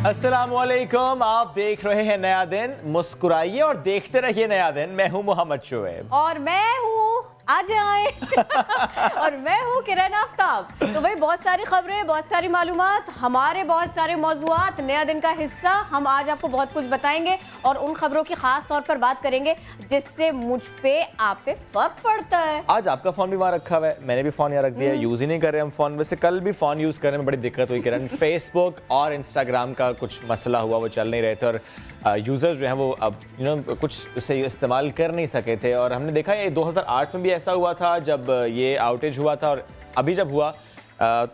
अस्सलामुअलैकुम, आप देख रहे हैं नया दिन। मुस्कुराइए और देखते रहिए नया दिन। मैं हूं मोहम्मद शुएब और मैं हूँ आ जाए और मैं हूँ किरण आफ्ताब। तो भाई बहुत सारी खबरें, बहुत सारी मालूमात, हमारे बहुत सारे मौजूआत, नया दिन का हिस्सा। हम आज आपको बहुत कुछ बताएंगे और उन खबरों की खास तौर पर बात करेंगे जिससे मुझ पे आप पे फर्क पड़ता है। आज आपका फोन भी वहाँ रखा हुआ है, मैंने भी फोन यहाँ रख दिया, यूज ही नहीं कर रहे हम फोन। वैसे कल भी फोन यूज करने में बड़ी दिक्कत हुई किरण। फेसबुक और इंस्टाग्राम का कुछ मसला हुआ, वो चल नहीं रहे थे और यूजर्स जो हैं वो अब कुछ उसे इस्तेमाल कर नहीं सके थे। और हमने देखा ये 2008 में भी ऐसा हुआ था जब ये आउटेज हुआ था, और अभी जब हुआ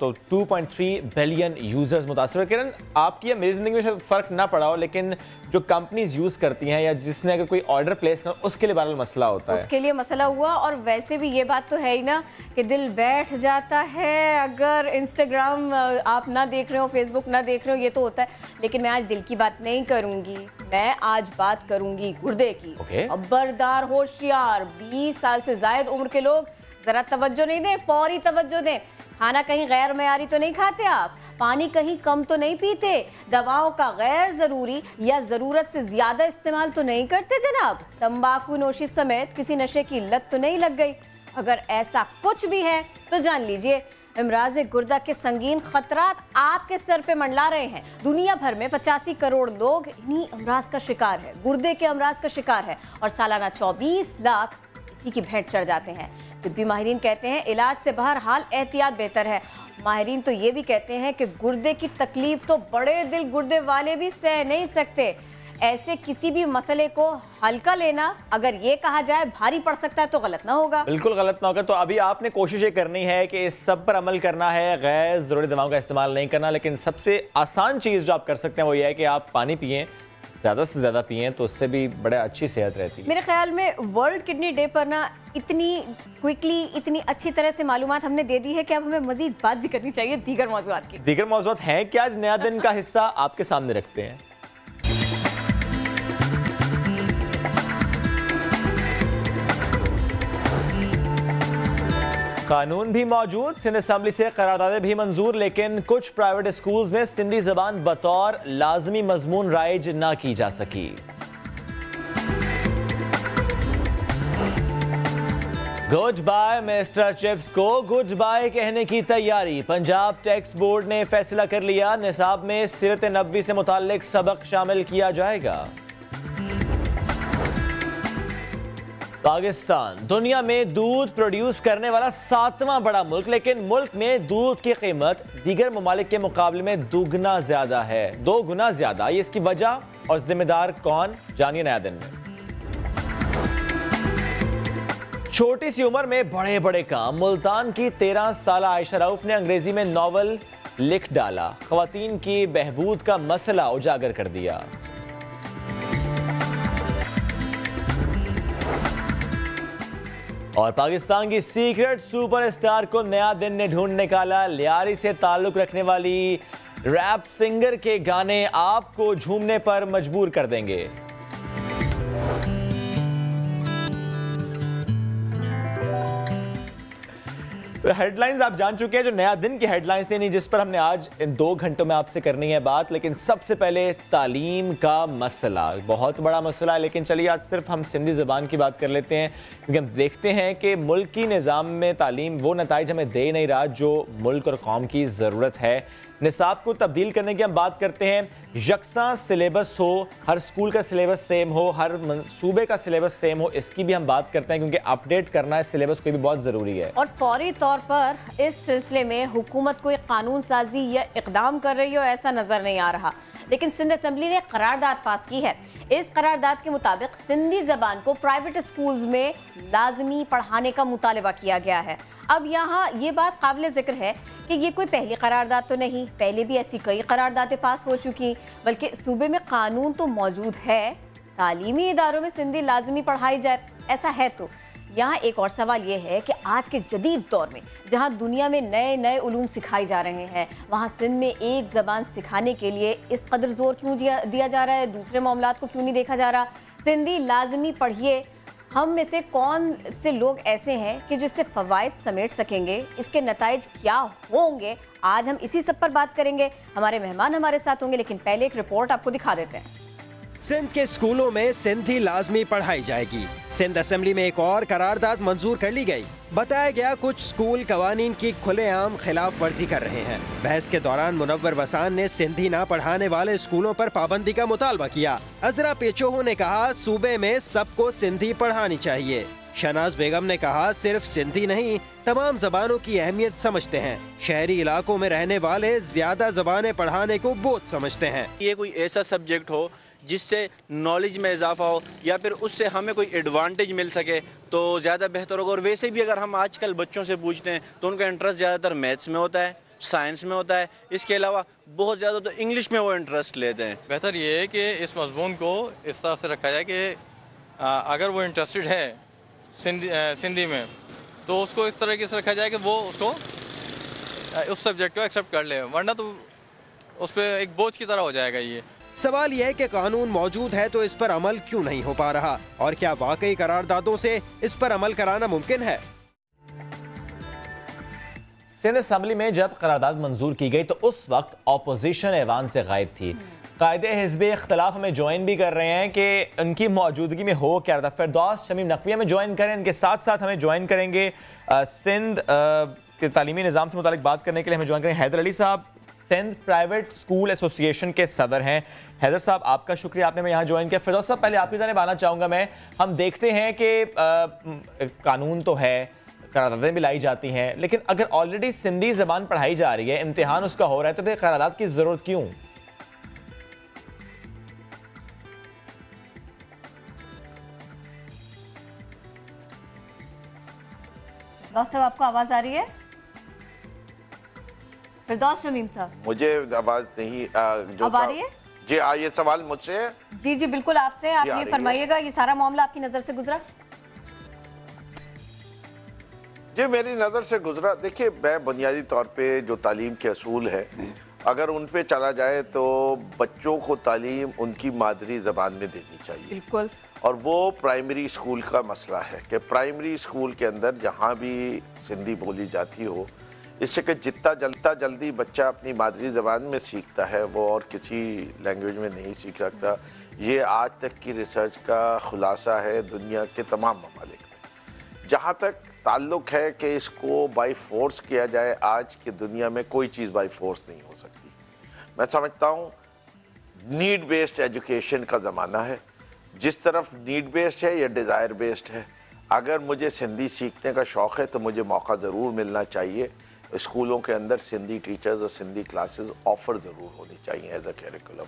तो 2.3 बिलियन यूजर्स मुतासर हुए। किरण, आपकी या मेरी ज़िंदगी में शायद फ़र्क ना पड़ा हो, लेकिन जो कंपनीज यूज़ करती हैं या जिसने अगर कोई ऑर्डर प्लेस करना, उसके लिए बहरहाल मसला होता है। उसके लिए मसला हुआ। और वैसे भी ये बात तो है ही ना कि दिल बैठ जाता है अगर इंस्टाग्राम आप ना देख रहे हो, फेसबुक ना देख रहे हो, ये तो होता है। लेकिन मैं आज दिल की बात नहीं करूंगी, मैं आज बात करूंगी गुर्दे की। खबरदार, होशियार, 20 साल से ज्यादा उम्र के लोग जरा तवज्जो नहीं दें, फौरी तवज्जो दें। खाना कहीं गैर मयारी तो नहीं खाते आप, पानी कहीं कम तो नहीं पीते, दवाओं का गैर जरूरी या जरूरत से ज्यादा इस्तेमाल तो नहीं करते जनाब, तंबाकू नोशी समेत किसी नशे की लत तो नहीं लग गई। अगर ऐसा कुछ भी है तो जान लीजिए इमराज गुर्दा के संगीन खतरात आपके सर पे मंडला रहे हैं। दुनिया भर में 85 करोड़ लोग इन्हीं अमराज का शिकार है, गुर्दे के अमराज का शिकार है, और सालाना 24 लाख इसी की भेंट चढ़ जाते हैं। तिब्बी माहिरीन कहते हैं इलाज से बहरहाल एहतियात बेहतर है। माहिरीन तो ये भी कहते हैं कि गुर्दे की तकलीफ तो बड़े दिल गुर्दे वाले भी सह नहीं सकते। ऐसे किसी भी मसले को हल्का लेना, अगर ये कहा जाए भारी पड़ सकता है, तो गलत ना होगा। बिल्कुल गलत ना होगा। तो अभी आपने कोशिश ये करनी है कि इस सब पर अमल करना है, गैर ज़रूरी दवाओं का इस्तेमाल नहीं करना। लेकिन सबसे आसान चीज़ जो आप कर सकते हैं वो ये है कि आप पानी पिएं, ज़्यादा से ज़्यादा पिएं, तो उससे भी बड़े अच्छी सेहत रहती है। मेरे ख्याल में वर्ल्ड किडनी डे पर ना इतनी क्विकली, इतनी अच्छी तरह से मालूमात हमने दे दी है कि अब हमें मजीद बात भी करनी चाहिए दीगर मौजूआत की। दीगर मौजूआत हैं कि आज नया दिन का हिस्सा आपके सामने रखते हैं। कानून भी मौजूद, सिंध असेंबली से करारदादें भी मंजूर, लेकिन कुछ प्राइवेट स्कूल्स में सिंधी जबान बतौर लाजमी मजमून राइज ना की जा सकी। गुड बाय मिस्टर चिप्स को गुड बाय कहने की तैयारी। पंजाब टेक्स्ट बोर्ड ने फैसला कर लिया, निसाब में सीरत नबवी से मुताल्लिक सबक शामिल किया जाएगा। पाकिस्तान दुनिया में दूध प्रोड्यूस करने वाला 7वां बड़ा मुल्क, लेकिन मुल्क में दूध की कीमत दीगर ममालिक के मुकाबले में दुगना ज्यादा है, 2 गुना ज्यादा। ये इसकी वजह और जिम्मेदार कौन, जानिए नया दिन में। छोटी सी उम्र में बड़े बड़े काम, मुल्तान की 13 साल आयशा रऊफ ने अंग्रेजी में नॉवल लिख डाला, खवातीन की बहबूद का मसला उजागर कर दिया। और पाकिस्तान की सीक्रेट सुपरस्टार को नया दिन ने ढूंढ निकाला। लियारी से ताल्लुक रखने वाली रैप सिंगर के गाने आपको झूमने पर मजबूर कर देंगे। तो हेडलाइंस आप जान चुके हैं, जो नया दिन की हेडलाइंस थी, नहीं जिस पर हमने आज इन 2 घंटों में आपसे करनी है बात। लेकिन सबसे पहले तालीम का मसला, बहुत बड़ा मसला है। लेकिन चलिए आज सिर्फ हम सिंधी ज़बान की बात कर लेते हैं, क्योंकि हम देखते हैं कि मुल्की निज़ाम में तालीम वो नताइज हमें दे नहीं रहा जो मुल्क और कौम की ज़रूरत है। निसाब को तब्दील करने की हम बात करते हैं, यकसा सिलेबस हो, हर स्कूल का सिलेबस सेम हो, हर सूबे का सिलेबस सेम हो, इसकी भी हम बात करते हैं, क्योंकि अपडेट करना है सिलेबस को भी बहुत ज़रूरी है। और फौरी तौर पर इस सिलसिले में हुकूमत कोई कानून साजी या इकदाम कर रही हो ऐसा नजर नहीं आ रहा, लेकिन सिंध असेंबली ने करारदाद पास की है। इस करारदाद के मुताबिक सिंधी जबान को प्राइवेट स्कूल्स में लाजमी पढ़ाने का मुतालबा किया गया है। अब यहाँ ये बात काबिल जिक्र है कि ये कोई पहली करारदाद तो नहीं, पहले भी ऐसी कई करारदादें पास हो चुकी, बल्कि सूबे में कानून तो मौजूद है, तालीमी इदारों में सिंधी लाजमी पढ़ाई जाए, ऐसा है। तो यहाँ एक और सवाल ये है कि आज के जदीद दौर में जहाँ दुनिया में नए नए उलूम सिखाए जा रहे हैं, वहाँ सिंध में एक ज़बान सिखाने के लिए इस कदर जोर क्यों दिया जा रहा है, दूसरे मामलात को क्यों नहीं देखा जा रहा। सिंधी लाजमी पढ़िए, हम में से कौन से लोग ऐसे हैं कि जो इससे फ़वाइद समेट सकेंगे, इसके नताइज क्या होंगे, आज हम इसी सब पर बात करेंगे। हमारे मेहमान हमारे साथ होंगे, लेकिन पहले एक रिपोर्ट आपको दिखा देते हैं। सिंध के स्कूलों में सिंधी लाजमी पढ़ाई जाएगी। सिंध असेंबली में एक और करारदाद मंजूर कर ली गई। बताया गया कुछ स्कूल कवानीन की खुलेआम खिलाफ वर्जी कर रहे हैं। बहस के दौरान मुनव्वर वसान ने सिंधी ना पढ़ाने वाले स्कूलों पर पाबंदी का मुतालबा किया। अजरा पेचोहो ने कहा सूबे में सबको सिंधी पढ़ानी चाहिए। शहनाज बेगम ने कहा सिर्फ सिंधी नहीं, तमाम जबानों की अहमियत समझते हैं। शहरी इलाकों में रहने वाले ज्यादा जबानें पढ़ाने को बोझ समझते हैं। ये कोई ऐसा सब्जेक्ट हो जिससे नॉलेज में इजाफा हो या फिर उससे हमें कोई एडवांटेज मिल सके तो ज़्यादा बेहतर होगा। और वैसे भी अगर हम आजकल बच्चों से पूछते हैं तो उनका इंटरेस्ट ज़्यादातर मैथ्स में होता है, साइंस में होता है। इसके अलावा बहुत ज़्यादा तो इंग्लिश में वो इंटरेस्ट लेते हैं। बेहतर ये है कि इस मजमून को इस तरह से रखा जाए कि अगर वो इंटरेस्टेड है सिंधी में तो उसको इस तरीके से रखा जाए कि वो उसको उस सब्जेक्ट को एक्सेप्ट कर ले, वरना तो उस पर एक बोझ की तरह हो जाएगा। ये सवाल यह है कि कानून मौजूद है तो इस पर अमल क्यों नहीं हो पा रहा, और क्या वाकई करारदादों से इस पर अमल कराना मुमकिन है। सिंध असेंबली में जब करारदाद मंजूर की गई तो उस वक्त ऑपोजिशन ऐवान से गायब थी। कायदे हिज़्ब इख्तिलाफ हमें ज्वाइन भी कर रहे हैं कि उनकी मौजूदगी में हो क्या रहा। फिरदौस शमीम नकवी हमें ज्वाइन करें, इनके साथ साथ हमें ज्वाइन करेंगे सिंध के तालीमी निज़ाम से मुतालिक बात करने के लिए हमें ज्वाइन करें हैदर अली साहब, सिंध प्राइवेट स्कूल एसोसिएशन के सदर हैं। हैदर साहब आपका शुक्रिया, आपने मैं यहाँ ज्वाइन किया। फिरदौस साहब पहले आपकी जानिब आना चाहूँगा मैं। हम देखते हैं कि कानून तो है, करारदादें भी लाई जाती हैं, लेकिन अगर ऑलरेडी सिंधी ज़बान पढ़ाई जा रही है, इम्तिहान उसका हो रहा है, तो फिर करारदाद की ज़रूरत क्यों? साहब आपको आवाज़ आ रही है? फिरदौस शमीम साहब मुझे आवाज नहीं जो अब आ रही है जी। ये सवाल मुझसे है? जी जी बिल्कुल आपसे। आप ये फरमाइएगा, ये सारा मामला आपकी नजर से गुजरा? जी मेरी नज़र से गुजरा। देखिए मैं बुनियादी तौर पे जो तालीम के असूल है अगर उन पे चला जाए तो बच्चों को तालीम उनकी मादरी ज़बान में देनी चाहिए। बिल्कुल। और वो प्राइमरी स्कूल का मसला है कि प्राइमरी स्कूल के अंदर जहाँ भी सिंधी बोली जाती हो, इससे कि जितना जल्दी बच्चा अपनी मादरी ज़बान में सीखता है वो और किसी लैंग्वेज में नहीं सीख सकता। ये आज तक की रिसर्च का खुलासा है दुनिया के तमाम ममालिक में। जहाँ तक ताल्लुक़ है कि इसको बाई फोर्स किया जाए, आज की दुनिया में कोई चीज़ बाई फोर्स नहीं हो सकती। मैं समझता हूँ नीड बेस्ड एजुकेशन का ज़माना है। जिस तरफ नीड बेस्ड है या डिज़ायर बेस्ड है। अगर मुझे सिंधी सीखने का शौक़ है तो मुझे मौका ज़रूर मिलना चाहिए। स्कूलों के अंदर सिंधी टीचर्स और सिंधी क्लासेस ऑफ़र ज़रूर होनी चाहिए एज अ करिकुलम।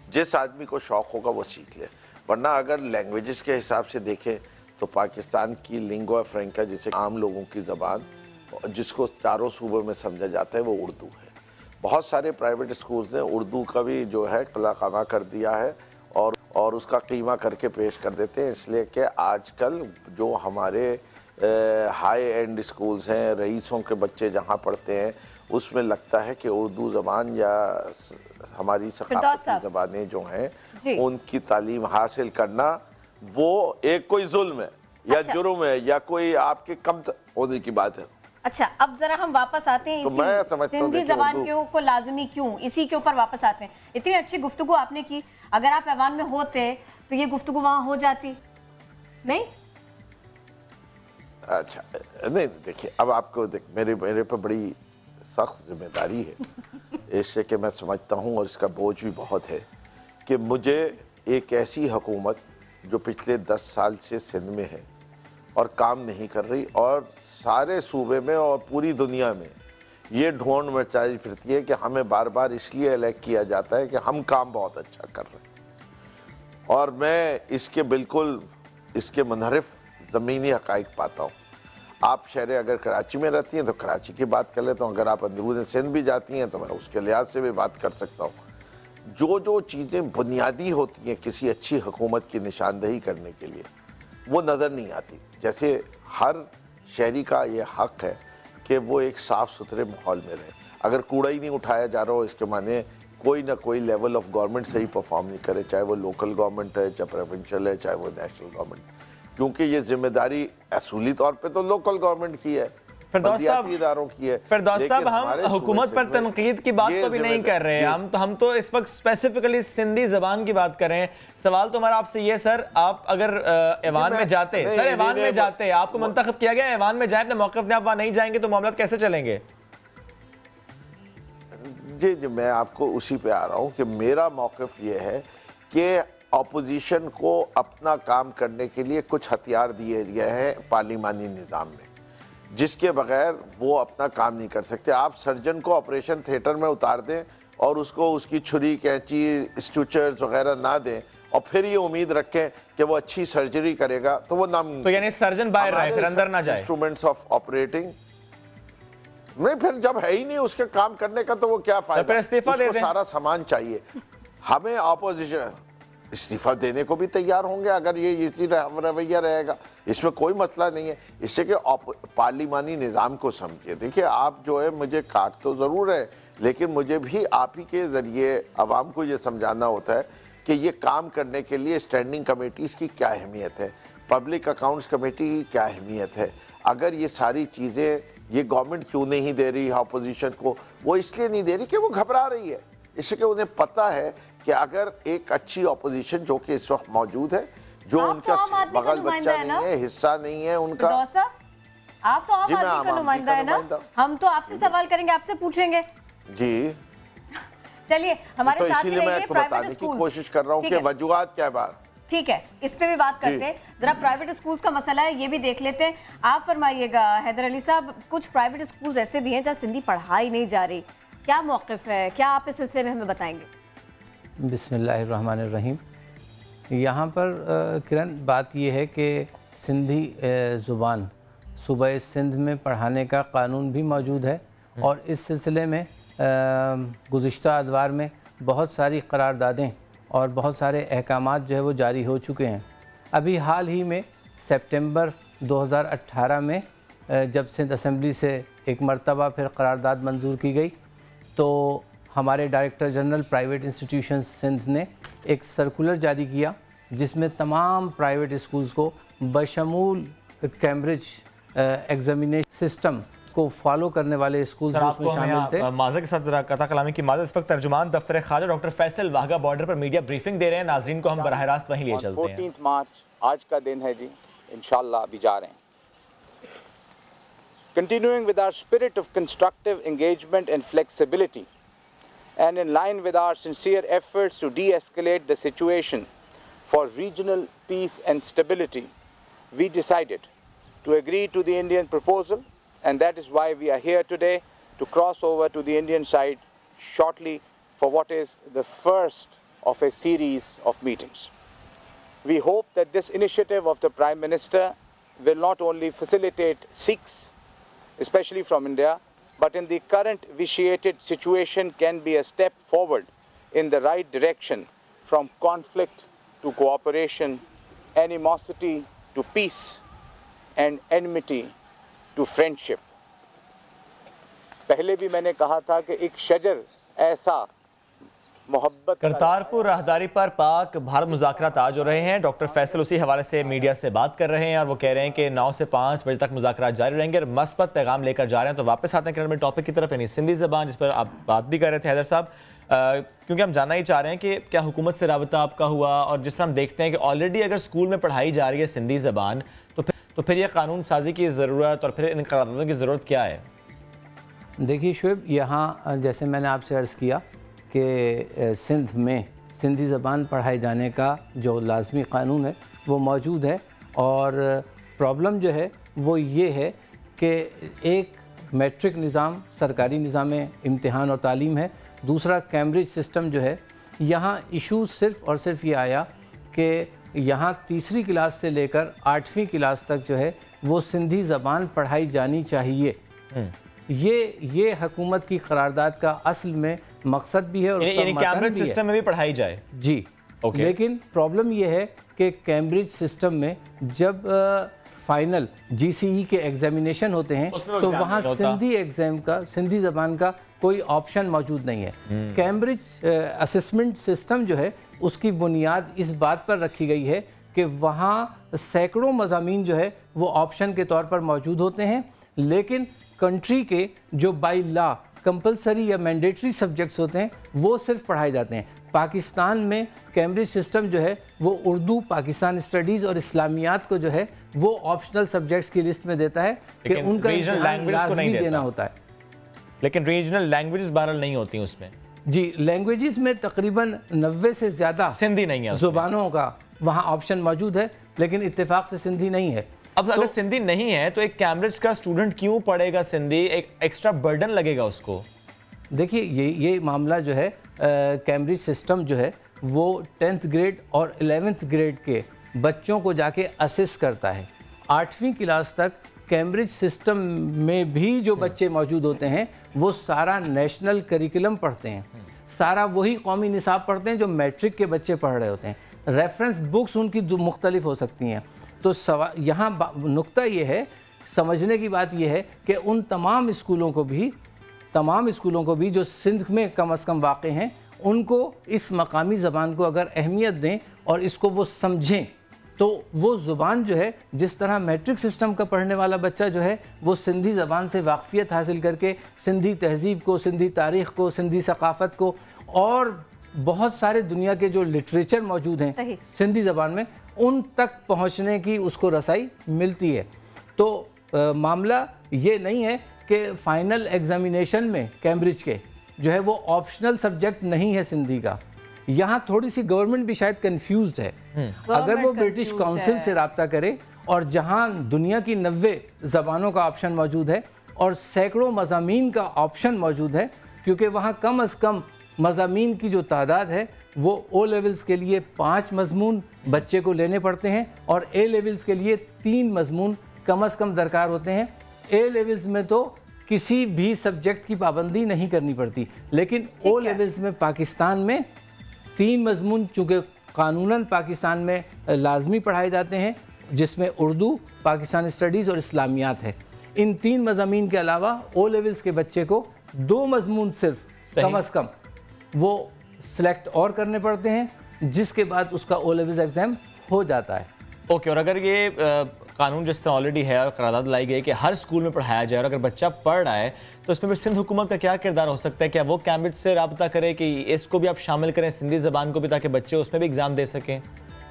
जिस आदमी को शौक़ होगा वो सीख ले। वरना अगर लैंग्वेजेस के हिसाब से देखें तो पाकिस्तान की लिंगुआ फ्रैंका, जिसे आम लोगों की ज़बान जिसको चारों सूबों में समझा जाता है, वो उर्दू है। बहुत सारे प्राइवेट स्कूल्स ने उर्दू का भी जो है कलाकामा कर दिया है और उसका कीमा करके पेश कर देते हैं। इसलिए कि आजकल जो हमारे हाई एंड स्कूल्स हैं, रईसों के बच्चे जहाँ पढ़ते हैं, उसमें लगता है कि उर्दू ज़बान या हमारी सकाफती ज़बानें जो हैं उनकी तालीम हासिल करना वो एक कोई जुल्म है या जुर्म है या कोई आपके कम होने की बात है। अच्छा, अब जरा हम वापस आते हैं इसी सिंधी ज़बान को लाजमी क्यों, इसी के ऊपर वापस आते हैं। इतनी अच्छी गुफ्तगू आपने की, अगर आप ऐवान में होते तो ये गुफ्तगू वहाँ हो जाती नहीं? अच्छा नहीं, देखिए अब आपको मेरे पर बड़ी सख्त जिम्मेदारी है इससे कि मैं समझता हूँ और इसका बोझ भी बहुत है कि मुझे एक ऐसी हुकूमत जो पिछले 10 साल से सिंध में है और काम नहीं कर रही और सारे सूबे में और पूरी दुनिया में ये ढोंड मचाई फिरती है कि हमें बार बार इसलिए इलेक्ट किया जाता है कि हम काम बहुत अच्छा कर रहे हैं। और मैं इसके बिल्कुल इसके मुनहरिफ ज़मीनी हक़ाइक़ पाता हूँ। आप शहर अगर कराची में रहती हैं तो कराची की बात कर लेता हूँ, अगर आप अंदरून सिंध भी जाती हैं तो मैं उसके लिहाज से भी बात कर सकता हूँ। जो चीज़ें बुनियादी होती हैं किसी अच्छी हुकूमत की निशानदही करने के लिए वो नज़र नहीं आती। जैसे हर शहरी का ये हक़ है कि वो एक साफ़ सुथरे माहौल में रहे। अगर कूड़ा ही नहीं उठाया जा रहा हो इसके माने कोई ना कोई लेवल ऑफ गवर्नमेंट सही परफॉर्म नहीं करे, चाहे वो लोकल गवर्नमेंट है, चाहे प्रोविंशियल है, चाहे वो नेशनल गवर्नमेंट। क्योंकि ये जिम्मेदारी असूली तौर पे तो लोकल गवर्नमेंट की है, बल्दियाती इदारों की है। फिरदौस साहब, हम हुकूमत पर तनकीद की बात तो भी नहीं कर रहे हैं, हम तो इस वक्त स्पेसिफिकली सिंधी जबान की बात कर रहे हैं। सवाल तो हमारा आपसे ये सर, आप अगर ऐवान में जाते, सर ऐवान में जाते, आपको मुंतखब किया गया, ऐवान में जाए, अपने मौक़िफ़ में आप वहां नहीं जाएंगे तो मामला कैसे चलेंगे? जी जी, मैं आपको उसी पे आ रहा हूँ कि मेरा मौक़िफ़ ये है कि अपोजिशन को अपना काम करने के लिए कुछ हथियार दिए गए हैं पार्लिमानी निज़ाम में, जिसके बगैर वो अपना काम नहीं कर सकते। आप सर्जन को ऑपरेशन थिएटर में उतार दें और उसको उसकी छुरी, कैंची, स्टूचर्स वगैरह ना दें और फिर ये उम्मीद रखें कि वो अच्छी सर्जरी करेगा, तो वो नाम, तो यानी सर्जन बाहर रहे, फिर अंदर ना जाए। इंस्ट्रूमेंट्स ऑफ ऑपरेटिंग नहीं, फिर जब है ही नहीं उसके काम करने का तो वो क्या फायदा? तो इस्तीफा दे दें। सारा सामान चाहिए। हमें ऑपोजिशन इस्तीफा देने को भी तैयार होंगे अगर ये इसी रवैया रहेगा, इसमें कोई मसला नहीं है। इससे कि पार्लिमानी निज़ाम को समझिए। देखिए, आप जो है, मुझे काट तो ज़रूर है, लेकिन मुझे भी आप ही के ज़रिए आवाम को ये समझाना होता है कि ये काम करने के लिए स्टैंडिंग कमेटीज़ की क्या अहमियत है, पब्लिक अकाउंट्स कमेटी की क्या अहमियत है। अगर ये सारी चीज़ें ये गवर्नमेंट क्यों नहीं दे रही है अपोजिशन को, वो इसलिए नहीं दे रही कि वो घबरा रही है। इससे कि उन्हें पता है कि अगर एक अच्छी अपोजिशन जो कि इस वक्त मौजूद है, जो उनका बगल बच्चा नहीं है, हिस्सा नहीं है उनका। आप तो आम आदमी का नुमाइंदा है ना, हम तो आपसे सवाल करेंगे, आपसे पूछेंगे जी। चलिए हमारे तो साथ इसीलिए मैं आपको बताने की कोशिश कर रहा हूँ कि वजूहात क्या बात। ठीक है, इस पे भी बात करते हैं। जरा प्राइवेट स्कूल्स का मसला है, ये भी देख लेते हैं। आप फरमाइएगा हैदर अली साहब, कुछ प्राइवेट स्कूल्स ऐसे भी हैं जहाँ सिंधी पढ़ाई नहीं जा रही, क्या मौक़िफ़ है, क्या आप इस सिलसिले में हमें बताएंगे? बिस्मिल्लाहिर्रहमानिर्रहीम। यहाँ पर किरण बात यह है कि सिंधी ज़ुबान सूबा सिंध में पढ़ाने का कानून भी मौजूद है और इस सिलसिले में गुज़िश्ता अदवार में बहुत सारी करारदादें और बहुत सारे अहकामात जो है वो जारी हो चुके हैं। अभी हाल ही में सितंबर 2018 में जब सिंध असम्बली से एक मरतबा फिर करारदाद मंजूर की गई, तो हमारे director general private institutions Sindh ने एक सर्कुलर जारी किया जिसमें तमाम प्राइवेट स्कूल्स को बशमूल कैम्ब्रिज एग्जामिनेशन सिस्टम को फॉलो करने वाले स्कूल में शामिल थे। माज़ा के साथ जरा कथा कलामी की माज़ा, इस वक्त तर्जुमान दफ्तर ख़ाजा डॉक्टर फैसल वाघा बॉर्डर पर मीडिया ब्रीफिंग दे रहे हैं। नाज़रीन को हम बराह रास्त वहीं ले चलते हैं। 14 मार्च आज का दिन है जी, इंशाल्लाह अभी जा रहे हैं। Continuing with our spirit of constructive engagement and flexibility, and in line with our sincere efforts to de-escalate the situation for regional peace and stability, we decided to agree to the Indian proposal, and that is why we are here today to cross over to the Indian side shortly for what is the first of a series of meetings. We hope that this initiative of the Prime Minister will not only facilitate Sikhs, especially from India, but in the current vitiated situation can be a step forward in the right direction from conflict to cooperation, animosity to peace, and enmity to friendship. पहले भी मैंने कहा था कि एक शजर ऐसा मोहब्बत। करतारपुर राहदारी पर पाक भारत मुज़ाकरात आज हो रहे हैं। डॉक्टर फैसल उसी हवाले से मीडिया से बात कर रहे हैं और वो कह रहे हैं कि 9 से 5 बजे तक मुज़ाकरात जारी रहेंगे और मस्बत पैगाम लेकर जा रहे हैं। तो वापस आते हैं किरण टॉपिक की तरफ, यानी सिंधी ज़बान, जिस पर आप बात भी कर रहे थे हैदर साहब, क्योंकि हम जानना ही चाह रहे हैं कि क्या हुकूमत से राबता आपका हुआ, और जिस हम देखते हैं कि ऑलरेडी अगर स्कूल में पढ़ाई जा रही है सिंधी ज़बान, तो फिर यह कानून साजी की ज़रूरत और फिर इन करारदादों की ज़रूरत क्या है? देखिए शुएब, यहाँ जैसे मैंने आपसे अर्ज़ किया कि सिंध में सिंधी ज़बान पढ़ाए जाने का जो लाजमी कानून है वो मौजूद है, और प्रॉब्लम जो है वो ये है कि एक मैट्रिक निज़ाम सरकारी निज़ाम इम्तिहान और तालीम है, दूसरा कैम्ब्रिज सिस्टम जो है। यहाँ इशू सिर्फ़ और सिर्फ ये आया कि यहाँ तीसरी क्लास से लेकर 8वीं क्लास तक जो है वो सिंधी ज़बान पढ़ाई जानी चाहिए। ये हुकूमत की करारदाद का असल में मकसद भी है और उसका कैम्ब्रिज सिस्टम में भी पढ़ाई जाए जी। लेकिन प्रॉब्लम ये है कि कैम्ब्रिज सिस्टम में जब फाइनल GCE के एग्जामिनेशन होते हैं तो वहाँ सिंधी एग्ज़ाम का, सिंधी ज़बान का कोई ऑप्शन मौजूद नहीं है। कैम्ब्रिज असेसमेंट सिस्टम जो है उसकी बुनियाद इस बात पर रखी गई है कि वहाँ सैकड़ों मज़ामीन जो है वो ऑप्शन के तौर पर मौजूद होते हैं, लेकिन कंट्री के जो बाय लॉ कंपलसरी या मैंडेटरी सब्जेक्ट्स होते हैं वो सिर्फ पढ़ाए जाते हैं। पाकिस्तान में कैम्ब्रिज सिस्टम जो है वो उर्दू, पाकिस्तान स्टडीज़ और इस्लामियात को जो है वो ऑप्शनल सब्जेक्ट्स की लिस्ट में देता है कि उनका लाज़मी देना होता है। लेकिन रीजनल लैंग्वेजेस बहरहाल नहीं होती उसमें। जी, लैंग्वेजेस में तकरीबन 90 से ज़्यादा सिंधी नहीं है, ज़ुबानों का वहाँ ऑप्शन मौजूद है, लेकिन इत्तेफाक से सिंधी नहीं है। अब अगर सिंधी नहीं है तो एक कैम्ब्रिज का स्टूडेंट क्यों पढ़ेगा सिंधी? एक एक्स्ट्रा बर्डन लगेगा उसको। देखिए, ये मामला जो है कैम्ब्रिज सिस्टम जो है वो 10th ग्रेड और 11th ग्रेड के बच्चों को जाके असिस्ट करता है। 8वीं क्लास तक कैम्ब्रिज सिस्टम में भी जो बच्चे मौजूद होते हैं वो सारा नेशनल करिकुलम पढ़ते हैं, सारा वही कौमी निसाब पढ़ते हैं जो मैट्रिक के बच्चे पढ़ रहे होते हैं। रेफरेंस बुक्स उनकी मुख्तलिफ हो सकती हैं। तो यहाँ नुक्ता ये है, समझने की बात यह है कि उन तमाम स्कूलों को भी जो सिंध में कम अज़ कम वाक़ हैं, उनको इस मकामी ज़बान को अगर अहमियत दें और इसको वो समझें तो वो ज़ुबान जो है, जिस तरह मैट्रिक सिस्टम का पढ़ने वाला बच्चा जो है वो सिंधी ज़बान से वाक़फ़ियत हासिल करके सिंधी तहज़ीब को, सिंधी तारीख़ को, सिंधी सकाफ़त को और बहुत सारे दुनिया के जो लिटरेचर मौजूद हैं सिंधी ज़बान में, उन तक पहुँचने की उसको रसाई मिलती है। तो मामला ये नहीं है कि फ़ाइनल एग्ज़ामिनेशन में कैम्ब्रिज के जो है वो ऑप्शनल सब्जेक्ट नहीं है सिंधी का। यहाँ थोड़ी सी गवर्नमेंट भी शायद कंफ्यूज्ड है। अगर वो ब्रिटिश काउंसिल से रब्ता करे और जहाँ दुनिया की 90 ज़बानों का ऑप्शन मौजूद है और सैकड़ों मज़ामीन का ऑप्शन मौजूद है, क्योंकि वहाँ कम अज़ कम मज़ामीन की जो तादाद है वो ओ लेवल्स के लिए 5 मज़मून बच्चे को लेने पड़ते हैं और ए लेवल्स के लिए 3 मज़मून कम अज़ कम दरकार होते हैं। ए लेवल्स में तो किसी भी सब्जेक्ट की पाबंदी नहीं करनी पड़ती, लेकिन ओ लेवल्स में पाकिस्तान में 3 मज़मून चूँकि कानूनन पाकिस्तान में लाजमी पढ़ाए जाते हैं, जिसमें उर्दू, पाकिस्तान स्टडीज़ और इस्लामियात है। इन 3 मज़ामीन के अलावा ओ लेवल्स के बच्चे को 2 मज़मून सिर्फ कम अज़ कम वो सिलेक्ट और करने पड़ते हैं, जिसके बाद उसका ओ लेवल्स एग्ज़ाम हो जाता है। ओके, और अगर ये कानून जिस तरह ऑलरेडी है और करारदाद लाई गई है कि हर स्कूल में पढ़ाया जाए और अगर बच्चा पढ़ रहा है तो इसमें फिर सिंध हुकूमत का क्या किरदार हो सकता है? क्या वो कैम्ब्रिज से रब्ता करे कि इसको भी आप शामिल करें, सिंधी ज़बान को भी, ताकि बच्चे उसमें भी एग्ज़ाम दे सकें?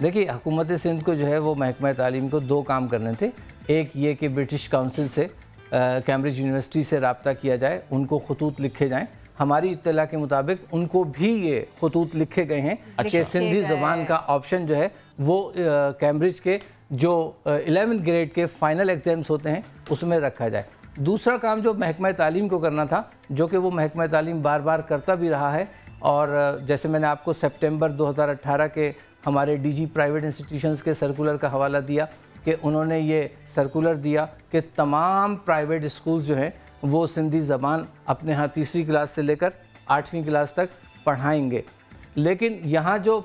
देखिए, हुकूमत सिंध को जो है वो महकमा तालीम को 2 काम करने थे। एक ये कि ब्रिटिश काउंसिल से कैम्ब्रिज यूनिवर्सिटी से रब्ता किया जाए, उनको खतूत लिखे जाएँ। हमारी इत्तला के मुताबिक उनको भी ये खतूत लिखे गए हैं कि सिंधी ज़बान का ऑप्शन जो है वो कैम्ब्रिज के जो 11th ग्रेड के फाइनल एग्ज़ाम्स होते हैं उसमें रखा जाए। दूसरा काम जो महकमा तालीम को करना था, जो कि वो महकमा तालीम बार बार करता भी रहा है, और जैसे मैंने आपको सितंबर 2018 के हमारे डीजी प्राइवेट इंस्टीट्यूशंस के सर्कुलर का हवाला दिया कि उन्होंने ये सर्कुलर दिया कि तमाम प्राइवेट स्कूल्स जो हैं वो सिंधी ज़बान अपने यहाँ 3री क्लास से लेकर 8वीं क्लास तक पढ़ाएंगे। लेकिन यहाँ जो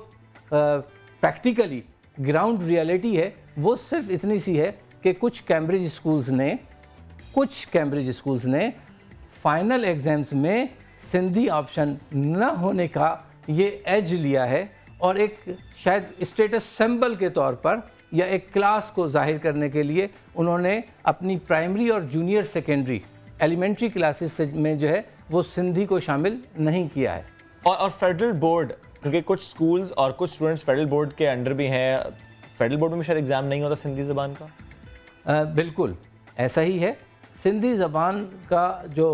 प्रैक्टिकली ग्राउंड रियलिटी है वो सिर्फ इतनी सी है कि कुछ कैम्ब्रिज स्कूल्स ने फाइनल एग्ज़ाम्स में सिंधी ऑप्शन न होने का ये एज लिया है और एक शायद स्टेटस सिंबल के तौर पर या एक क्लास को जाहिर करने के लिए उन्होंने अपनी प्राइमरी और जूनियर सेकेंडरी एलिमेंट्री क्लासेस में जो है वो सिंधी को शामिल नहीं किया है। और फेडरल बोर्ड, क्योंकि कुछ स्कूल्स और कुछ स्टूडेंट्स फेडरल बोर्ड के अंडर भी हैं, फेडरल बोर्ड में शायद एग्ज़ाम नहीं होता सिंधी ज़बान का। बिल्कुल ऐसा ही है। सिंधी ज़बान का जो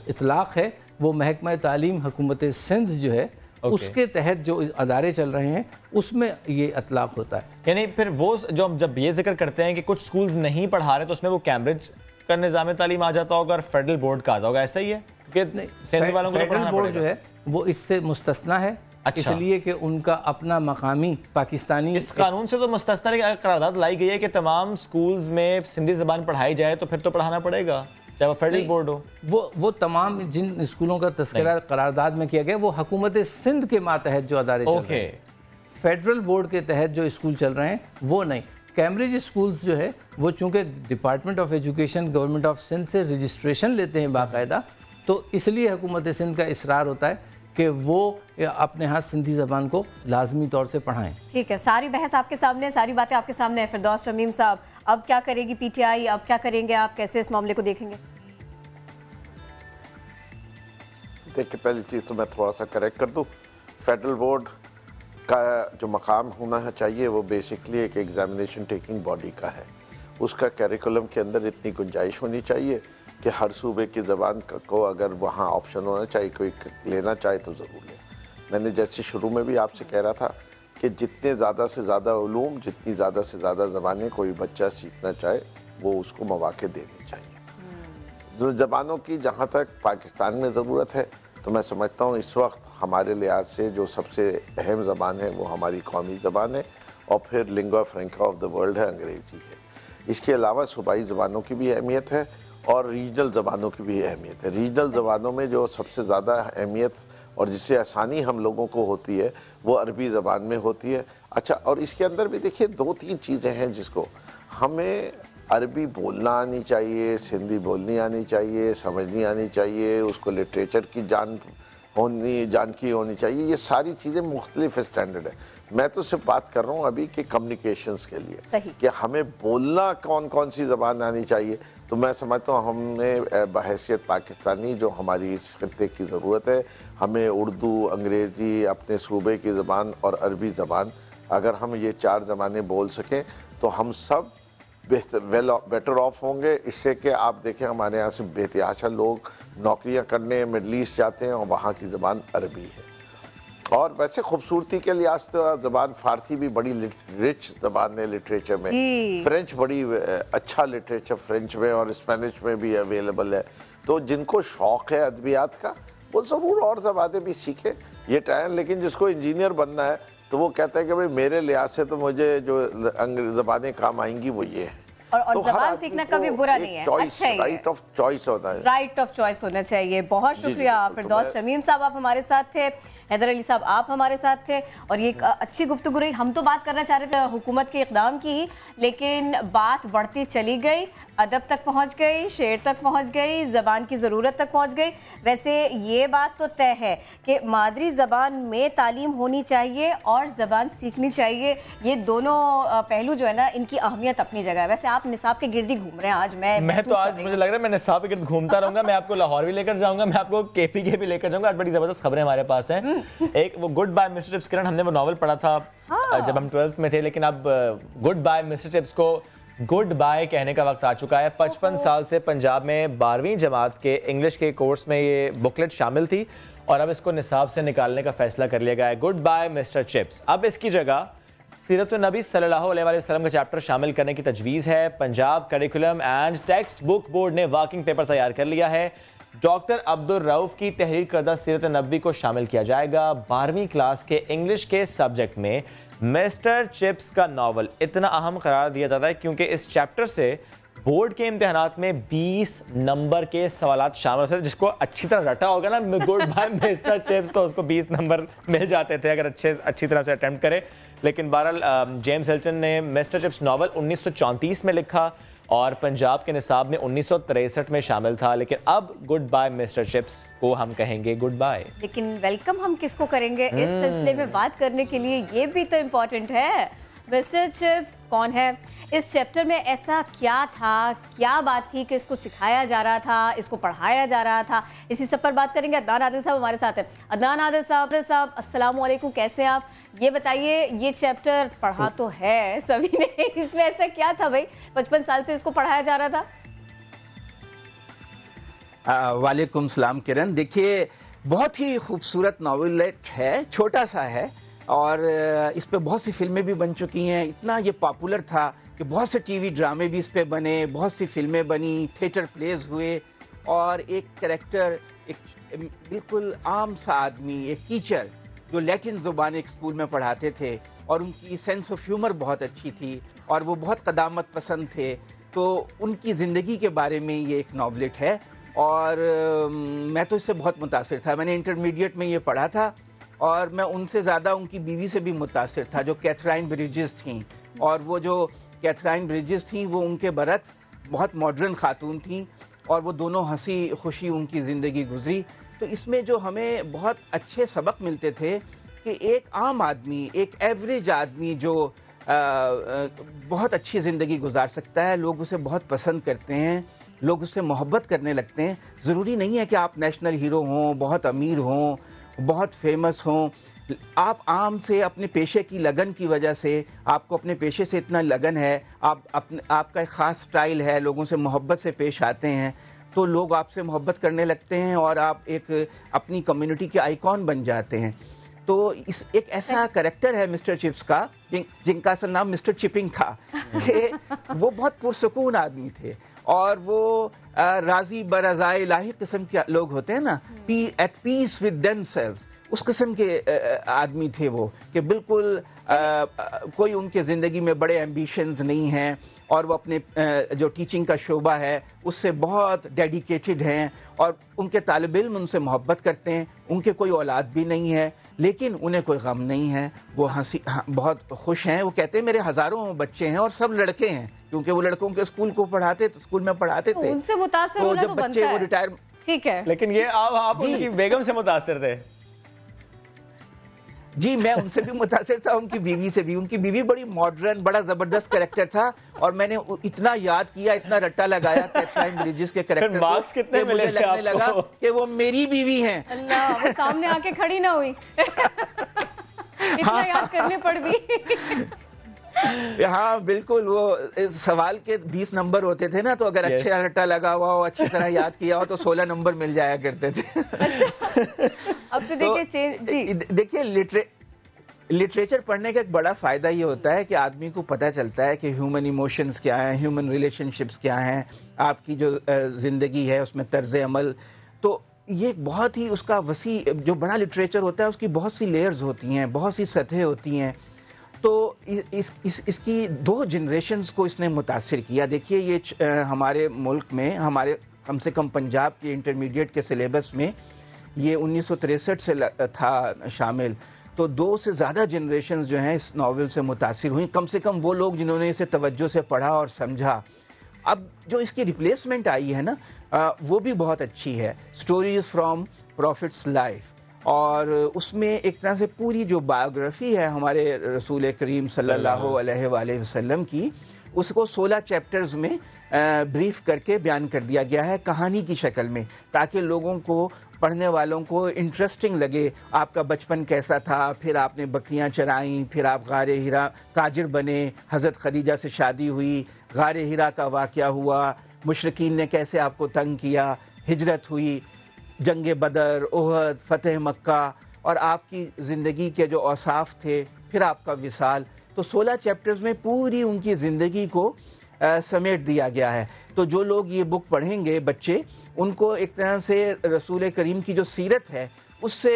इतलाक़ है वो महकमा तालीम हुकूमत सिंध जो है उसके तहत जो अदारे चल रहे हैं उसमें ये इतलाक़ होता है। यानी फिर वो जो जब ये जिक्र करते हैं कि कुछ स्कूल्स नहीं पढ़ा रहे तो उसमें वो कैम्ब्रिज का निज़ाम तालीम आ जाता होगा और फेडरल बोर्ड का आ जाता होगा, ऐसा ही है? फेडरल बोर्ड जो है वो इससे मुस्तस्ना है। अच्छा। इसलिए कि उनका अपना मकामी पाकिस्तानी, इस कानून से तो मुस्तस्ना करारदाद लाई गई है कि तमाम स्कूल्स में सिंधी ज़बान पढ़ाई जाए तो फिर तो पढ़ाना पड़ेगा, चाहे वो फेडरल बोर्ड हो। वो तमाम जिन स्कूलों का तस्करा करारदाद में किया गया वो हुकूमत सिंध के मातहत जो अदारे चल रहे हैं, फेडरल बोर्ड के तहत जो स्कूल चल रहे हैं वो नहीं। कैम्ब्रिज स्कूल्स जो है वो चूँकि department of education government of Sindh से रजिस्ट्रेशन लेते हैं बाकायदा, तो इसलिए हुकूमत सिंध का इसरार होता है कि वो अपने यहाँ सिंधी ज़बान को लाजमी तौर से पढ़ाएं। ठीक है, सारी बहस आपके सामने, सारी बातें आपके सामने है। फिरदौस शमीम साहब, अब क्या करेगी पीटीआई, अब क्या करेंगे आप, कैसे इस मामले को देखेंगे? देखिए, पहली चीज़ तो मैं थोड़ा सा करेक्ट कर दूं, फेडरल बोर्ड का जो मकाम होना चाहिए वो बेसिकली एक एग्जामिनेशन टेकिंग बॉडी का है। उसका कैरिकुलम के अंदर इतनी गुंजाइश होनी चाहिए कि हर सूबे की ज़बान को अगर वहाँ ऑप्शन होना चाहिए, कोई लेना चाहे तो ज़रूर ले। मैंने जैसे शुरू में भी आपसे कह रहा था कि जितने ज़्यादा से ज़्यादा उलूम, जितनी ज़्यादा से ज़्यादा ज़बानें कोई बच्चा सीखना चाहे वो उसको मौके देने चाहिए। जो ज़बानों की जहाँ तक पाकिस्तान में ज़रूरत है तो मैं समझता हूँ इस वक्त हमारे लिहाज से जो सबसे अहम ज़बान है वो हमारी कौमी ज़बान है और फिर लिंगुआ फ्रैंका ऑफ द वर्ल्ड है, अंग्रेज़ी है। इसके अलावा सूबाई ज़बानों की भी अहमियत है और रीजनल ज़बानों की भी अहमियत है। रीजनल ज़बानों में जो सबसे ज़्यादा अहमियत और जिससे आसानी हम लोगों को होती है वो अरबी ज़बान में होती है। अच्छा, और इसके अंदर भी देखिए 2-3 चीज़ें हैं जिसको हमें अरबी बोलना आनी चाहिए, सिंधी बोलनी आनी चाहिए, समझनी आनी चाहिए, उसको लिटरेचर की जानकी होनी चाहिए। ये सारी चीज़ें मुख्तलिफ स्टैंडर्ड है। मैं तो सिर्फ बात कर रहा हूँ अभी कि कम्युनिकेशंस के लिए कि हमें बोलना कौन कौन सी ज़बान आनी चाहिए। तो मैं समझता हूँ हमने बहैसियत पाकिस्तानी जो हमारी इस खित्ते की ज़रूरत है, हमें उर्दू, अंग्रेज़ी, अपने सूबे की ज़बान और अरबी ज़बान, अगर हम ये 4 ज़बानें बोल सकें तो हम सब बेटर ऑफ होंगे। इससे कि आप देखें हमारे यहाँ से बेतहाशा लोग नौकरियाँ करने मिडल ईस्ट जाते हैं और वहाँ की ज़बान अरबी है। और वैसे खूबसूरती के लिहाज तो ज़बान फ़ारसी भी बड़ी रिच ज़बान है लिटरेचर में, फ्रेंच बड़ी अच्छा लिटरेचर फ्रेंच में और स्पेनिश में भी अवेलेबल है। तो जिनको शौक़ है अदबियात का वो ज़रूर और ज़बानें भी सीखें, ये टाइम। लेकिन जिसको इंजीनियर बनना है तो वो कहता है कि भाई मेरे लिहाज से तो मुझे जो ज़बानें काम आएंगी वो ये है। और तो ज़बान सीखना कभी बुरा नहीं है, अच्छा ही है। राइट ऑफ चॉइस होता है, राइट ऑफ चॉइस होना चाहिए। बहुत शुक्रिया फिरदौस शमीम साहब, आप हमारे साथ थे। हैदर अली साहब, आप हमारे साथ थे और ये एक अच्छी गुफ्तगू रही। हम तो बात करना चाह रहे थे हुकूमत के इक़दाम की, लेकिन बात बढ़ती चली गई, अदब तक पहुंच गई, शेर तक पहुंच गई, ज़बान की ज़रूरत तक पहुंच गई। वैसे ये बात तो तय है कि मादरी ज़बान में तालीम होनी चाहिए और ज़बान सीखनी चाहिए। ये दोनों पहलू जो है ना, इनकी अहमियत अपनी जगह है। वैसे आप निसाब के गिर्द ही घूम रहे हैं आज। मैं तो आज मुझे लग रहा है मैं निसाब के गिर्द घूमता रहूंगा। मैं आपको लाहौर भी लेकर जाऊंगा, मैं आपको केपी के भी लेकर जाऊंगा। आज बड़ी ज़बरदस्त खबरें हमारे पास हैं। एक वो गुड बाय मिस्टर चिप्स, किरण, हमने वो नॉवल पढ़ा था जब हम 12th में थे, लेकिन अब गुड बाय मिस्टर चिप्स को गुड बाय कहने का वक्त आ चुका है। 55 साल से पंजाब में 12वीं जमात के इंग्लिश के कोर्स में ये बुकलेट शामिल थी और अब इसको निसाब से निकालने का फैसला कर लिया गया है। Goodbye mister Chips. अब इसकी जगह सीरत नबी सल्लल्लाहु अलैहि वसल्लम का चैप्टर शामिल करने की तजवीज़ है। Punjab curriculum and text book board ने वर्किंग पेपर तैयार कर लिया है। डॉक्टर अब्दुल रऊफ की तहरीर करदा सीरत नबी को शामिल किया जाएगा। 12वीं क्लास के इंग्लिश के सब्जेक्ट में मिस्टर चिप्स का नावल इतना अहम करार दिया जाता है क्योंकि इस चैप्टर से बोर्ड के इम्तिहानात में 20 नंबर के सवालात शामिल होते हैं। जिसको अच्छी तरह रटा होगा ना गुड बाय मिस्टर चिप्स, तो उसको 20 नंबर मिल जाते थे अगर अच्छी तरह से अटेम्प्ट करे। लेकिन बहरहाल जेम्स हिल्टन ने मिस्टर चिप्स नावल 1934 में लिखा और पंजाब के निसाब में 1963 में शामिल था। लेकिन अब गुड बाय मिस्टर चिप्स को हम कहेंगे गुड बाय। लेकिन वेलकम हम किसको करेंगे इस सिलसिले में बात करने के लिए, ये भी तो इम्पोर्टेंट है। मिस्टर चिप्स कौन है? इस चैप्टर में ऐसा क्या था, क्या बात थी कि इसको सिखाया जा रहा था, इसको पढ़ाया जा रहा था? इसी सब पर बात करेंगे। अदनान आदिल साहब हमारे साथ हैं। अदनान आदिल साहब, अस्सलाम वालेकुम, कैसे हैं आप? ये बताइए, ये चैप्टर पढ़ा तो है सभी ने, इसमें ऐसा क्या था भाई 55 साल से इसको पढ़ाया जा रहा था? वालेकुम सलाम किरण। देखिए, बहुत ही खूबसूरत नॉवेलेट है, छोटा सा है और इस पे बहुत सी फिल्में भी बन चुकी हैं। इतना ये पॉपुलर था कि बहुत से टीवी ड्रामे भी इस पे बने, बहुत सी फिल्में बनी, थिएटर प्लेज हुए और एक कैरेक्टर, एक बिल्कुल आम सा आदमी, एक टीचर जो लैटिन ज़ुबान एक स्कूल में पढ़ाते थे और उनकी सेंस ऑफ ह्यूमर बहुत अच्छी थी और वो बहुत क़दामत पसंद थे। तो उनकी ज़िंदगी के बारे में ये एक नॉवलेट है और मैं तो इससे बहुत मुतासिर था। मैंने इंटरमीडिएट में ये पढ़ा था और मैं उनसे ज़्यादा उनकी बीवी से भी मुतासिर था जो कैथराइन ब्रिजेस थीं। और वो जो कैथराइन ब्रिजेस थीं वो उनके बरक्स बहुत मॉडर्न खातून थीं और वो दोनों हंसी खुशी उनकी ज़िंदगी गुजरी। तो इसमें जो हमें बहुत अच्छे सबक मिलते थे कि एक आम आदमी, एक एवरेज आदमी जो बहुत अच्छी ज़िंदगी गुजार सकता है, लोग उसे बहुत पसंद करते हैं, लोग उससे मोहब्बत करने लगते हैं। ज़रूरी नहीं है कि आप नेशनल हीरो हों, बहुत अमीर हों, बहुत फेमस हों। आप आम से अपने पेशे की लगन की वजह से, आपको अपने पेशे से इतना लगन है, आपका एक ख़ास स्टाइल है, लोगों से मोहब्बत से पेश आते हैं, तो लोग आपसे मोहब्बत करने लगते हैं और आप एक अपनी कम्युनिटी के आइकॉन बन जाते हैं। तो एक ऐसा कैरेक्टर है मिस्टर चिप्स का, जिनका असल नाम मिस्टर चिपिंग था, कि वो बहुत पुरसकून आदमी थे और वो राजी बरज़ाए इलाही किस्म के लोग होते हैं ना, एट पीस विद देमसेल्व्स, उस किस्म के आदमी थे वो, कि बिल्कुल कोई उनके ज़िंदगी में बड़े एम्बिशंस नहीं हैं और वो अपने जो टीचिंग का शोबा है उससे बहुत डेडिकेटेड हैं और उनके तालिब इल्म उनसे मोहब्बत करते हैं। उनके कोई औलाद भी नहीं है लेकिन उन्हें कोई गम नहीं है, वो बहुत खुश हैं। वो कहते हैं मेरे हज़ारों बच्चे हैं और सब लड़के हैं, क्योंकि वो लड़कों के स्कूल में पढ़ाते थे। उनसे मुतासिर होना तो बनता है। वो रिटायर, ठीक है, लेकिन ये आप उनकी बेगम से मुतासिर थे। जी, मैं उनसे भी मुतासिर था, उनकी बीवी से भी। उनकी बीवी बड़ी मॉडर्न, बड़ा ज़बरदस्त कैरेक्टर था और मैंने इतना याद किया, इतना रट्टा लगाया कैथलाइन ब्रिजेस के कैरेक्टर को, मार्क्स कितने मिले थे आपको? लगा कि वो मेरी बीवी हैं। अल्लाह, वो सामने आके खड़ी ना हुई। इतना याद करने पड़ भी। हाँ बिल्कुल, वो सवाल के 20 नंबर होते थे ना, तो अगर अच्छा रट्टा लगा हुआ हो, अच्छी तरह याद किया हो, तो 16 नंबर मिल जाया करते थे। अच्छा। अब तो देखिए देखिए लिटरेचर पढ़ने का एक बड़ा फ़ायदा ये होता है कि आदमी को पता चलता है कि ह्यूमन इमोशंस क्या हैं, ह्यूमन रिलेशनशिप्स क्या हैं, आपकी जो ज़िंदगी है उसमें तर्ज़ अमल। तो ये बहुत ही उसका वसी, जो बड़ा लिटरेचर होता है उसकी बहुत सी लेयर्स होती हैं, बहुत सी सतहें होती हैं। तो इसकी 2 जनरेशन्स को इसने मुतासिर किया। देखिए ये हमारे मुल्क में, हमारे कम से कम पंजाब के इंटरमीडिएट के सिलेबस में ये 1963 से था शामिल। तो 2 से ज़्यादा जनरेशन्स जो हैं इस नावल से मुतासिर हुई, कम से कम वो लोग जिन्होंने इसे तवज्जो से पढ़ा और समझा। अब जो इसकी रिप्लेसमेंट आई है ना, वो भी बहुत अच्छी है, स्टोरीज फ्रॉम प्रॉफिट्स लाइफ, और उसमें एक तरह से पूरी जो बायोग्राफी है हमारे रसूल करीम सल्लल्लाहु अलैहि वसल्लम की, उसको 16 चैप्टर्स में ब्रीफ करके बयान कर दिया गया है कहानी की शक्ल में, ताकि लोगों को, पढ़ने वालों को इंटरेस्टिंग लगे। आपका बचपन कैसा था, फिर आपने बकरियां चराईं, फिर आप गारे हिरा ताजिर बने, हज़रत खदीजा से शादी हुई, गारे हिरा का वाक़या हुआ, मुशरिकीन ने कैसे आपको तंग किया, हिजरत हुई, जंग बदर, ओहद, फ़तेह मक्का, और आपकी ज़िंदगी के जो औसाफ थे, फिर आपका विसाल। तो 16 चैप्टर्स में पूरी उनकी ज़िंदगी को समेट दिया गया है। तो जो लोग ये बुक पढ़ेंगे, बच्चे, उनको एक तरह से रसूल करीम की जो सीरत है उससे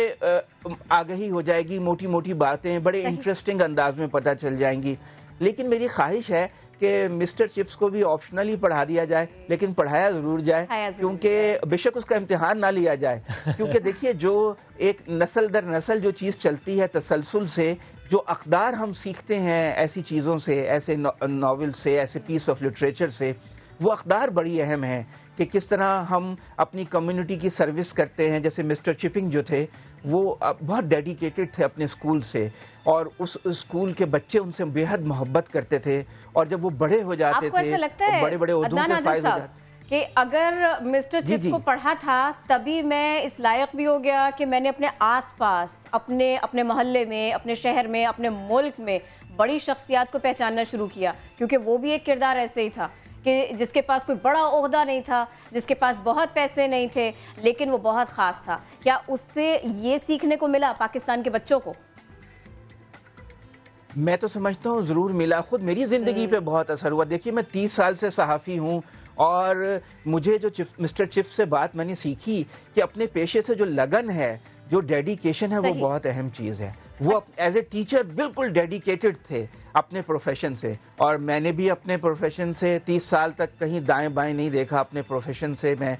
आगही हो जाएगी, मोटी मोटी बातें बड़े इंटरेस्टिंग अंदाज में पता चल जाएंगी। लेकिन मेरी ख्वाहिश है कि मिस्टर चिप्स को भी ऑप्शनली पढ़ा दिया जाए, लेकिन पढ़ाया ज़रूर जाए, क्योंकि बेशक उसका इम्तिहान ना लिया जाए। क्योंकि देखिए, जो एक नस्ल दर नस्ल जो चीज़ चलती है तसलसल से, जो अक़दार हम सीखते हैं ऐसी चीज़ों से, ऐसे नावल से, ऐसे पीस ऑफ लिटरेचर से, वो अक़दार बड़ी अहम है कि किस तरह हम अपनी कम्युनिटी की सर्विस करते हैं। जैसे मिस्टर चिपिंग जो थे, वो बहुत डेडिकेटेड थे अपने स्कूल से, और उस स्कूल के बच्चे उनसे बेहद मोहब्बत करते थे, और जब वो बड़े हो जाते थे, बड़े बड़े ओहदों पे फाइज हो जाते कि अगर मिस्टर चिप्स को पढ़ा था तभी मैं इस लायक भी हो गया कि मैंने अपने आसपास, अपने मोहल्ले में, अपने शहर में, अपने मुल्क में बड़ी शख्सियत को पहचानना शुरू किया, क्योंकि वो भी एक किरदार ऐसे ही था कि जिसके पास कोई बड़ा ओहदा नहीं था, जिसके पास बहुत पैसे नहीं थे, लेकिन वो बहुत ख़ास था। क्या उससे ये सीखने को मिला पाकिस्तान के बच्चों को? मैं तो समझता हूँ ज़रूर मिला। खुद मेरी ज़िंदगी पे बहुत असर हुआ। देखिए, मैं 30 साल से सहाफ़ी हूँ, और मुझे जो मिस्टर चिप्स से बात मैंने सीखी कि अपने पेशे से जो लगन है, जो डेडिकेशन है, वो बहुत अहम चीज़ है। वो एज ए टीचर बिल्कुल डेडिकेटेड थे अपने प्रोफेशन से, और मैंने भी अपने प्रोफेशन से 30 साल तक कहीं दाएं बाएं नहीं देखा। अपने प्रोफेशन से मैं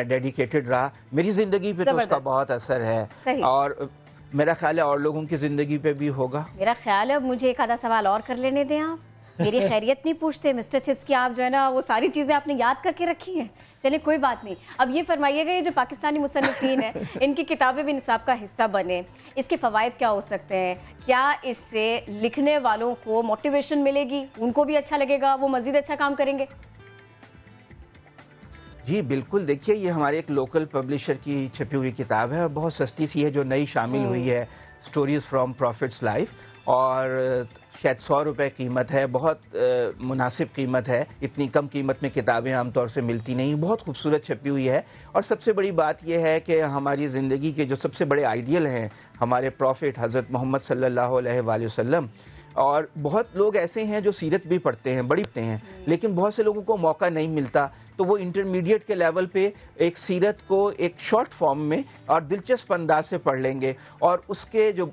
डेडिकेटेड रहा। मेरी ज़िंदगी पे तो उसका बहुत असर है, और मेरा ख्याल है और लोगों की ज़िंदगी पे भी होगा। मेरा ख्याल है। अब मुझे एक आधा सवाल और कर लेने दें आप। मेरी खैरियत नहीं पूछते मिस्टर चिप्स की, आप जो है ना वो सारी चीज़ें आपने याद करके रखी हैं। चलिए कोई बात नहीं। अब ये फरमाइएगा, ये जो पाकिस्तानी मुसन्निफीन है इनकी किताबें भी निसाब का हिस्सा बने, इसके फ़वाइद क्या हो सकते हैं? क्या इससे लिखने वालों को मोटिवेशन मिलेगी, उनको भी अच्छा लगेगा, वो मज़ीद अच्छा काम करेंगे? जी बिल्कुल, देखिए ये हमारे एक लोकल पब्लिशर की छपी हुई किताब है और बहुत सस्ती सी है, जो नई शामिल हुई है, स्टोरीज़ फ्रॉम प्रॉफिट्स लाइफ, और शायद 100 रुपये कीमत है। बहुत मुनासिब कीमत है, इतनी कम कीमत में किताबें आमतौर से मिलती नहीं, बहुत खूबसूरत छपी हुई है। और सबसे बड़ी बात यह है कि हमारी ज़िंदगी के जो सबसे बड़े आइडियल हैं हमारे प्रॉफिट हज़रत मोहम्मद सल्लल्लाहु अलैहि वसल्लम, और बहुत लोग ऐसे हैं जो सीरत भी पढ़ते हैं, बड़ी पढ़ते हैं, लेकिन बहुत से लोगों को मौका नहीं मिलता, तो वो इंटरमीडिएट के लेवल पे एक सीरत को एक शॉर्ट फॉर्म में और दिलचस्प अंदाज से पढ़ लेंगे, और उसके जो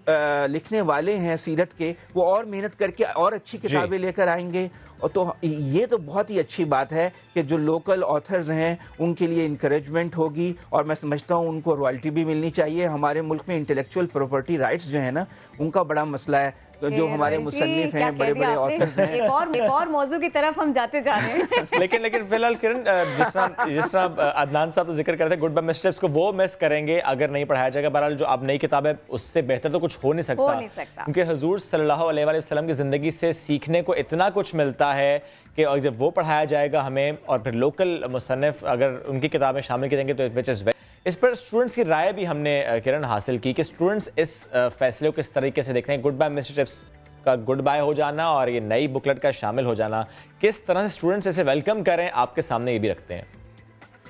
लिखने वाले हैं सीरत के, वो और मेहनत करके और अच्छी किताबें लेकर आएंगे। और तो ये तो बहुत ही अच्छी बात है कि जो लोकल ऑथर्स हैं उनके लिए इंकरेजमेंट होगी, और मैं समझता हूँ उनको रॉयल्टी भी मिलनी चाहिए। हमारे मुल्क में इंटेलेक्चुअल प्रॉपर्टी राइट्स जो है ना, उनका बड़ा मसला है। तो जो हमारे मुसन्निफ हैं, बड़े बड़े ऑथर्स हैं, एक और मौजू की तरफ हम जाते जा रहे हैं। लेकिन फिलहाल किरण, जिस तरह अदनान साहब तो जिक्र करते हैं गुड बाय मिस्टर चिप्स को, वो मिस करेंगे अगर नहीं पढ़ाया जाएगा। बहरहाल जो अब नई किताब है उससे बेहतर तो कुछ हो नहीं सकता, क्योंकि हुजूर सल्लल्लाहु अलैहि वसल्लम की ज़िंदगी से सीखने को इतना कुछ मिलता है कि और जब वो पढ़ाया जाएगा हमें, और फिर लोकल मुसन्निफ अगर उनकी किताबें शामिल की जाएंगी तो विच इज़। इस पर स्टूडेंट्स की राय भी हमने किरण हासिल की कि स्टूडेंट्स इस फैसले को किस तरीके से देखते हैं। गुड बाय मिस्टर चिप्स का गुड बाय हो जाना और ये नई बुकलेट का शामिल हो जाना, किस तरह से स्टूडेंट्स इसे वेलकम करें, आपके सामने ये भी रखते हैं।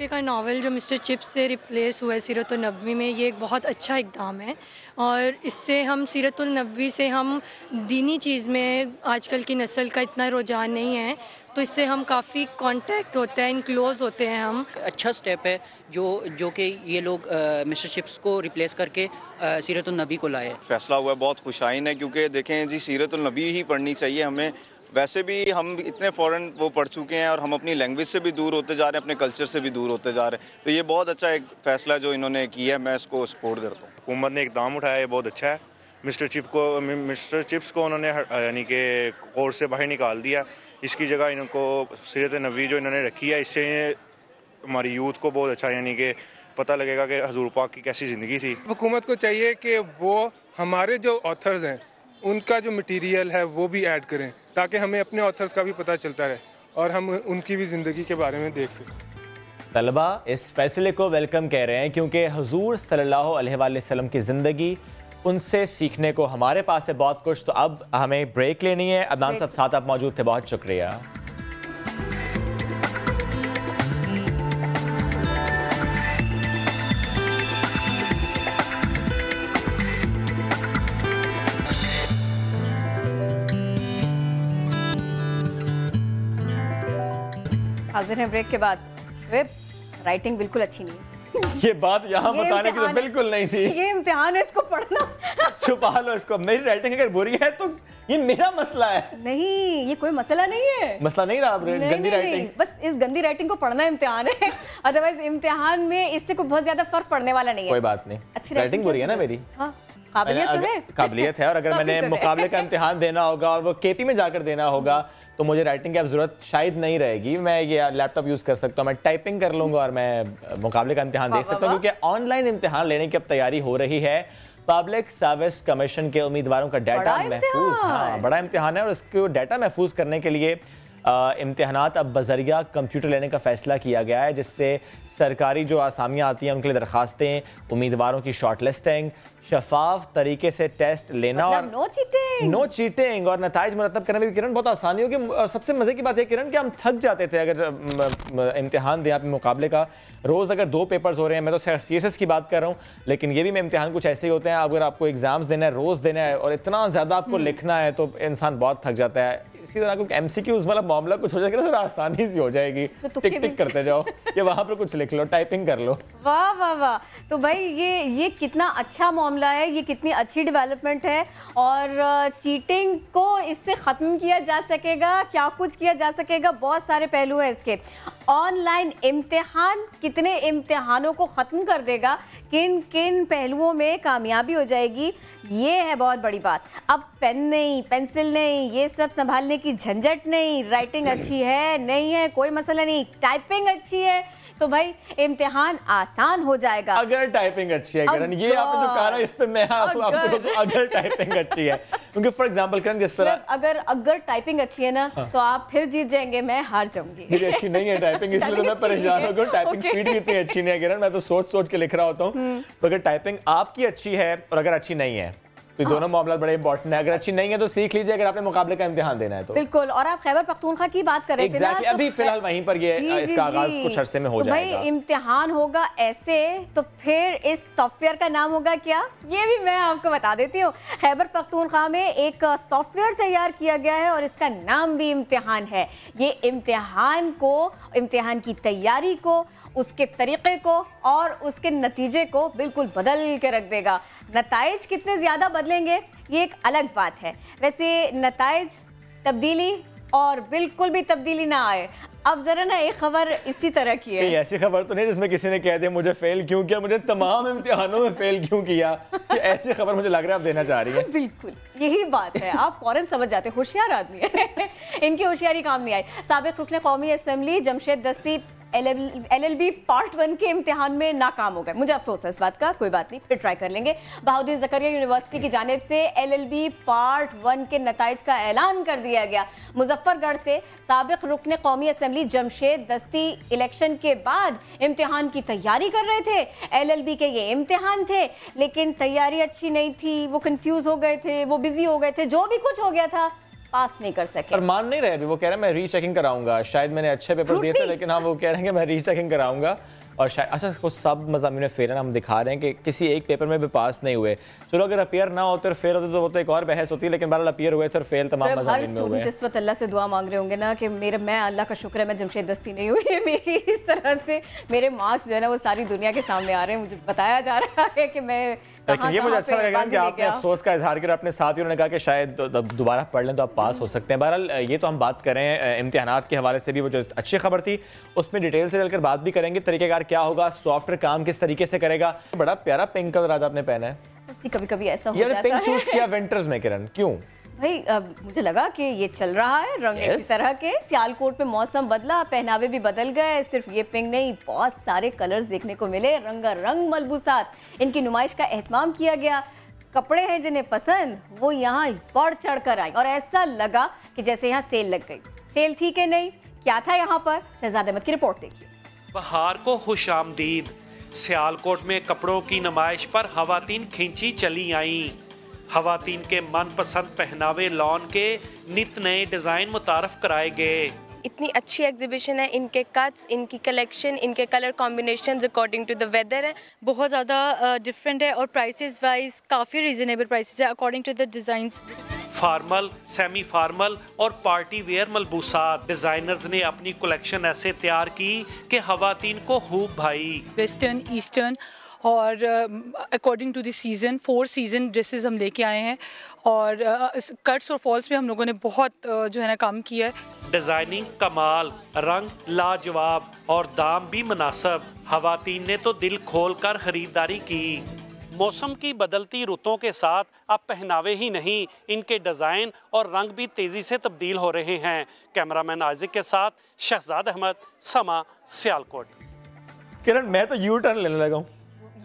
का नॉवल जो मिस्टर चिप्स से रिप्लेस हुआ है सीरतुल नबवी में, ये एक बहुत अच्छा इक़दाम है, और इससे हम सीरतुल नबवी से हम दीनी चीज़ में आजकल की नस्ल का इतना रुझान नहीं है, तो इससे हम काफ़ी कांटेक्ट होता है, इन क्लोज होते हैं हम। अच्छा स्टेप है जो कि ये लोग मिस्टर चिप्स को रिप्लेस करके सीरतुल नबी को लाए। फैसला हुआ है, बहुत खुशाइन है, क्योंकि देखें जी सीरतुल नबी ही पढ़नी चाहिए हमें। वैसे भी हम इतने फ़ॉरेन वो पढ़ चुके हैं और हम अपनी लैंग्वेज से भी दूर होते जा रहे हैं, अपने कल्चर से भी दूर होते जा रहे हैं, तो ये बहुत अच्छा एक फ़ैसला जो इन्होंने किया है, मैं इसको सपोर्ट करता हूँ। हुकूमत ने इक़दाम उठाया है, बहुत अच्छा है। मिस्टर चिप्स को उन्होंने यानी कि कोर्स से बाहर निकाल दिया, इसकी जगह इनको सीरत नबी जो इन्होंने रखी है, इससे हमारी यूथ को बहुत अच्छा यानी कि पता लगेगा कि हजूर पाक की कैसी ज़िंदगी थी। हुकूमत को चाहिए कि वो हमारे जो ऑथर्स हैं उनका जो मटेरियल है वो भी ऐड करें, ताकि हमें अपने ऑथर्स का भी पता चलता रहे और हम उनकी भी ज़िंदगी के बारे में देख सकें। तलबा इस फैसले को वेलकम कह रहे हैं, क्योंकि हुजूर सल्लल्लाहु अलैहि वसल्लम की ज़िंदगी, उनसे सीखने को हमारे पास है बहुत कुछ। तो अब हमें ब्रेक लेनी है। अदनान साहब साथ आप मौजूद थे, बहुत शुक्रिया। हाजिर हैं ब्रेक के बाद। राइटिंग बिल्कुल अच्छी नहीं है। ये बात यहाँ बताने की तो बिल्कुल नहीं थी। ये इम्तिहान है, इसको पढ़ना। छुपा लो इसको। मेरी राइटिंग अगर बुरी है तो ये मेरा मसला है। नहीं, ये कोई मसला नहीं है। मसला नहीं रहा गंदी राइटिंग। बस इस गंदी राइटिंग को पढ़ना इम्तिहान है, अदरवाइज इम्तिहान में इससे कोई बहुत ज्यादा फर्क पड़ने वाला नहीं है। कोई बात नहीं, अच्छी राइटिंग बुरी है ना मेरी। हाँ, काबिलियत तो है। काबिलियत है, और अगर मैंने मुकाबले का इम्तिहान देना होगा और वो केपी में जाकर देना होगा तो मुझे राइटिंग की अब जरूरत शायद नहीं रहेगी। मैं ये लैपटॉप यूज कर सकता हूँ, मैं टाइपिंग कर लूंगा और मैं मुकाबले का इम्तिहान दे सकता हूँ, क्योंकि ऑनलाइन इम्तिहान लेने की अब तैयारी हो रही है। पब्लिक सर्विस कमीशन के उम्मीदवारों का डाटा महफूज, हाँ बड़ा इम्तिहान है, और इसको डाटा महफूज करने के लिए इम्तिहानात अब बजरिया कंप्यूटर लेने का फैसला किया गया है, जिससे सरकारी जो आसामियाँ आती हैं उनके लिए दरखास्तें, उम्मीदवारों की शॉर्ट लिस्टिंग, शफाफ तरीके से टेस्ट लेना और नो चीटिंग और नताइज मुरतब करने में भी किरण बहुत आसानी होगी। और सबसे मजे की बात है किरण कि हम थक जाते थे अगर इम्तिहान दें अपने मुकाबले का। रोज़ अगर 2 पेपर्स हो रहे हैं, मैं तो CSS की बात कर रहा हूँ, लेकिन ये भी मैं इम्तिहान कुछ ऐसे ही होते हैं। अगर आपको एग्जाम्स देना है, रोज़ देना है और इतना ज़्यादा आपको लिखना है तो इंसान बहुत थक जाता है। इसी तरह कुछ MCQs वाला मामला कुछ हो जाएगा ना, आसानी से हो जाएगी, टिक टिक करते जाओ या वहाँ पर कुछ लिख लो, टाइपिंग कर लो। वाह वाह वाह। तो भाई ये कितना अच्छा मामला है, ये कितनी अच्छी डेवलपमेंट है, और चीटिंग को इससे ख़त्म किया जा सकेगा, क्या कुछ किया जा सकेगा, बहुत सारे पहलू हैं इसके। ऑनलाइन इम्तिहान कितने इम्तिहानों को ख़त्म कर देगा, किन किन पहलुओं में कामयाबी हो जाएगी, ये है बहुत बड़ी बात। अब पेन नहीं, पेंसिल नहीं, ये सब संभालने निकालने की झंझट नहीं, राइटिंग अच्छी है नहीं है कोई मसला नहीं, टाइपिंग अच्छी है तो भाई इम्तिहान आसान हो जाएगा। अगर टाइपिंग अच्छी है किरण, ये आपने जो कहा ना इस पे मैं आपको अगर टाइपिंग अच्छी है, क्योंकि फॉर एग्जांपल किरण जिस तरह अगर टाइपिंग अच्छी है ना तो आप फिर जीत जाएंगे, मैं हार जाऊंगी। मेरी अच्छी नहीं है टाइपिंग, इसलिए तो मैं परेशान हो गया। टाइपिंग स्पीड भी इतनी अच्छी नहीं है किरण, मैं तो सोच सोच के लिख रहा होता हूँ। तो अगर टाइपिंग आपकी अच्छी है और अगर अच्छी नहीं है तो दोनों मामला बड़े इंपॉर्टेंट है। अगर अच्छी नहीं है तो सीख लीजिए, अगर आपने मुकाबले का इम्तिहान देना है तो। बिल्कुल। और आप खैबर पख्तूनख्वा की बात कर रहे थे ना, तो अभी फिलहाल वहीं पर ये इसका आगाज कुछ अरसे में हो जाएगा। भाई इम्तिहान होगा ऐसे तो फिर इस सॉफ्टवेयर का नाम होगा क्या, ये भी मैं आपको बता देती हूँ। खैबर पख्तूनख्वा में एक सॉफ्टवेयर तैयार किया गया है और इसका नाम भी इम्तिहान है। ये इम्तिहान को, इम्तिहान की तैयारी को, उसके तरीके को और उसके नतीजे को बिल्कुल बदल के रख देगा। नताइज कितने ज़्यादा बदलेंगे ये एक अलग बात है। वैसे नताइज, तब्दीली और बिल्कुल भी तब्दीली ना आए। अब जरा ना एक खबर इसी तरह की है, ऐसी खबर तो नहीं जिसमें किसी ने कह दिया मुझे फेल क्यों किया, मुझे तमाम इम्तिहानों में फेल क्यों किया, ऐसी खबर मुझे लग रहा है आप देना चाह रही है। बिल्कुल यही बात है, आप फौरन समझ जाते, होशियार आदमी है। इनकी होशियारी काम नहीं आई। साबिक रुकने कौमी असेंबली जमशेद दस्ती LLB पार्ट 1 के इम्तिहान में नाकाम हो गए। मुझे अफसोस है इस बात का, कोई बात नहीं, फिर ट्राई कर लेंगे। बहाउद्दीन ज़करिया यूनिवर्सिटी की जानिब से LLB पार्ट 1 के नताइज का ऐलान कर दिया गया। मुजफ्फरगढ़ से साबिक रुकने कौमी असेंबली जमशेद दस्ती इलेक्शन के बाद इम्तिहान की तैयारी कर रहे थे। LLB के ये इम्तिहान थे लेकिन तैयारी अच्छी नहीं थी, वो कंफ्यूज हो गए थे, वो बिजी हो गए थे, जो भी कुछ हो गया था पास नहीं कर सके। पर मान नहीं रहे अभी, वो कह रहे हैं मैं रीचेकिंग कराऊंगा। शायद मैंने अच्छे पेपर दिए थे लेकिन हाँ वो कह रहे हैं कि मैं रीचेकिंग कराऊंगा और शायद अच्छा को सब मज़ामीन में फेल है। हम दिखा रहे हैं कि किसी एक पेपर में भी पास नहीं हुए। चलो अगर अपियर ना होते और फेल होते तो वो तो एक और बहस होती है, लेकिन बहरहाल अपियर हुए थे और फेल तमाम मज़ामीन में हुए। इस वक्त अल्लाह से दुआ मांग रहे होंगे ना कि मैं अल्लाह का शुक्र है मैं जमशेद दस्ती नहीं हुई है। मेरी इस तरह से मेरे मार्क्स जो है ना वो सारी दुनिया के सामने आ रहे हैं, मुझे बताया जा रहा है कि मैं। लेकिन ये मुझे अच्छा लगा कि आपने अफसोस का इजहार किया, अपने साथियों ने कहा कि शायद दोबारा पढ़ लें तो आप पास हो सकते हैं। बहरहाल ये तो हम बात करें इम्तिहानात के हवाले से भी, वो जो अच्छी खबर थी उसमें डिटेल से चलकर बात भी करेंगे। तरीकेकार क्या होगा, सॉफ्टवेयर काम किस तरीके से करेगा। बड़ा प्यारा पिंक कलर आज आपने पहना है। कभी कभी ऐसा हो जाता है। पिंक चूज किया विंटर्स में किरण, क्यों भाई? मुझे लगा कि ये चल रहा है रंग इसी तरह के। सियालकोट में मौसम बदला, पहनावे भी बदल गए। सिर्फ ये पिंक नहीं, बहुत सारे कलर्स देखने को मिले, रंगारंग मलबूसात, इनकी नुमाइश का एहतमाम किया गया। कपड़े हैं जिन्हें पसंद वो यहाँ बढ़ चढ़ कर आई और ऐसा लगा कि जैसे यहाँ सेल लग गई। सेल थी कि नहीं, क्या था यहाँ पर, शहजाद अहमद की रिपोर्ट देखिए। बहार को खुशामदीद, सियालकोट में कपड़ों की नुमाइश पर खवातीन खींची चली आईं। खवातीन के मनपसंद पहनावे लॉन के नित नए डिज़ाइन मुतारफ कराए गए। इतनी अच्छी एग्जीबिशन है, इनके कट्स, इनकी कलेक्शन, इनके colour combinations according to the weather है, बहुत ज़्यादा डिफरेंट है और प्राइसेस वाइज काफ़ी रीजनेबल प्राइसेस है according to the designs. Formal, semi formal और पार्टी वेयर मलबूसात, डिज़ाइनर्स ने अपनी कलेक्शन ऐसे तैयार की कि खवातीन को खूब भाई। वेस्टर्न, ईस्टर्न और according to the season 4 season dresses हम लेके आए हैं और कट्स और फॉल्स में हम लोगों ने बहुत जो है ना काम किया है। डिज़ाइनिंग कमाल, रंग लाजवाब और दाम भी मुनासिब। खवातीन ने तो दिल खोल कर ख़रीदारी की। मौसम की बदलती रुतों के साथ अब पहनावे ही नहीं, इनके डिज़ाइन और रंग भी तेज़ी से तब्दील हो रहे हैं। कैमरामैन आजिक के साथ शहजाद अहमद, समा, सियालकोट। किरण मैं तो यू टर्न लेने लगा हूँ।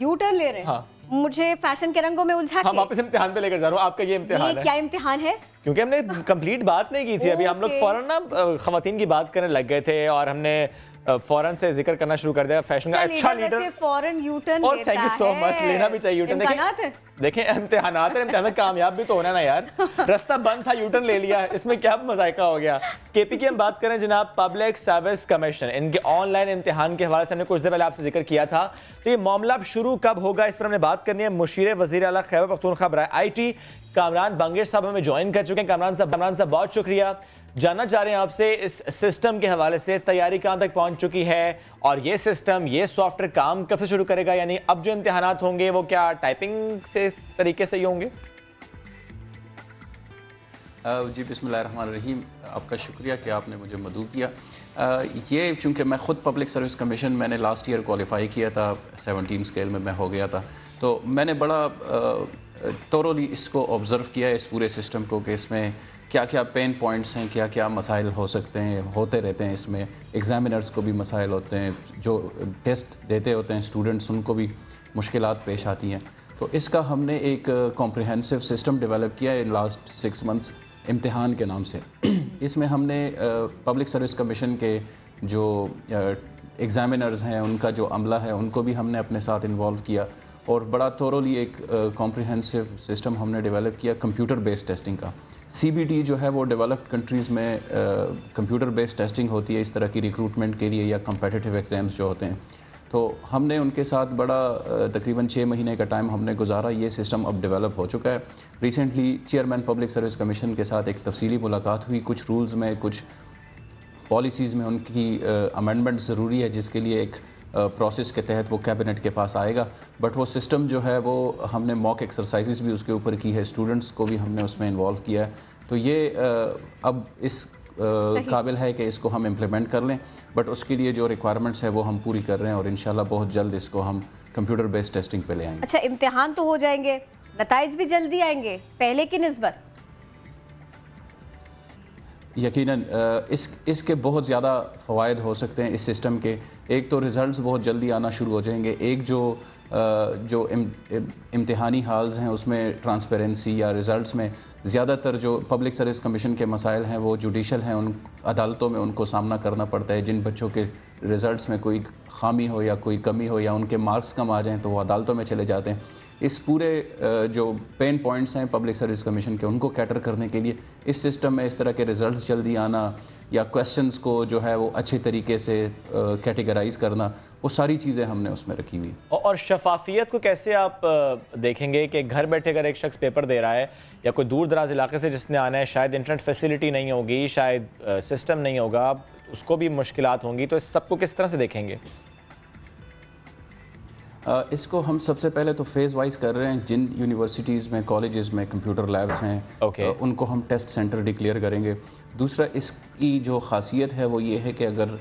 यू टर्न ले रहे हैं? हाँ। मुझे फैशन के रंगों में उलझा हम वापस इम्तिहान पे लेकर जा रहा हूँ। आपका ये इम्तिहान है। क्या इम्तिहान है? क्योंकि हमने कंप्लीट बात नहीं की थी अभी, हम लोग फौरन ना खवातीन की बात करने लग गए थे और हमने फौरन से जिक्र करना शुरू कर दिया फैशन का। अच्छा लीडर फौरन यू टर्न और थैंक यू सो मच, लेना भी चाहिए यू टर्न। देखें इम्तिहानात है, इम्तिहान में कामयाब भी तो होना ना यार। रास्ता बंद था, यू टर्न ले लिया, इसमें क्या मजायका हो गया। केपी की हम बात करें जनाब, पब्लिक सर्विस कमीशन, इनके ऑनलाइन इम्तिहान के हवाले से हमने कुछ देर पहले आपसे जिक्र किया था। तो ये मामला अब शुरू कब होगा इस पर हमने बात करनी है। मुशीर वज़ीर आला खैबर पख्तूनख्वा बराए IT कामरान बंगेश साहब हमें ज्वाइन कर चुके हैं। कामरान साहब बहुत शुक्रिया। जानना चाह रहे हैं आपसे इस सिस्टम के हवाले से, तैयारी कहाँ तक पहुँच चुकी है और ये सिस्टम, ये सॉफ्टवेयर काम कब से शुरू करेगा, यानी अब जो इम्तिहानात होंगे वो क्या टाइपिंग से इस तरीके से ही होंगे? जी बिस्मिल्लाहिर्रहमानिर्रहीम, आपका शुक्रिया कि आपने मुझे मदऊ किया। ये चूँकि मैं ख़ुद पब्लिक सर्विस कमीशन मैंने लास्ट ईयर क्वालिफाई किया था, 17 स्केल में मैं हो गया था, तो मैंने बड़ा तोरली इसको ऑब्ज़र्व किया है, इस पूरे सिस्टम को, कि इसमें क्या क्या पेन पॉइंट्स हैं, क्या क्या मसाइल हो सकते हैं, होते रहते हैं। इसमें एग्ज़ामिनर्स को भी मसाइल होते हैं, जो टेस्ट देते होते हैं स्टूडेंट्स, उनको भी मुश्किलात पेश आती हैं। तो इसका हमने एक कॉम्प्रिहेंसिव सिस्टम डेवलप किया है इन लास्ट 6 मंथ्स इम्तिहान के नाम से। इसमें हमने पब्लिक सर्विस कमीशन के जो एग्ज़ामिनर्स हैं, उनका जो अमला है, उनको भी हमने अपने साथ इन्वॉल्व किया और बड़ा थोरोली एक कॉम्प्रिहेंसिव सिस्टम हमने डेवलप किया कंप्यूटर बेस्ड टेस्टिंग का। CBT जो है वो डेवलप्ड कंट्रीज़ में कंप्यूटर बेस्ड टेस्टिंग होती है इस तरह की रिक्रूटमेंट के लिए या कम्पिटिटिव एग्ज़ाम्स जो होते हैं। तो हमने उनके साथ बड़ा तकरीबन 6 महीने का टाइम हमने गुजारा। ये सिस्टम अब डेवलप हो चुका है। Recently chairman public service commission के साथ एक तफसीली मुलाकात हुई। कुछ रूल्स में, कुछ पॉलिसीज़ में उनकी अमेंडमेंट ज़रूरी है, जिसके लिए एक प्रोसेस के तहत वो कैबिनेट के पास आएगा। बट वो सिस्टम जो है वो हमने मॉक एक्सरसाइजेस भी उसके ऊपर की है, स्टूडेंट्स को भी हमने उसमें इन्वॉल्व किया है। तो ये अब इस काबिल है कि इसको हम इम्प्लीमेंट कर लें, बट उसके लिए जो रिक्वायरमेंट्स है वो हम पूरी कर रहे हैं और इंशाल्लाह बहुत जल्द इसको हम कंप्यूटर बेस्ड टेस्टिंग पे ले आएंगे। अच्छा, इम्तिहान तो हो जाएंगे, नताइज भी जल्दी आएंगे पहले की निस्बत? यकीनन इसके बहुत ज़्यादा फ़वाइद हो सकते हैं इस सिस्टम के। एक तो रिज़ल्ट्स बहुत जल्दी आना शुरू हो जाएंगे। एक जो इम्तिहानी हाल्स हैं उसमें ट्रांसपेरेंसी या रिज़ल्ट्स में ज़्यादातर जो पब्लिक सर्विस कमीशन के मसाइल हैं वो जुडिशल हैं, उन अदालतों में उनको सामना करना पड़ता है। जिन बच्चों के रिज़ल्ट्स में कोई खामी हो या कोई कमी हो या उनके मार्क्स कम आ जाएँ तो वो अदालतों में चले जाते हैं। इस पूरे जो पेन पॉइंट्स हैं पब्लिक सर्विस कमीशन के, उनको कैटर करने के लिए इस सिस्टम में इस तरह के रिज़ल्ट्स जल्दी आना या क्वेश्चंस को जो है वो अच्छे तरीके से कैटेगराइज करना, वो सारी चीज़ें हमने उसमें रखी हुई। और शफाफियत को कैसे आप देखेंगे कि घर बैठे अगर एक शख्स पेपर दे रहा है या कोई दूर दराज इलाके से जिसने आना है, शायद इंटरनेट फैसिलिटी नहीं होगी, शायद सिस्टम नहीं होगा, उसको भी मुश्किलात होंगी, तो इस सबको किस तरह से देखेंगे? इसको हम सबसे पहले तो फेज़ वाइज कर रहे हैं। जिन यूनिवर्सिटीज़ में, कॉलेजेस में कंप्यूटर लैब्स हैं उनको हम टेस्ट सेंटर डिक्लेयर करेंगे। दूसरा, इसकी जो खासियत है वो ये है कि अगर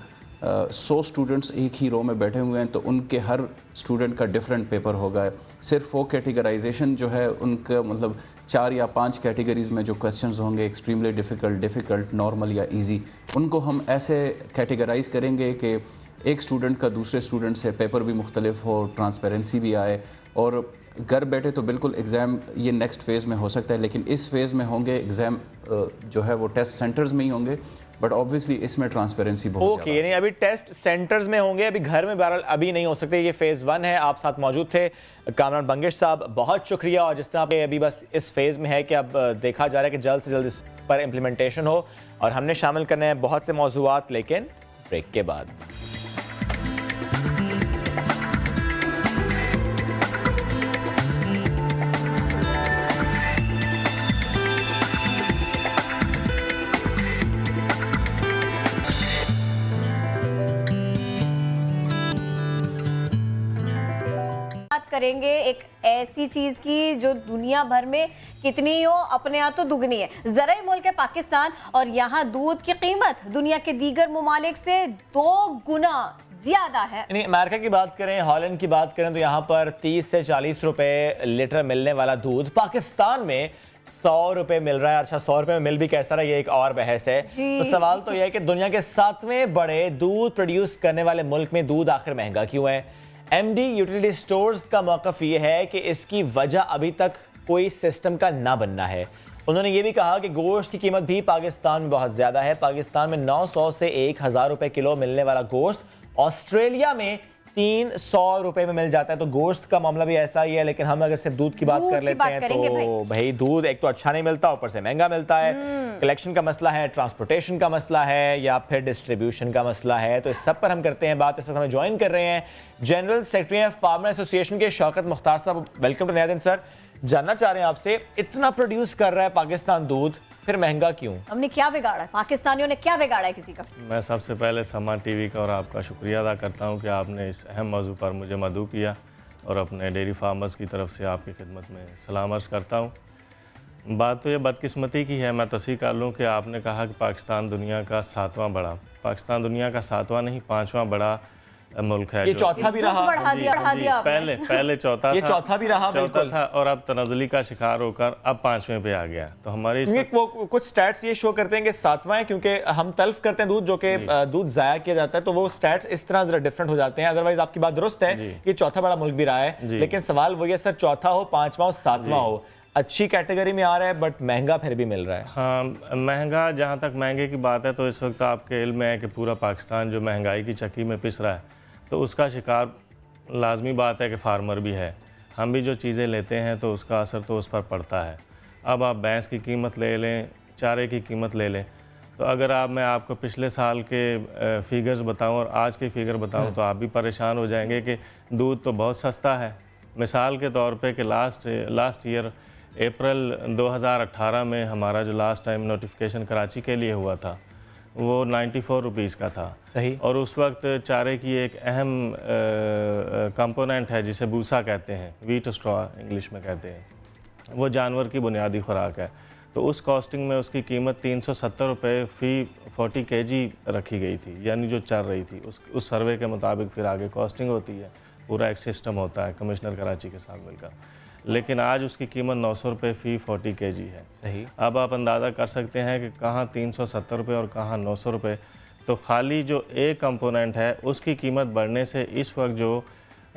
100 स्टूडेंट्स एक ही रो में बैठे हुए हैं तो उनके हर स्टूडेंट का डिफरेंट पेपर होगा। सिर्फ वो कैटेगराइजेशन जो है उनका मतलब 4 या 5 कैटेगरीज़ में जो क्वेश्चंस होंगे, एक्सट्रीमली डिफ़िकल्ट, नॉर्मल या इजी, उनको हम ऐसे कैटेगराइज करेंगे कि एक स्टूडेंट का दूसरे स्टूडेंट से पेपर भी मुख्तलिफ हो, ट्रांसपेरेंसी भी आए। और घर बैठे तो बिल्कुल एग्ज़ाम ये नेक्स्ट फेज़ में हो सकता है, लेकिन इस फेज़ में होंगे एग्ज़ाम जो है वो टेस्ट सेंटर्स में ही होंगे, बट ऑब्वियसली इसमें ट्रांसपेरेंसी बहुत ओके, यानी अभी टेस्ट सेंटर्स में होंगे, अभी घर में बहरहाल अभी नहीं हो सकते। ये फेज़ 1 है। आप साथ मौजूद थे कामरान बंगिश साहब, बहुत शुक्रिया। और जिस तरह पे अभी बस इस फेज़ में है कि अब देखा जा रहा है कि जल्द से जल्द इस पर इम्प्लीमेंटेशन हो, और हमने शामिल करने हैं बहुत से मौज़ूआत, लेकिन ब्रेक के बाद। करेंगे एक ऐसी चीज की जो दुनिया भर में कितनी हो, अपने यहाँ तो दुगनी है। ज़राई मुल्क है पाकिस्तान, और यहाँ दूध की कीमत दुनिया के दीगर ममालिक से 2 गुना ज्यादा है। यानी अमेरिका की बात करें, हॉलैंड की बात करें, तो यहाँ पर 30 से 40 रुपए लीटर मिलने वाला दूध पाकिस्तान में 100 रुपए मिल रहा है। अच्छा, 100 रुपए में मिल भी कैसा रहा, ये एक और बहस है। तो सवाल तो यह है कि दुनिया के 7वें बड़े दूध प्रोड्यूस करने वाले मुल्क में दूध आखिर महंगा क्यों है? MD यूटिलिटी स्टोर्स का मौक़िफ़ ये है कि इसकी वजह अभी तक कोई सिस्टम का ना बनना है। उन्होंने ये भी कहा कि गोश्त की कीमत भी पाकिस्तान में बहुत ज़्यादा है। पाकिस्तान में 900 से 1000 रुपए किलो मिलने वाला गोश्त ऑस्ट्रेलिया में 300 रुपए में मिल जाता है। तो गोश्त का मामला भी ऐसा ही है। लेकिन हम अगर सिर्फ दूध की बात कर लेते हैं तो भाई दूध एक तो अच्छा नहीं मिलता, ऊपर से महंगा मिलता है। कलेक्शन का मसला है, ट्रांसपोर्टेशन का मसला है, या फिर डिस्ट्रीब्यूशन का मसला है। तो इस सब पर हम करते हैं बात। इस वक्त हमें ज्वाइन कर रहे हैं जनरल सेक्रेटरी फार्मर एसोसिएशन के शौकत मुख्तार साहब। वेलकम टू नया दिन सर। जानना चाह रहे हैं आपसे, इतना प्रोड्यूस कर रहा है पाकिस्तान दूध, फिर महंगा क्यों? हमने क्या बिगाड़ा है? पाकिस्तानियों ने क्या बिगाड़ा है किसी का? मैं सबसे पहले समा टीवी का और आपका शुक्रिया अदा करता हूं कि आपने इस अहम मौजू पर मुझे मदऊ किया, और अपने डेयरी फार्मर्स की तरफ से आपकी खिदमत में सलाम अर्ज़ करता हूं। बात तो ये बदकिस्मती की है, मैं तस्दीक कर लूँ कि आपने कहा कि पाकिस्तान दुनिया का 7वां बड़ा, पाकिस्तान दुनिया का 7वां नहीं 5वां बड़ा मुल्क है। ये चौथा भी रहा, पहले चौथा ये चौथा भी रहा, चौथा था और अब तनाज़ुली का शिकार होकर अब 5वें पे आ गया। तो हमारी वो कुछ स्टैट्स ये शो करते हैं कि 7वां है, क्योंकि हम तल्फ करते हैं दूध, जो कि दूध जाया किया जाता है, तो वो स्टैट्स इस तरह जरा डिफरेंट हो जाते हैं। अदरवाइज आपकी बात दुरुस्त है कि चौथा बड़ा मुल्क भी रहा है, लेकिन सवाल वो ये सर चौथा हो, 5वां हो, 7वां हो, अच्छी कैटेगरी में आ रहा है बट महंगा फिर भी मिल रहा है। हाँ, महंगा, जहाँ तक महंगे की बात है तो इस वक्त आपके इल्म में है कि पूरा पाकिस्तान जो महंगाई की चक्की में पिस रहा है, तो उसका शिकार लाजमी बात है कि फार्मर भी है। हम भी जो चीज़ें लेते हैं तो उसका असर तो उस पर पड़ता है। अब आप भैंस की कीमत ले लें, चारे की कीमत ले लें, तो अगर मैं आपको पिछले साल के फिगर्स बताऊं और आज के फिगर बताऊं तो आप भी परेशान हो जाएंगे कि दूध तो बहुत सस्ता है। मिसाल के तौर पे कि लास्ट ईयर अप्रैल 2018 में हमारा जो लास्ट टाइम नोटिफिकेशन कराची के लिए हुआ था वो 94 रुपीज़ का था। सही। और उस वक्त चारे की एक अहम कंपोनेंट है जिसे भूसा कहते हैं, व्हीट स्ट्रॉ इंग्लिश में कहते हैं, वो जानवर की बुनियादी खुराक है। तो उस कॉस्टिंग में उसकी कीमत 370 रुपये फ़ी 40 kg रखी गई थी, यानी जो चल रही थी उस सर्वे के मुताबिक फिर आगे कॉस्टिंग होती है, पूरा एक सिस्टम होता है कमिश्नर कराची के साथ मिलकर। लेकिन आज उसकी कीमत 900 रुपये फ़ी 40 kg है। सही। अब आप अंदाज़ा कर सकते हैं कि कहाँ 370 रुपये और कहाँ 900 रुपये। तो खाली जो एक कंपोनेंट है उसकी कीमत बढ़ने से इस वक्त जो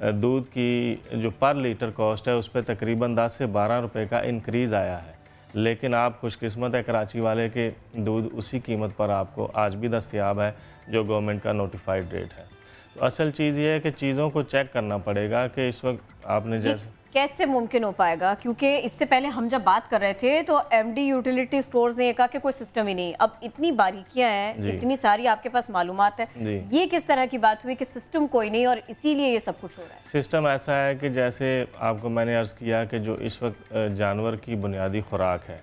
दूध की जो पर लीटर कॉस्ट है उस पर तकरीबन 10 से 12 रुपये का इंक्रीज़ आया है। लेकिन आप खुशकिस्मत है कराची वाले के दूध उसी कीमत पर आपको आज भी दस्तयाब है जो गवर्नमेंट का नोटिफाइड रेट है। तो असल चीज़ ये है कि चीज़ों को चेक करना पड़ेगा कि इस वक्त आपने जैसे कैसे मुमकिन हो पाएगा, क्योंकि इससे पहले हम जब बात कर रहे थे तो एमडी यूटिलिटी स्टोर्स ने कहा कि कोई सिस्टम ही नहीं। अब इतनी बारीकियां हैं, इतनी सारी आपके पास मालूमात है, ये किस तरह की बात हुई कि सिस्टम कोई नहीं और इसीलिए ये सब कुछ हो रहा है? सिस्टम ऐसा है कि जैसे आपको मैंने अर्ज़ किया कि जो इस वक्त जानवर की बुनियादी खुराक है,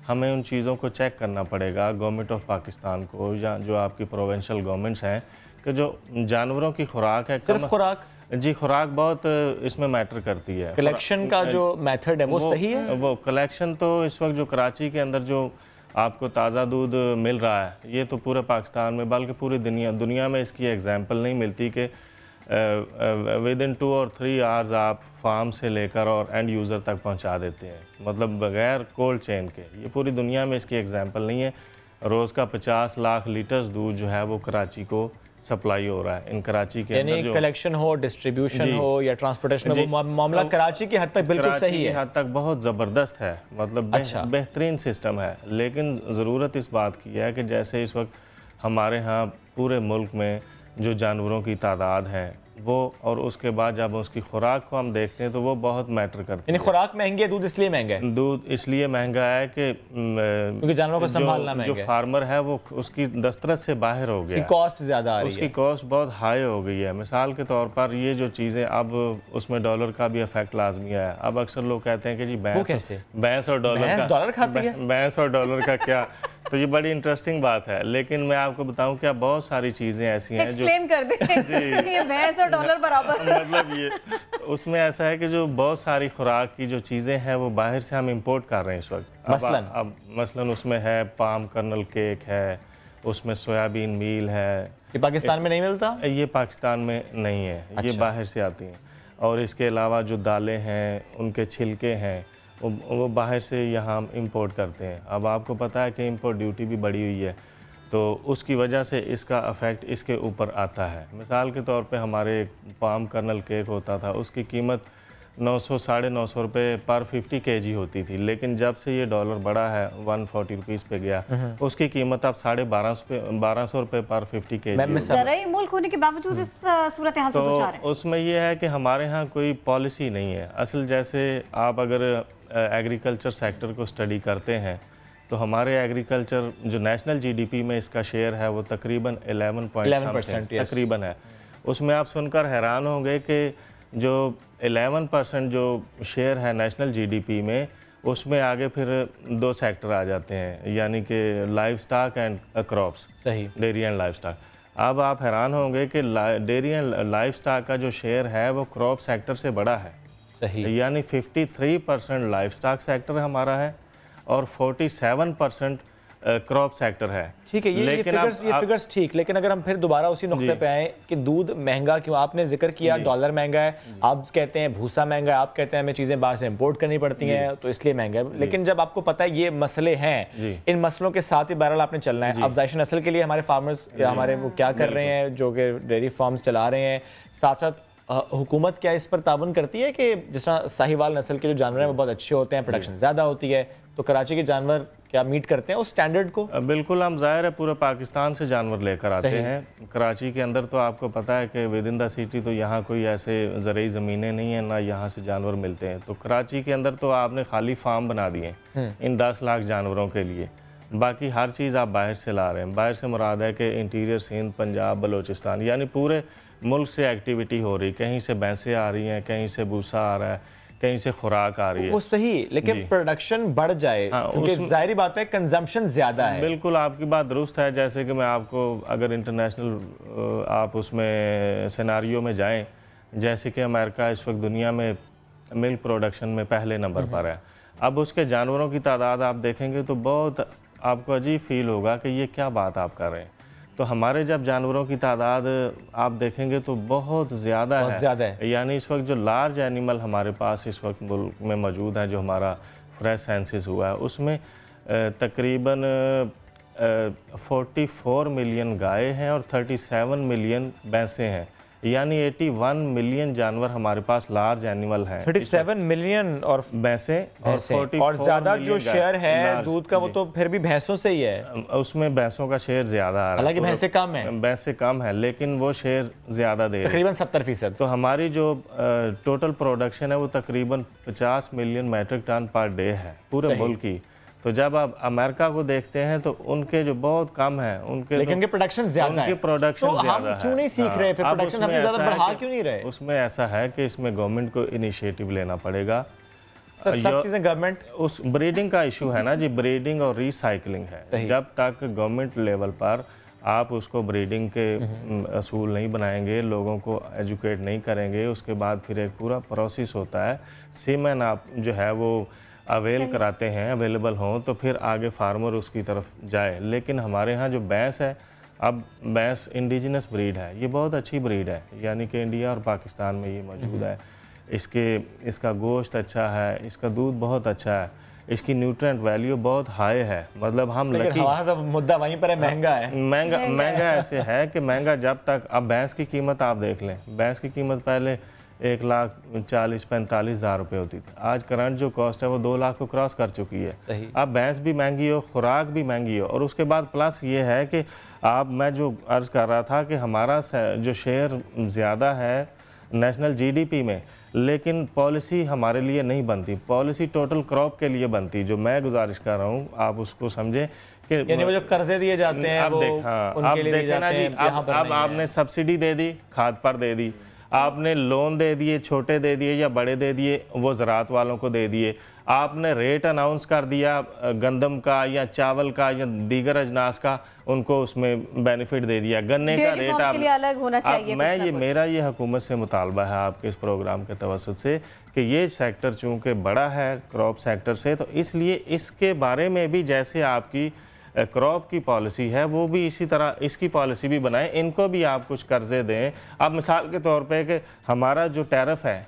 हमें उन चीज़ों को चेक करना पड़ेगा गवर्नमेंट ऑफ पाकिस्तान को या जो आपकी प्रोविंशियल गवर्नमेंट्स हैं कि जो जानवरों की खुराक है, सिर्फ खुराक जी खुराक बहुत इसमें मैटर करती है। कलेक्शन का जो मेथड है वो सही है? वो कलेक्शन तो इस वक्त जो कराची के अंदर जो आपको ताज़ा दूध मिल रहा है ये तो पूरे पाकिस्तान में बल्कि पूरी दुनिया में इसकी एग्जांपल नहीं मिलती कि विद इन 2 और 3 आवर्स आप फार्म से लेकर और एंड यूज़र तक पहुंचा देते हैं, मतलब बगैर कोल्ड चेन के। ये पूरी दुनिया में इसकी एग्जांपल नहीं है। रोज़ का 50 लाख लीटर्स दूध जो है वो कराची को सप्लाई हो रहा है। इन कराची के अंदर जो कलेक्शन हो, डिस्ट्रीब्यूशन हो या ट्रांसपोर्टेशन हो, वो मामला कराची की हद तक बिल्कुल सही है, हद तक बहुत ज़बरदस्त है, मतलब बेहतरीन सिस्टम है। लेकिन ज़रूरत इस बात की है कि जैसे इस वक्त हमारे यहाँ पूरे मुल्क में जो जानवरों की तादाद है वो, और उसके बाद जब उसकी खुराक को हम देखते हैं तो वो बहुत मैटर करती है। खुराक महंगी है, दूध इसलिए महंगा है? दूध इसलिए महंगा है कि क्योंकि जानवरों को संभालना महंगा है। जो फार्मर है वो उसकी दस्तरस से बाहर हो गया, कॉस्ट ज़्यादा आ रही है, उसकी कॉस्ट बहुत हाई हो गई है। मिसाल के तौर पर ये जो चीज़ें, अब उसमें डॉलर का भी इफेक्ट लाजमी है। अब अक्सर लोग कहते हैं कि जी भैंस और डॉलर खाती है, भैंस और डॉलर का क्या, तो ये बड़ी इंटरेस्टिंग बात है। लेकिन मैं आपको बताऊं कि बहुत सारी चीज़ें ऐसी हैं जो एक्सप्लेन कर दें ये भैंस और डॉलर बराबर, मतलब ये उसमें ऐसा है कि जो बहुत सारी खुराक की जो चीज़ें हैं वो बाहर से हम इंपोर्ट कर रहे हैं इस वक्त। मसलन उसमें है पाम कर्नल केक है, उसमें सोयाबीन मील है। ये पाकिस्तान में नहीं मिलता? ये पाकिस्तान में नहीं है। अच्छा। ये बाहर से आती हैं। और इसके अलावा जो दालें हैं, उनके छिलके हैं, वो बाहर से यहाँ हम इंपोर्ट करते हैं। अब आपको पता है कि इंपोर्ट ड्यूटी भी बढ़ी हुई है, तो उसकी वजह से इसका अफेक्ट इसके ऊपर आता है। मिसाल के तौर पे हमारे पाम कर्नल केक होता था, उसकी कीमत 900 साढ़े 900 रुपये पर 50 kg होती थी। लेकिन जब से ये डॉलर बढ़ा है 140 रुपीज़ पे गया, उसकी कीमत अब 1250 रुपये पर 50 kg। ज़राई मुल्क होने के बावजूद इस सूरत हाल से गुज़ार है। उसमें यह है कि हमारे यहाँ कोई पॉलिसी नहीं है। असल जैसे आप अगर एग्रीकल्चर सेक्टर को स्टडी करते हैं तो हमारे एग्रीकल्चर जो नेशनल जीडीपी में इसका शेयर है वो तकरीबन 11% तकरीबन है। उसमें आप सुनकर हैरान होंगे कि जो 11% जो शेयर है नेशनल जीडीपी में, उसमें आगे फिर 2 सेक्टर आ जाते हैं, यानी कि लाइव स्टॉक एंड क्रॉप्स। सही। Dairy and live stock. अब आप हैरान होंगे कि डेयरी एंड लाइव स्टॉक का जो शेयर है वो क्रॉप सेक्टर से बड़ा है। सही। यानी 53% लाइव स्टॉक सेक्टर हमारा है और 47% क्रॉप सेक्टर है। ठीक है, ये फिगर्स ठीक, लेकिन अगर हम फिर दोबारा उसी नुक्ते पे आए कि दूध महंगा क्यों, आपने जिक्र किया डॉलर महंगा है, आप कहते हैं भूसा महंगा है, आप कहते हैं हमें चीजें बाहर से इंपोर्ट करनी पड़ती हैं तो इसलिए महंगा है, लेकिन जब आपको पता है ये मसले हैं, इन मसलों के साथ ही बहरहाल आपने चलना है। अफज़ाइश नस्ल के लिए हमारे फार्मर्स हमारे वो क्या कर रहे हैं जो कि डेयरी फार्म्स चला रहे हैं, साथ साथ हुकूमत क्या इस पर ताबन करती है कि जिस तरह साहिवाल नस्ल के जो जानवर हैं वो बहुत अच्छे होते हैं, प्रोडक्शन ज़्यादा होती है, तो कराची के जानवर क्या मीट करते हैं उस स्टैंडर्ड को? बिल्कुल, हम ज़ाहिर है पूरे पाकिस्तान से जानवर लेकर आते हैं। कराची के अंदर तो आपको पता है कि विद इन द सिटी तो यहाँ कोई ऐसे ज़रूरी ज़मीनें नहीं है, ना यहाँ से जानवर मिलते हैं। तो कराची के अंदर तो आपने खाली फार्म बना दिए इन 10 लाख जानवरों के लिए, बाकी हर चीज़ आप बाहर से ला रहे हैं। बाहर से मुराद है कि इंटीरियर सिंध, पंजाब, बलोचिस्तान, यानी पूरे मुल्क से एक्टिविटी हो रही, कहीं से भैंसें आ रही हैं, कहीं से भूसा आ रहा है, कहीं से खुराक आ रही है। वो सही, लेकिन प्रोडक्शन बढ़ जाए क्योंकि जाहिर बात है कंजम्पशन ज़्यादा है। बिल्कुल, आपकी बात दुरुस्त है। जैसे कि मैं आपको अगर इंटरनेशनल आप उसमें सिनारियो में जाएं, जैसे कि अमेरिका इस वक्त दुनिया में मिल्क प्रोडक्शन में पहले नंबर पर है, अब उसके जानवरों की तादाद आप देखेंगे तो बहुत आपको अजीब फील होगा कि ये क्या बात आप कर रहे हैं। तो हमारे जब जानवरों की तादाद आप देखेंगे तो बहुत ज़्यादा है, यानी इस वक्त जो लार्ज एनिमल हमारे पास इस वक्त मुल्क में मौजूद है, जो हमारा फ्रेश सेंसस हुआ है, उसमें तकरीबन 44 मिलियन गाय हैं और 37 मिलियन भैंसें हैं, यानी 81 मिलियन जानवर हमारे पास लार्ज एनिमल हैं। 37 मिलियन और भैंसें और ज़्यादा जो शेयर है दूध का वो तो फिर भी भैंसों से ही है, उसमें भैंसों का शेयर ज़्यादा आ रहा है। हालांकि भैंसें कम है, भैंसें कम है, लेकिन वो शेयर ज़्यादा दे रहे हैं, तकरीबन 70%। तो हमारी जो टोटल प्रोडक्शन है वो तकरीबन 50 million metric ton per day है पूरे मुल्क की। तो जब आप अमेरिका को देखते हैं तो उनके जो बहुत कम है, उनके लेकिन उनके प्रोडक्शन ज़्यादा है, प्रोडक्शन ज़्यादा है। क्यों नहीं सीख रहे फिर प्रोडक्शन हम ज़्यादा बढ़ा क्यों नहीं रहे? उसमें ऐसा है कि इसमें गवर्नमेंट को इनिशिएटिव लेना पड़ेगा। सर सब चीज़ें गवर्नमेंट, उस ब्रीडिंग का इशू है ना जी, ब्रीडिंग और रिसाइकलिंग है। जब तक गवर्नमेंट लेवल पर आप उसको ब्रीडिंग के असूल नहीं बनाएंगे, लोगों को एजुकेट नहीं करेंगे, उसके बाद फिर एक पूरा प्रोसेस होता है, सीमेन आप जो है वो अवेल कराते हैं, अवेलेबल हों तो फिर आगे फार्मर उसकी तरफ जाए। लेकिन हमारे यहाँ जो भैंस है, अब भैंस इंडिजिनस ब्रीड है, ये बहुत अच्छी ब्रीड है, यानी कि इंडिया और पाकिस्तान में ये मौजूद है। इसका गोश्त अच्छा है, इसका दूध बहुत अच्छा है, इसकी न्यूट्रिएंट वैल्यू बहुत हाई है। मतलब हम लकी, तो मुद्दा वहीं पर है, महंगा है। महंगा ऐसे है कि महंगा जब तक, अब भैंस की कीमत आप देख लें, भैंस की कीमत पहले 1,40,45,000 रुपये होती थी, आज करंट जो कॉस्ट है वो 2 लाख को क्रॉस कर चुकी है। अब भैंस भी महंगी हो, खुराक भी महंगी हो, और उसके बाद प्लस ये है कि मैं जो अर्ज़ कर रहा था कि हमारा जो शेयर ज़्यादा है नेशनल जीडीपी में, लेकिन पॉलिसी हमारे लिए नहीं बनती, पॉलिसी टोटल क्रॉप के लिए बनती। जो मैं गुजारिश कर रहा हूँ आप उसको समझे कि यानी वो जो कर्जे दिए जाते हैं, अब देखें ना जी, अब आपने सब्सिडी दे दी, खाद पर दे दी, आपने लोन दे दिए, छोटे दे दिए या बड़े दे दिए, वो ज़राअत वालों को दे दिए, आपने रेट अनाउंस कर दिया गंदम का या चावल का या दीगर अजनास का, उनको उसमें बेनिफिट दे दिया, गन्ने का रेट आप अलग होना चाहिए। मेरा ये हुकूमत से मुतालबा है आपके इस प्रोग्राम के तवसत से कि ये सेक्टर चूँकि बड़ा है क्रॉप सेक्टर से, तो इसलिए इसके बारे में भी जैसे आपकी क्रॉप की पॉलिसी है वो भी इसी तरह इसकी पॉलिसी भी बनाएं, इनको भी आप कुछ कर्जे दें। अब मिसाल के तौर पे कि हमारा जो टैरिफ है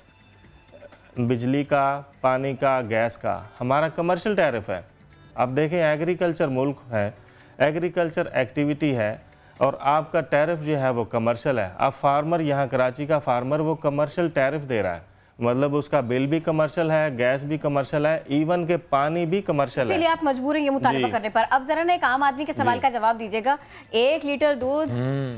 बिजली का, पानी का, गैस का, हमारा कमर्शियल टैरिफ है। अब देखें एग्रीकल्चर मुल्क है, एग्रीकल्चर एक्टिविटी है, और आपका टैरिफ जो है वो कमर्शियल है। अब फार्मर यहाँ कराची का फार्मर वो कमर्शियल टैरिफ दे रहा है, मतलब उसका बिल भी कमर्शियल है, गैस भी कमर्शियल है, इवन के पानी भी कमर्शियल है। इसीलिए आप मजबूर हैं ये मुतालबा करने पर। अब जरा ना एक आम आदमी के सवाल का जवाब दीजिएगा। 1 लीटर दूध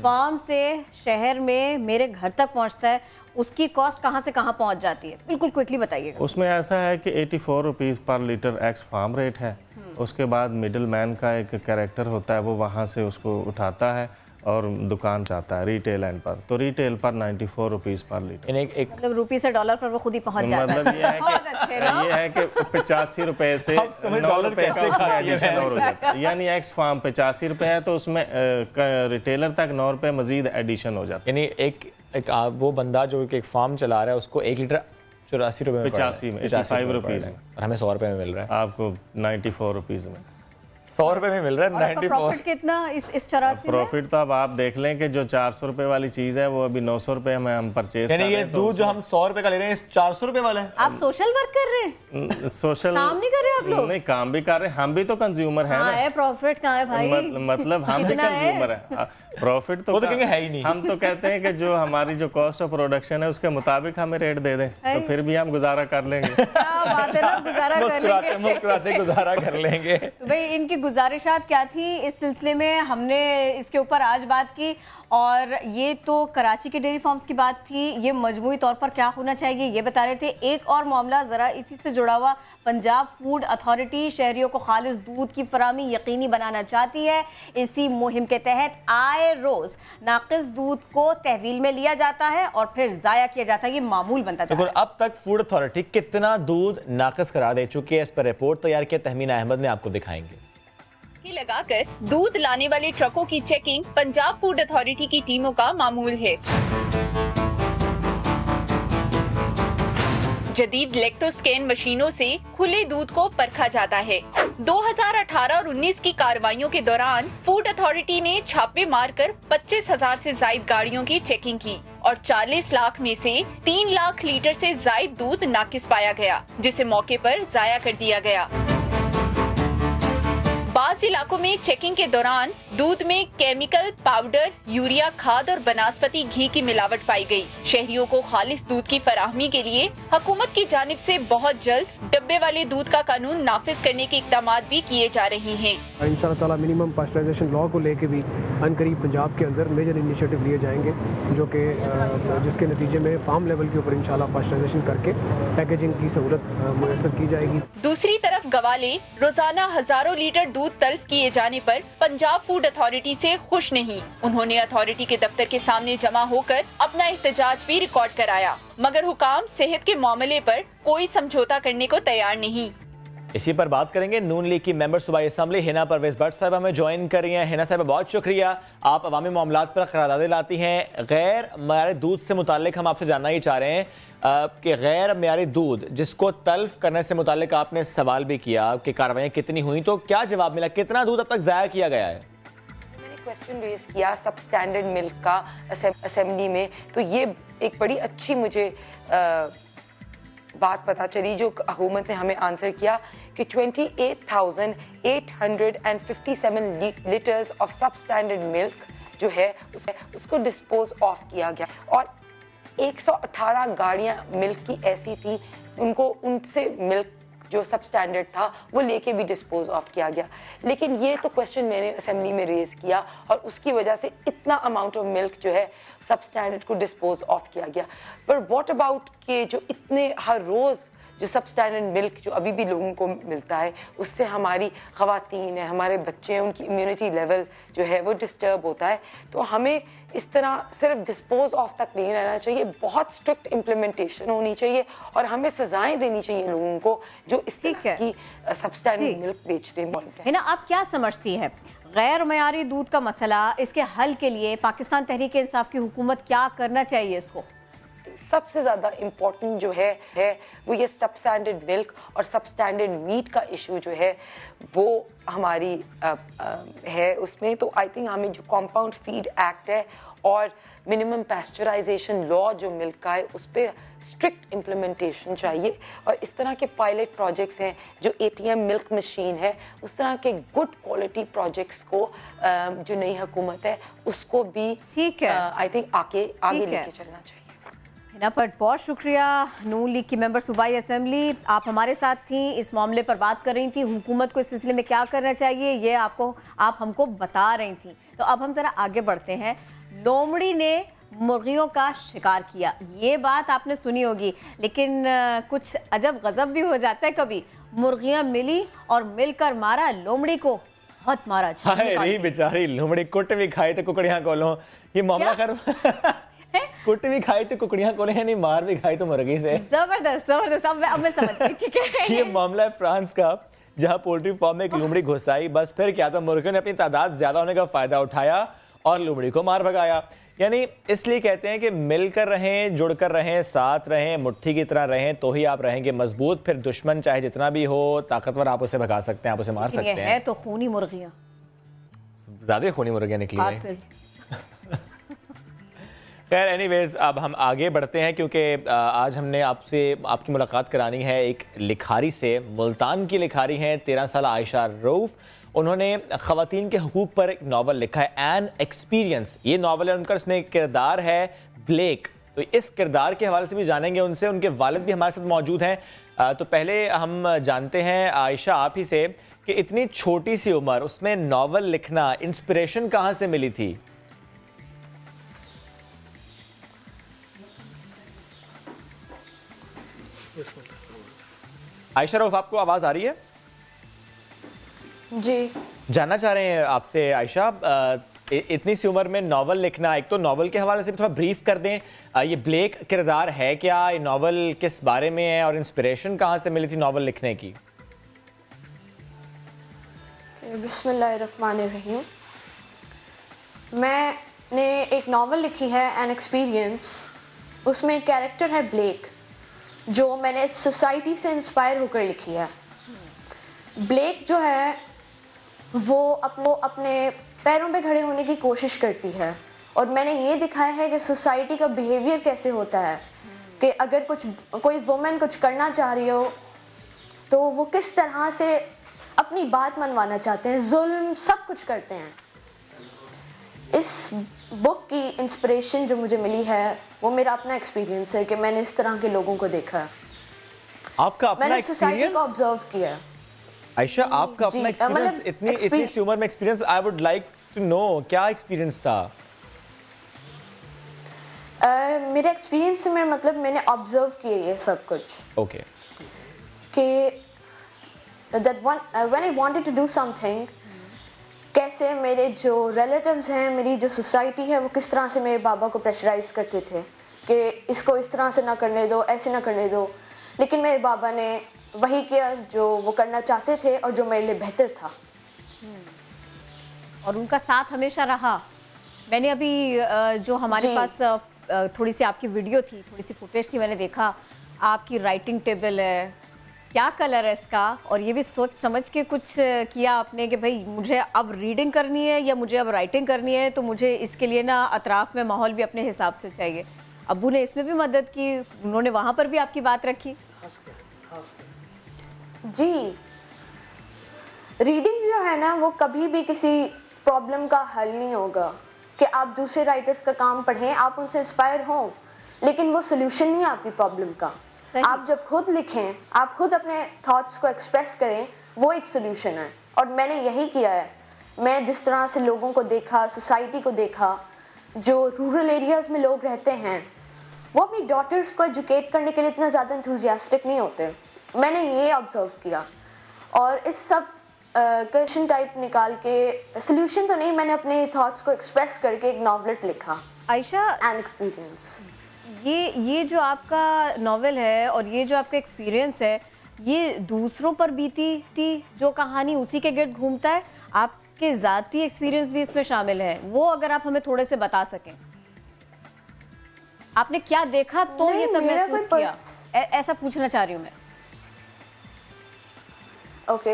फार्म से शहर में मेरे घर तक पहुंचता है, उसकी कॉस्ट कहां से कहां पहुंच जाती है? बिल्कुल क्विकली बताइएगा। उसमें ऐसा है कि 84 रुपीज़ पर लीटर एक्स फार्म रेट है। उसके बाद मिडिल मैन का एक कैरेक्टर होता है, वो वहाँ से उसको उठाता है और दुकान चाहता है रिटेल एंड पर, तो रिटेल पर 94 रुपीज़ पर लीटर। मतलब रुपये से डॉलर पर वो खुद ही पहुंच जाता है। मतलब ये है कि 85 रुपए से 9 रुपए का उसमें एडिशन और हो जाता है, यानी एक्स फार्म 85 रुपए है तो उसमें रिटेलर तक 9 रुपए मजीद एडिशन हो जाता है। यानी एक वो बंदा जो एक फार्म चला रहा है उसको 1 लीटर 84 रुपए में, 85 में, 85 रुपीज़ में, और हमें 100 रुपए में मिल रहा है आपको 94 रुपीज़ में। 100 रुपए में मिल रहा है 94। प्रॉफिट कितना इस चौरासी में? प्रॉफिट तो अब आप देख लें कि जो 400 रुपए वाली चीज है वो अभी 900 रुपए में हम परचेज कर रहे हैं। ये दूध जो हम 100 रुपए का ले रहे हैं 400 रुपए वाला है। आप सोशल वर्क कर रहे हैं? सोशल काम नहीं कर रहे आप लोग? नहीं, काम भी कर रहे हैं, हम भी तो कंज्यूमर है ना। प्रॉफिट कहाँ है भाई? मतलब हम भी कंज्यूमर है। प्रॉफिट तो कहेंगे है ही नहीं। हम तो कहते हैं कि जो हमारी जो कॉस्ट ऑफ प्रोडक्शन है उसके मुताबिक हमें रेट दे दें तो फिर भी हम गुजारा कर लेंगे। क्या बात है ना, गुजारा कर लेंगे। मुस्कुराते गुजारा कर लेंगे। तो भाई इनकी गुजारिशात क्या थी इस सिलसिले में, हमने इसके ऊपर आज बात की। और ये तो कराची के डेयरी फार्म्स की बात थी, ये मजमूई तौर पर क्या होना चाहिए ये बता रहे थे। एक और मामला ज़रा इसी से जुड़ा हुआ, पंजाब फूड अथॉरिटी शहरियों को खालिस दूध की फराहमी यकीनी बनाना चाहती है। इसी मुहिम के तहत आए रोज़ नाकिस दूध को तहवील में लिया जाता है और फिर ज़ाया किया जाता है, ये मामूल बनता जाता है। अब तक फूड अथॉरिटी कितना दूध नाकिस करार दे चुकी है, इस पर रिपोर्ट तैयार किया तहमीना अहमद ने, आपको दिखाएंगे। लगाकर दूध लाने वाले ट्रकों की चेकिंग पंजाब फूड अथॉरिटी की टीमों का मामूल है। जदीद इलेक्ट्रोस्कैन मशीनों से खुले दूध को परखा जाता है। 2018 और 19 की कार्रवाइयों के दौरान फूड अथॉरिटी ने छापे मारकर 25,000 से जायद गाड़ियों की चेकिंग की और 40 लाख में से 3 लाख लीटर से जायद दूध नाकिस पाया गया, जिसे मौके पर जाया कर दिया गया। बास इलाकों में चेकिंग के दौरान दूध में केमिकल पाउडर, यूरिया खाद और बनास्पति घी की मिलावट पाई गई। शहरियों को खालिस दूध की फराहमी के लिए हुकूमत की जानिब से बहुत जल्द डब्बे वाले दूध का कानून नाफिज करने के इक़दामात भी किए जा रहे हैं। इंशाअल्लाह ताला मिनिमम पास्चराइजेशन लॉ को लेके भी अनकरीब पंजाब के अंदर मेजर इनिशिएटिव लिए जाएंगे, जो कि जिसके नतीजे में फार्म लेवल के ऊपर इंशाअल्लाह पास्चराइजेशन करके पैकेजिंग की सहूलत मुयस्सर की जाएगी। दूसरी तरफ गवाले रोजाना हजारों लीटर दूध तल्फ किए जाने पर पंजाब फूड अथॉरिटी से खुश नहीं। उन्होंने अथॉरिटी के दफ्तर के सामने जमा होकर अपना एहतजाज भी रिकॉर्ड कराया, मगर हुकाम सेहत के मामले पर कोई समझौता करने को तैयार नहीं। इसी पर बात करेंगे। नून लीग की मेंबर सूबाई असम्बली हिना परवेज भट्ट साहब हमें ज्वाइन कर रही हैं। हिना साहब बहुत शुक्रिया, आप अवामी मामलात पर करारदादें लाती हैं। गैर मयारी दूध से मुताल्लिक हम आपसे जानना ही चाह रहे हैं कि गैर मयारी दूध जिसको तल्फ करने से मुताल्लिक आपने सवाल भी किया कि कार्रवाइयाँ कितनी हुई, तो क्या जवाब मिला, कितना दूध अब तक ज़ाया किया गया है? मैंने क्वेश्चन रेज किया सब स्टैंडर्ड मिल्क का असेंबली में, तो ये एक बड़ी अच्छी मुझे बात पता चली जो हुकूमत ने हमें आंसर किया कि 28,857 लीटर्स ऑफ सब स्टैंडर्ड मिल्क जो है उसको डिस्पोज ऑफ किया गया और 118 गाड़ियां मिल्क की ऐसी थी उनको उनसे मिल्क जो सब स्टैंडर्ड था वो लेके भी डिस्पोज ऑफ किया गया। लेकिन ये तो क्वेश्चन मैंने असेंबली में रेज किया और उसकी वजह से इतना अमाउंट ऑफ मिल्क जो है सब स्टैंडर्ड को डिस्पोज ऑफ किया गया। पर व्हाट अबाउट के जो इतने हर रोज़ जो सब स्टैंडर्ड मिल्क जो अभी भी लोगों को मिलता है उससे हमारी ख़वातीन है, हमारे बच्चे हैं, उनकी इम्यूनिटी लेवल जो है वो डिस्टर्ब होता है। तो हमें इस तरह सिर्फ डिस्पोज ऑफ तक नहीं रहना चाहिए, बहुत स्ट्रिक्ट इम्प्लीमेंटेशन होनी चाहिए और हमें सजाएं देनी चाहिए लोगों को जो इस तरह की सब स्टैंडर्ड मिल्क बेचते हैं। ना आप क्या समझती है गैर मयारी दूध का मसला, इसके हल के लिए पाकिस्तान तहरीक इंसाफ की हुकूमत क्या करना चाहिए? इसको सबसे ज़्यादा इम्पोर्टेंट जो है वो ये सब स्टैंडर्ड मिल्क और सब स्टैंडर्ड मीट का इशू जो है वो हमारी है उसमें। तो आई थिंक हमें जो कंपाउंड फीड एक्ट है और मिनिमम पैस्चराइजेशन लॉ जो मिल्क का है उस पर स्ट्रिक्ट इम्प्लीमेंटेशन चाहिए और इस तरह के पायलट प्रोजेक्ट्स हैं जो ATM मिल्क मशीन है, उस तरह के गुड क्वालिटी प्रोजेक्ट्स को जो नई हुकूमत है उसको भी ठीक है आई थिंक आगे लेके चलना चाहिए। हिना भट्ट बहुत शुक्रिया, नून लीग की मेंबर सूबाई असेंबली, आप हमारे साथ थी, इस मामले पर बात कर रही थी, हुकूमत को इस सिलसिले में क्या करना चाहिए ये आप हमको बता रही थी। तो अब हम जरा आगे बढ़ते हैं। लोमड़ी ने मुर्गियों का शिकार किया, ये बात आपने सुनी होगी, लेकिन कुछ अजब गजब भी हो जाता है कभी। मुर्गियां मिली और मिलकर मारा लोमड़ी को, बहुत मारा। बेचारी लोमड़ी कुट भी खाए तो कुकड़ियां कोलो, ये मामला कर कुट भी खाई तो कुकड़ियां कोले हैं, नहीं मार भी खाई तो मुर्गी से। जबरदस्त जबरदस्त, अब मैं समझ गई। ठीक है, ये मामला है फ्रांस का, जहां पोल्ट्री फार्म में एक लोमड़ी घुस आई। बस फिर क्या था, मुर्गियों ने अपनी तादाद ज्यादा होने का फायदा उठाया और लोमड़ी को मार भगाया। यानी इसलिए कहते हैं कि मिलकर रहें, जुड़कर रहें, साथ रहें, मुट्ठी की तरह रहें, तो ही आप रहेंगे मजबूत। फिर दुश्मन चाहे जितना भी हो ताकतवर, आप उसे भगा सकते हैं, आप उसे मार सकते हैं। है तो खूनी मुर्गियां, ज्यादा खूनी मुर्गियां निकली हैं। खैर एनीवेज, अब हम आगे बढ़ते हैं क्योंकि आज हमने आपसे आपकी मुलाकात करानी है एक लिखारी से। मुल्तान की लिखारी हैं 13 साल आयशा रऊफ। उन्होंने ख़वातीन के हकूक़ पर एक नावल लिखा है, एन एक्सपीरियंस। ये नावल है उनका, इसमें किरदार है ब्लेक। तो इस किरदार के हवाले से भी जानेंगे उनसे। उनके वालिद भी हमारे साथ मौजूद हैं। तो पहले हम जानते हैं आयशा आप ही से कि इतनी छोटी सी उम्र, उसमें नावल लिखना, इंस्पिरेशन कहाँ से मिली थी? आयशा रऊफ, आपको आवाज़ आ रही है? जी। जानना चाह रहे हैं आपसे आयशा, इतनी सी उम्र में नावल लिखना, एक तो नावल के हवाले से भी थोड़ा ब्रीफ कर दें। ये ब्लेक किरदार है क्या, ये नावल किस बारे में है और इंस्पिरेशन कहाँ से मिली थी नावल लिखने की? बिस्मिल्लाहिर्रहमानिर्रहीम। मैंने एक नावल लिखी है, एन एक्सपीरियंस। उसमें कैरेक्टर है ब्लेक, जो मैंने सोसाइटी से इंस्पायर होकर लिखी है। ब्लेक जो है वो अपने पैरों पे खड़े होने की कोशिश करती है, और मैंने ये दिखाया है कि सोसाइटी का बिहेवियर कैसे होता है, कि अगर कोई वुमेन कुछ करना चाह रही हो तो वो किस तरह से अपनी बात मनवाना चाहते हैं, जुल्म सब कुछ करते हैं। इस बुक की इंस्पिरेशन जो मुझे मिली है वो मेरा अपना एक्सपीरियंस है कि मैंने इस तरह के लोगों को देखा है। आपका अपना मैंने सोसाइटी को ऑब्जर्व किया है। आयशा, आपका अपना एक्सपीरियंस, इतनी सी उम्र में experience, I would like to know क्या एक्सपीरियंस था? मेरे एक्सपीरियंस में मतलब मैंने ऑब्जर्व किया ये सब कुछ। ओके। कि that when I wanted to do something, कैसे मेरे जो रिलेटिव्स हैं, मेरी जो सोसाइटी है, वो किस तरह से मेरे बाबा को प्रेशराइज करते थे कि इसको इस तरह से ना करने दो, ऐसे ना करने दो। लेकिन मेरे बाबा ने वही किया जो वो करना चाहते थे और जो मेरे लिए बेहतर था, और उनका साथ हमेशा रहा। मैंने अभी जो हमारे पास थोड़ी सी आपकी वीडियो थी, थोड़ी सी फुटेज थी, मैंने देखा आपकी राइटिंग टेबल है, क्या कलर है इसका, और ये भी सोच समझ के कुछ किया आपने कि भाई मुझे अब रीडिंग करनी है या मुझे अब राइटिंग करनी है, तो मुझे इसके लिए ना अतराफ में माहौल भी अपने हिसाब से चाहिए। अब्बू ने इसमें भी मदद की, उन्होंने वहाँ पर भी आपकी बात रखी। जी, रीडिंग जो है ना वो कभी भी किसी प्रॉब्लम का हल नहीं होगा कि आप दूसरे राइटर्स का काम पढ़ें, आप उनसे इंस्पायर हों, लेकिन वो सोल्यूशन नहीं है आपकी प्रॉब्लम का। आप जब खुद लिखें, आप खुद अपने थॉट्स को एक्सप्रेस करें, वो एक सोल्यूशन है। और मैंने यही किया है। मैं जिस तरह से लोगों को देखा, सोसाइटी को देखा, जो रूरल एरियाज़ में लोग रहते हैं, वो अपनी डॉटर्स को एजुकेट करने के लिए इतना ज़्यादा इंथुजियास्टिक नहीं होते। मैंने ये ऑब्जर्व किया और इस सब क्वेश्चन टाइप निकाल के, सोल्यूशन तो नहीं, मैंने अपने थॉट्स को एक्सप्रेस करके एक नॉवलेट लिखा, आयशा। An experience. ये जो आपका नॉवेल है और ये जो आपका एक्सपीरियंस है, ये दूसरों पर बीती थी जो कहानी उसी के गिर्द घूमता है, आपके ज़ाती एक्सपीरियंस भी इसमें शामिल है, वो अगर आप हमें थोड़े से बता सकें। आपने क्या देखा तो ये सब महसूस किया, ऐसा पूछना चाह रही हूँ मैं। ओके,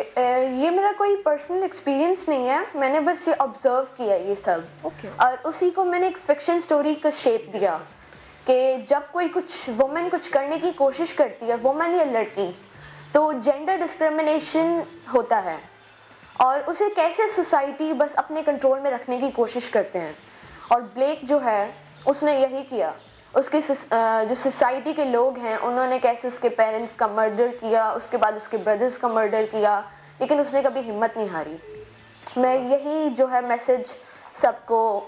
ये मेरा कोई पर्सनल एक्सपीरियंस नहीं है, मैंने बस ये ऑब्जर्व किया ये सब। और उसी को मैंने एक फिक्शन स्टोरी का शेप दिया कि जब कोई वुमेन कुछ करने की कोशिश करती है, वुमेन या लड़की, तो जेंडर डिस्क्रिमिनेशन होता है और उसे कैसे सोसाइटी बस अपने कंट्रोल में रखने की कोशिश करते हैं। और ब्लेक जो है उसने यही किया। उसके जो सोसाइटी के लोग हैं उन्होंने कैसे उसके पेरेंट्स का मर्डर किया, उसके बाद उसके ब्रदर्स का मर्डर किया, लेकिन उसने कभी हिम्मत नहीं हारी। मैं यही जो है मैसेज सबको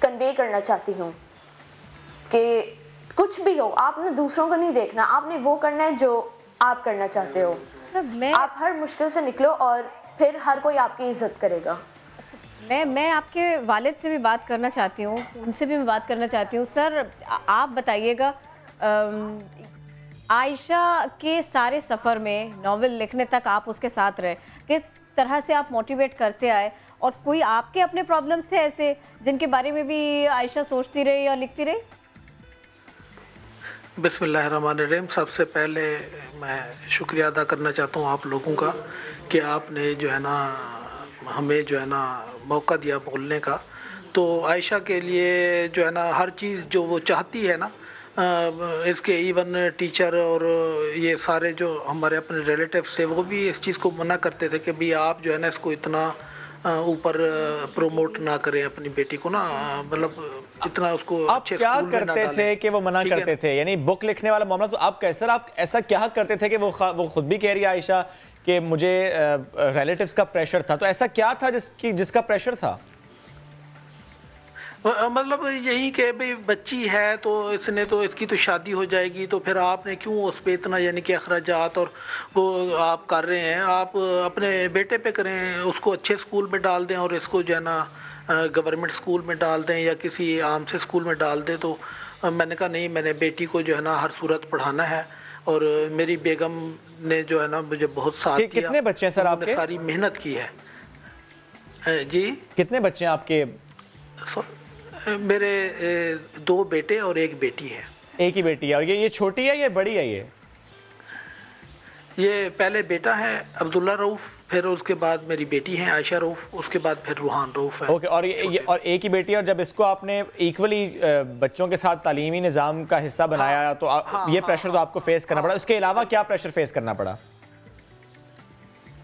कन्वे करना चाहती हूँ कि कुछ भी हो, आपने दूसरों को नहीं देखना, आपने वो करना है जो आप करना चाहते हो। आप हर मुश्किल से निकलो और फिर हर कोई आपकी इज्जत करेगा। मैं आपके वालिद से भी बात करना चाहती हूँ, उनसे भी मैं बात करना चाहती हूँ। सर, आप बताइएगा, आयशा के सारे सफ़र में नॉवेल लिखने तक आप उसके साथ रहे, किस तरह से आप मोटिवेट करते आए, और कोई आपके अपने प्रॉब्लम्स थे ऐसे जिनके बारे में भी आयशा सोचती रही और लिखती रही? बिस्मिल्लाहिर्रहमानिर्रहीम। सबसे पहले मैं शुक्रिया अदा करना चाहता हूँ आप लोगों का कि आपने जो है ना हमें जो है ना मौका दिया बोलने का। तो आयशा के लिए जो है ना हर चीज़ जो वो चाहती है ना, इसके इवन टीचर और ये सारे जो हमारे अपने रिलेटिव्स थे वो भी इस चीज़ को मना करते थे कि भाई आप जो है ना इसको इतना ऊपर प्रमोट ना करें अपनी बेटी को ना, मतलब इतना उसको आप क्या करते थे कि वो मना करते थे? यानी बुक लिखने वाला मामला तो आप कैसे, आप ऐसा क्या करते थे कि वो खुद भी कह रही है आयशा कि मुझे रिलेटिव्स का प्रेशर था, तो ऐसा क्या था जिसका प्रेशर था? मतलब यही कि भाई बच्ची है तो इसने तो इसकी तो शादी हो जाएगी, तो फिर आपने क्यों उस पर इतना यानी कि अखराजात और वो आप कर रहे हैं, आप अपने बेटे पे करें, उसको अच्छे स्कूल में डाल दें और इसको जो है ना गवर्नमेंट स्कूल में डाल दें या किसी आम से स्कूल में डाल दें। तो मैंने कहा नहीं, मैंने बेटी को जो है ना हर सूरत पढ़ाना है, और मेरी बेगम ने जो है ना मुझे बहुत साथ दिया। कितने बच्चे हैं सर आपके? सारी मेहनत की है जी। कितने बच्चे हैं आपके? मेरे 2 बेटे और 1 बेटी है। एक ही बेटी है, और ये छोटी है, ये बड़ी है? ये पहले बेटा है अब्दुल्ला रऊफ, फिर उसके बाद मेरी बेटी है आयशा रऊफ, उसके बाद फिर रूहान रऊफ है। ओके, और ये और एक ही बेटी है, और जब इसको आपने इक्वली बच्चों के साथ तालीमी निज़ाम का हिस्सा बनाया तो ये प्रेशर तो आपको फेस करना पड़ा, उसके अलावा क्या प्रेशर फेस करना पड़ा?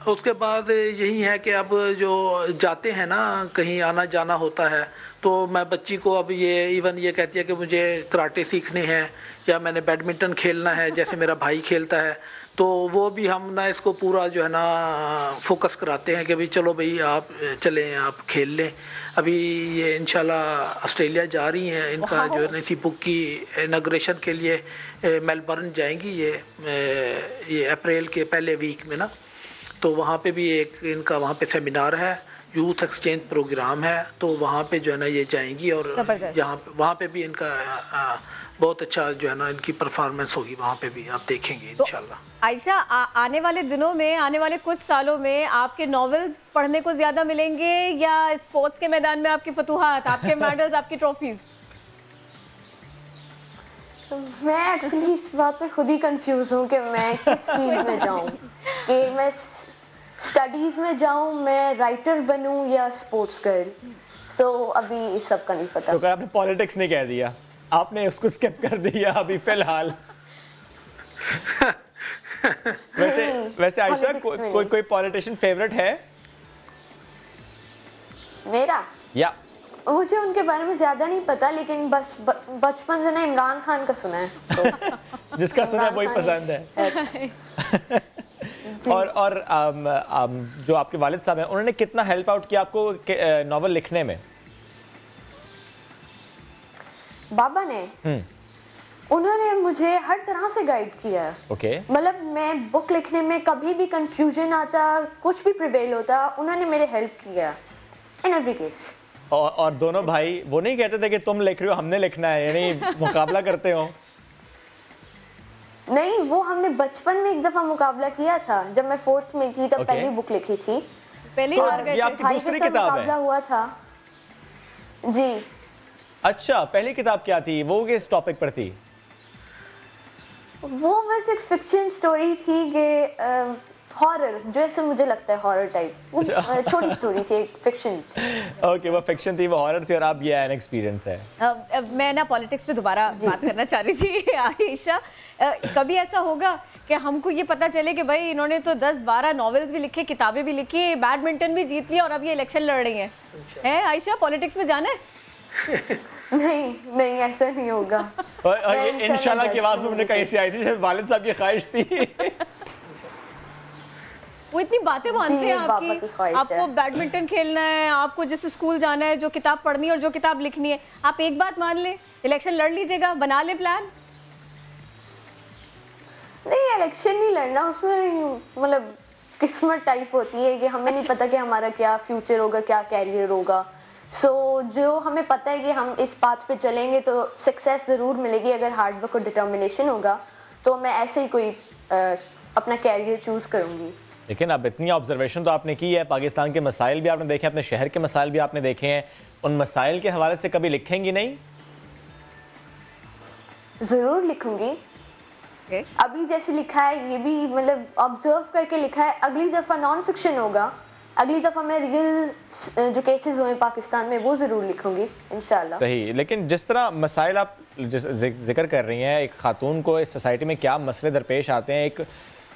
उसके बाद यही है कि अब जो जाते हैं ना कहीं आना जाना होता है, तो मैं बच्ची को अब ये इवन ये कहती है कि मुझे कराटे सीखने हैं या मैंने बैडमिंटन खेलना है जैसे मेरा भाई खेलता है, तो वो भी हम ना इसको पूरा जो है ना फोकस कराते हैं कि भाई चलो भाई आप चलें, आप खेल लें। अभी ये इंशाल्लाह ऑस्ट्रेलिया जा रही हैं, इनका जो है ना इसी बुक की इनॉग्रेशन के लिए मेलबर्न जाएंगी ये अप्रैल के पहले वीक में ना, तो वहाँ पे भी एक इनका वहाँ पे सेमिनार है, यूथ एक्सचेंज प्रोग्राम है, तो वहाँ पे जो है ना ये जाएंगी और जहाँ वहाँ पे भी इनका बहुत अच्छा जो है ना इनकी परफॉर्मेंस होगी, वहाँ पे भी आप देखेंगे इंशाल्लाह। आयशा, आने वाले दिनों में, आने वाले कुछ सालों में आपके नॉवेल्स पढ़ने को ज्यादा मिलेंगे या स्पोर्ट्स के मैदान में आपकी फतूहात, आपके मेडल्स, आपकी ट्रॉफीज? मैं एक्चुअली इस बात पे खुद ही कंफ्यूज हूँ कि मैं किस फील्ड में जाऊँ, कि मैं स्टडीज में जाऊँ, मैं राइटर बनूँ या स्पोर्ट्स गर्ल। सो अभी इस सब का नहीं पता। शुक्र आपने पॉलिटिक्स नहीं कह दिया, आपने उसको स्किप कर दिया अभी फिलहाल। वैसे आयशा कोई पॉलिटिशियन फेवरेट है? मेरा या मुझे उनके बारे में ज्यादा नहीं पता, लेकिन बस बचपन से ना इमरान खान का सुना है। जिसका सुना है वही पसंद है। और जो आपके वालिद साहब हैं, उन्होंने कितना हेल्प आउट किया आपको नॉवल लिखने में? बाबा ने उन्होंने मुझे हर तरह से गाइड किया है। मतलब मैं बुक लिखने में कभी भी कंफ्यूजन आता, कुछ भी प्रिवेल होता, उन्होंने मेरे हेल्प किया इन एवरी केस। और दोनों भाई वो नहीं कहते थे कि तुम लिख रहे हो हमने लिखना है, यानी मुकाबला करते हो? नहीं, वो हमने बचपन में एक दफा मुकाबला किया था जब मैं 4th में थी, तब पहली बुक लिखी थी। पहली बार गए थे? भाई दूसरी किताब है? मुकाबला हुआ था जी। अच्छा, पहली किताब क्या थी? वो किस टॉपिक पर थी? वो बस एक फिक्शन स्टोरी थी कि हॉरर, जैसे मुझे लगता है हॉरर टाइप, छोटी स्टोरी थी, एक फिक्शन। ओके, वो फिक्शन थी, वो हॉरर थी, और अब ये एन एक्सपीरियंस है। मैं ना पॉलिटिक्स पे दोबारा बात करना चाह रही थी आयशा। कभी ऐसा होगा कि हमको ये पता चले कि भाई इन्होंने तो 10-12 नॉवेल्स भी लिखे, किताबें भी लिखी, बैडमिंटन भी जीत लिया और अब ये इलेक्शन लड़ रही हैं? आयशा, पॉलिटिक्स में जाना है? नहीं, ऐसा नहीं होगा। और इंशाल्लाह की आवाज में कहीं से आई थी, शायद वालिद साहब की ख्वाहिश थी। वो इतनी बातें मानते हैं आपकी, आपको बैडमिंटन खेलना है, आपको जिस स्कूल जाना है, जो किताब पढ़नी है और जो किताब लिखनी है, आप एक बात मान ले, इलेक्शन लड़ लीजिएगा, बना ले प्लान। नहीं, इलेक्शन नहीं लड़ना, उसमें मतलब किस्मत टाइप होती है कि हमें नहीं पता कि हमारा क्या फ्यूचर होगा, क्या कैरियर होगा। जो हमें पता है कि हम इस पाथ पे चलेंगे तो सक्सेस ज़रूर मिलेगी अगर हार्ड वर्क और डिटर्मिनेशन होगा। तो मैं ऐसे ही कोई अपना कैरियर चूज करूँगी। लेकिन अब इतनी ऑब्जर्वेशन तो आपने की है, पाकिस्तान के मसाइल भी आपने देखे, अपने शहर के मसाइल भी आपने देखे हैं, उन मसाइल के हवाले से कभी लिखेंगी नहीं? जरूर लिखूंगी। अभी जैसे लिखा है ये भी मतलब ऑब्जर्व करके लिखा है, अगली दफा नॉन फिक्शन होगा, अगली दफा मैं रियल जो केसेस हुए पाकिस्तान में वो जरूर लिखूंगी इंशाल्लाह। सही, लेकिन जिस तरह मसाइल आप जिक्र कर रही हैं, एक खातून को इस सोसाइटी में क्या मसले दरपेश आते हैं, एक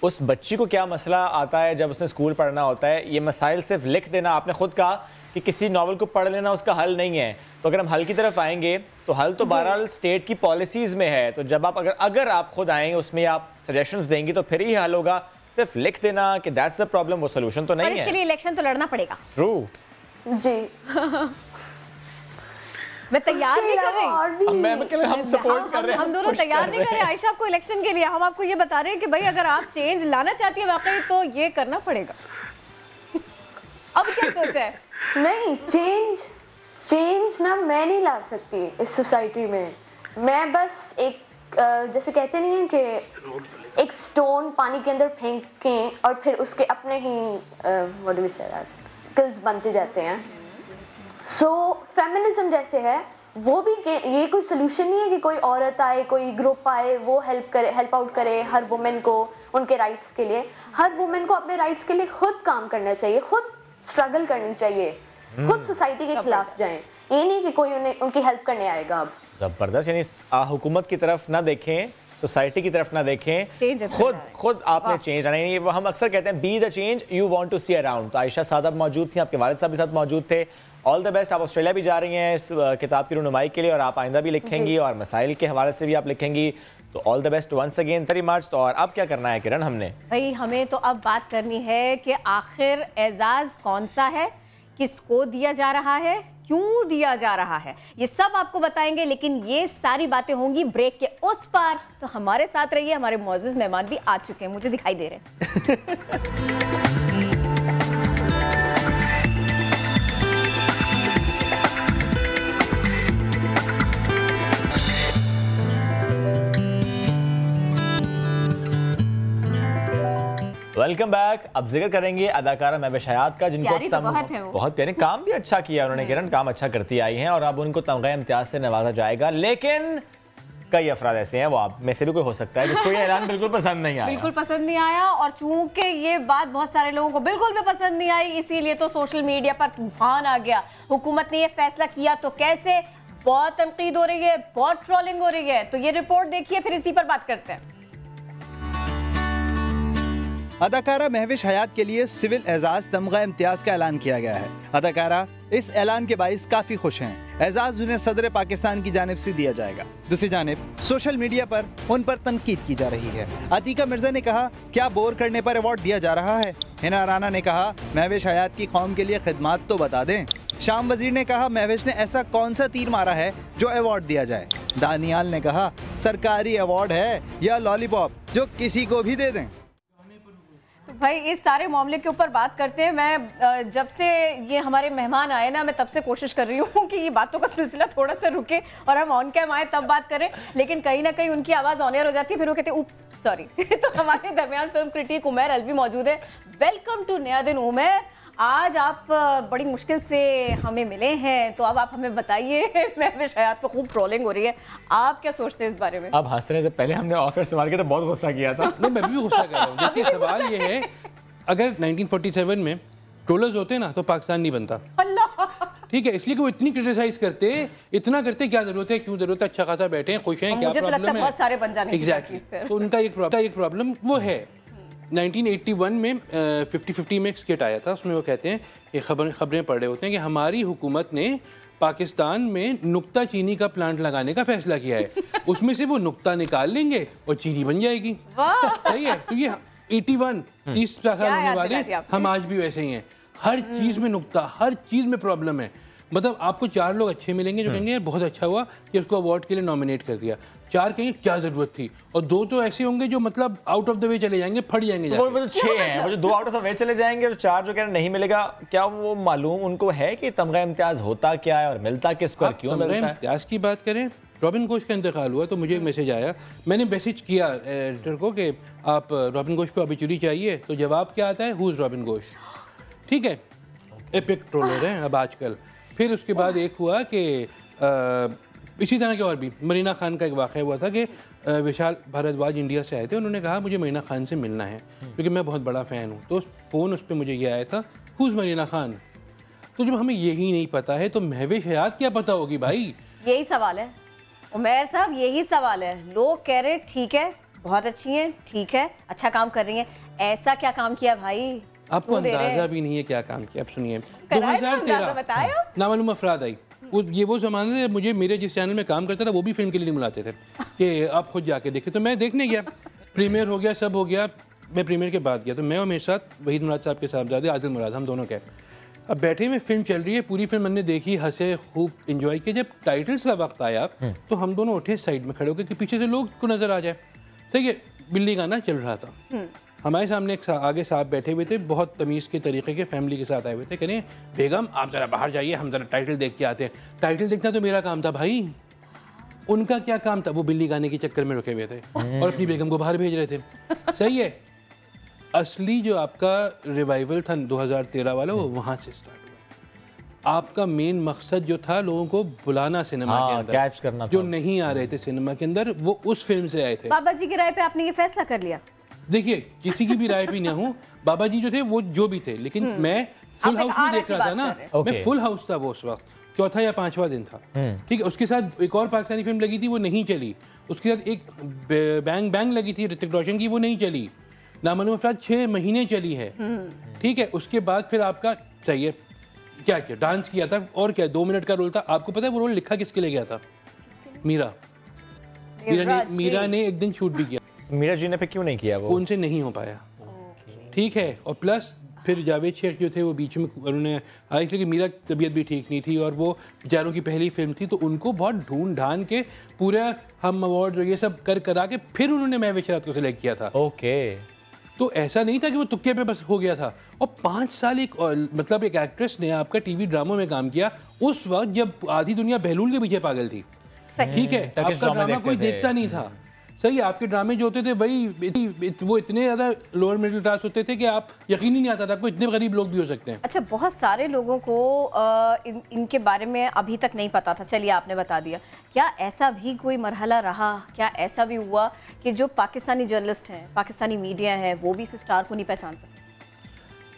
उस बच्ची को क्या मसला आता है जब उसने स्कूल पढ़ना होता है, ये मसाइल सिर्फ लिख देना, आपने खुद कहा कि किसी नावल को पढ़ लेना उसका हल नहीं है, तो अगर हम हल की तरफ आएंगे तो हल तो बहरहाल स्टेट की पॉलिसीज़ में है, तो जब आप अगर आप खुद आएंगे उसमें आप सजेशंस देंगी तो फिर ही हल होगा। सिर्फ लिख देना कि दैट्स द प्रॉब्लम, वो सोल्यूशन तो नहीं है। इसके लिए इलेक्शन तो लड़ना पड़ेगा। ट्रू जी। मैं तैयार नहीं कर रही, हम सपोर्ट कर रहे हैं, हम दोनों तैयार नहीं कर रहे आयशा आपको इलेक्शन के लिए। हम आपको ये बता रहे हैं कि भाई अगर आप चेंज लाना चाहती है वाकई तो ये करना पड़ेगा। अब क्या सोचा है? नहीं, चेंज ना मैं नहीं ला सकती इस सोसाइटी में। मैं बस एक जैसे कहते नहीं है कि एक स्टोन पानी के अंदर फेंकें और फिर उसके अपने ही what do we say that बनते जाते हैं। सो फेमिनिज्म जैसे है वो भी ये कोई सोल्यूशन नहीं है कि कोई औरत आए, कोई ग्रुप आए, वो हेल्प आउट करे हर वुमेन को उनके राइट्स के लिए। हर वुमेन को अपने राइट्स के लिए खुद काम करना चाहिए, खुद स्ट्रगल करनी चाहिए, खुद सोसाइटी के खिलाफ जाएं। ये नहीं कि कोई उनकी हेल्प करने आएगा। अब जबरदस्त, यानी हुकूमत की तरफ ना देखें, सोसाइटी की तरफ ना देखें, खुद आपने चेंज आना है। हम अक्सर कहते हैं be the change you want to see around. तो आयशा साहब अब मौजूद थी, आपके वालिद साहब भी साथ मौजूद थे। All the best. आप ऑस्ट्रेलिया भी जा रही हैं इस किताब की रुनुमाई के लिए और आप आइंदा भी लिखेंगी और मसाइल के हवाले से भी आप लिखेंगी, तो all the best once again. 3 March. तो और अब क्या करना है किरण हमने? भाई हमें तो अब बात करनी है कि आखिर एजाज कौन सा है, किसको दिया जा रहा है, क्यों दिया जा रहा है, ये सब आपको बताएंगे। लेकिन ये सारी बातें होंगी ब्रेक के उस पार, तो हमारे साथ रहिए। हमारे मुअज़्ज़िज़ मेहमान भी आ चुके हैं, मुझे दिखाई दे रहे हैं। Welcome back. अब जिक्र करेंगे अदाकारा महविश हयात का, जिनको बहुत प्यारे काम भी अच्छा किया उन्होंने किरण, काम अच्छा करती आई हैं और अब उनको तमगा इम्तियाज से नवाजा जाएगा। लेकिन कई अफराद ऐसे हैं, वो आप में से भी कोई हो सकता है, जिसको ये ऐलान बिल्कुल पसंद नहीं आया। बिल्कुल पसंद नहीं आया, और चूंकि ये बात बहुत सारे लोगों को बिल्कुल भी पसंद नहीं आई, इसीलिए तो सोशल मीडिया पर तूफान आ गया। हुकूमत ने ये फैसला किया तो कैसे, बहुत तनकीद हो रही है, बहुत ट्रोलिंग हो रही है। तो ये रिपोर्ट देखिए, फिर इसी पर बात करते हैं। अदाकारा महविश हयात के लिए सिविल एजाज तमगा इम्तियाज का ऐलान किया गया है। अदाकारा इस ऐलान के बाइस काफी खुश हैं। एजाज उन्हें सदर पाकिस्तान की जानिब से दिया जाएगा। दूसरी जानिब सोशल मीडिया पर उन पर तनकीद की जा रही है। अतीका मिर्जा ने कहा, क्या बोर करने पर अवार्ड दिया जा रहा है। हिना राना ने कहा, महविश हयात की कौम के लिए खिदमात तो बता दें। शाम वजीर ने कहा, महविश ने ऐसा कौन सा तीर मारा है जो अवार्ड दिया जाए। दानियाल ने कहा, सरकारी अवार्ड है या लॉलीपॉप, जो किसी को भी दे दें। भाई इस सारे मामले के ऊपर बात करते हैं। मैं जब से ये हमारे मेहमान आए ना, मैं तब से कोशिश कर रही हूँ कि ये बातों का सिलसिला थोड़ा सा रुके और हम ऑन कैम आए तब बात करें, लेकिन कहीं ना कहीं उनकी आवाज़ ऑन एयर हो जाती है, फिर वो कहते हैं उप्स सॉरी। तो हमारे दरमियान फिल्म क्रिटिक उमैर अलवी मौजूद है। वेलकम टू नया दिन उमैर। आज आप बड़ी मुश्किल से हमें मिले हैं, तो अब आप हमें बताइए, महविश हयात पे खूब ट्रोलिंग हो रही है, आप क्या सोचते हैं इस बारे में? अब हंसने से पहले हमने ऑफर सवाल किया तो बहुत गुस्सा किया था। नहीं, मैं भी गुस्सा कर रहा हूँ। देखिए सवाल ये है, अगर 1947 में ट्रोलर्स होते ना तो पाकिस्तान नहीं बनता। ठीक है, इसलिए कि वो इतनी क्रिटिसाइज करते, इतना करते, क्या जरूरत है, क्यों जरूरत है, अच्छा खासा बैठे हैं, खुश हैं, क्या प्रॉब्लम है, बहुत सारे बन जाने एग्जैक्टली। तो उनका एक प्रॉब्लम वो है। 1981 में 50-50 में एक स्किट आया था, उसमें वो कहते हैं कि खबरें पढ़ रहे होते हैं कि हमारी हुकूमत ने पाकिस्तान में नुक्ता चीनी का प्लांट लगाने का फैसला किया है। उसमें से वो नुक्ता निकाल लेंगे और चीनी बन जाएगी। सही है। तो ये 81 30 साल होने वाले, हम आज भी वैसे ही हैं। हर चीज़ में नुक्ता, हर चीज़ में प्रॉब्लम है। मतलब आपको 4 लोग अच्छे मिलेंगे जो कहेंगे यार बहुत अच्छा हुआ कि उसको अवार्ड के लिए नॉमिनेट कर दिया, 4 कहेंगे क्या जरूरत थी, और 2 तो ऐसे होंगे जो मतलब आउट ऑफ द वे चले जाएंगे, फट जाएंगे। वो तो 6 हैं, वो जो 2 आउट ऑफ द वे चले जाएंगे और 4 जो कह रहे नहीं मिलेगा। क्या वो मालूम उनको है कि तमगा इम्तियाज होता क्या है और मिलता किसको और क्यों मिलता है? इम्तियाज की बात करें रॉबिन घोष का इंतकाल हुआ तो मुझे एक मैसेज आया, मैंने मैसेज किया एडिटर को कि आप रॉबिन घोष पे ऑबिचुरी चाहिए, तो जवाब क्या आता है, हु इज़ रॉबिन घोष। ठीक है, एपिक ट्रोलर हैं अब आजकल। फिर उसके बाद एक हुआ कि इसी तरह के और भी, मरीना खान का एक वाक़या हुआ था कि विशाल भारद्वाज इंडिया से आए थे, उन्होंने कहा मुझे मरीना खान से मिलना है क्योंकि मैं बहुत बड़ा फ़ैन हूँ। तो फ़ोन उस पर मुझे ये आया था, हु इज़ मरीना खान। तो जब हमें यही नहीं पता है तो महविश हयात क्या पता होगी भाई? यही सवाल है उमैर साहब, यही सवाल है। लोग कह रहे ठीक है, बहुत अच्छी हैं, ठीक है, अच्छा काम कर रही हैं, ऐसा क्या काम किया भाई? आपको अंदाजा भी नहीं है क्या काम किया। अब सुनिए, 2013 नामालूम अफराद आई, ये वो ज़माना है, मुझे मेरे जिस चैनल में काम करता था वो भी फिल्म के लिए नहीं बुलाते थे कि आप खुद जाके देखें। तो मैं देखने गया, प्रीमियर हो गया, सब हो गया, मैं प्रीमियर के बाद गया तो मैं और मेरे साथ वहीद मुराद साहब के साहबजादे आदिल मुराद, हम दोनों गए। अब बैठे में फिल्म चल रही है, पूरी फिल्म हमने देखी, हंसे, खूब इंजॉय किया। जब टाइटल्स का वक्त आया तो हम दोनों उठे साइड में खड़े होकर कि पीछे से लोग को नज़र आ जाए। सही है, बिल्ली गाना चल रहा था, हमारे सामने एक आगे साहब बैठे हुए थे, बहुत तमीज़ के तरीके के, फैमिली के साथ आए हुए थे। कह रहे हैं बेगम आप ज़रा बाहर जाइए, हम ज़रा टाइटल देख के आते हैं। टाइटल देखना तो मेरा काम था भाई, उनका क्या काम था? वो बिल्ली गाने के चक्कर में रुके हुए थे और अपनी बेगम को बाहर भेज रहे थे। सही है, असली जो आपका रिवाइवल था 2013 वाला वो वहाँ से स्टार्ट हुआ। आपका मेन मकसद जो था लोगों को बुलाना सिनेमा के अंदर, कैच करना, जो नहीं आ रहे थे सिनेमा के अंदर, वो उस फिल्म से आए थे। बाबा जी की राय पे आपने ये फैसला कर लिया? देखिए, किसी की भी राय पे ना हूँ, बाबा जी जो थे वो जो भी थे, लेकिन मैं फुल हाउस में देख रहा था ना, मैं फुल हाउस था वो उस वक्त, चौथा या पांचवा दिन था। ठीक है, उसके साथ एक और पाकिस्तानी फिल्म लगी थी, वो नहीं चली। उसके साथ एक बैंग बैंग लगी थी ऋतिक रोशन की, वो नहीं चली। नामालूम अफराद 6 महीने चली है। ठीक है, उसके बाद फिर आपका चाहिए क्या किया, डांस किया था और क्या, 2 मिनट का रोल था। आपको पता है वो रोल लिखा किसके लिए गया था? मीरा ने एक दिन शूट भी किया। मीरा जी ने पे क्यों नहीं किया? वो उनसे नहीं हो पाया। ठीक है, और प्लस फिर जावेद शेख जो थे वो बीच में उन्होंने इसलिए कि मीरा तबीयत भी ठीक नहीं थी और वो बेचारों की पहली फिल्म थी, तो उनको बहुत ढूंढ ढांड के पूरा हम अवार्ड और ये सब कर करा के फिर उन्होंने महविश हयात को सिलेक्ट किया था। ओके, तो ऐसा नहीं था कि वो तुक्के पे बस हो गया था। और 5 साल एक मतलब एक एक्ट्रेस ने आपका टीवी ड्रामों में काम किया उस वक्त जब आधी दुनिया बहलूल के पीछे पागल थी। ठीक है, आपका ड्रामा कोई देखता नहीं था। सही है, आपके ड्रामे जो होते थे भाई वो इतने ज़्यादा लोअर मिडिल क्लास होते थे कि आप यकीन ही नहीं आता था आपको इतने गरीब लोग भी हो सकते हैं। अच्छा, बहुत सारे लोगों को इनके बारे में अभी तक नहीं पता था, चलिए आपने बता दिया। क्या ऐसा भी कोई मरहला रहा, क्या ऐसा भी हुआ कि जो पाकिस्तानी जर्नलिस्ट हैं, पाकिस्तानी मीडिया है, वो भी इस स्टार को नहीं पहचान सकते?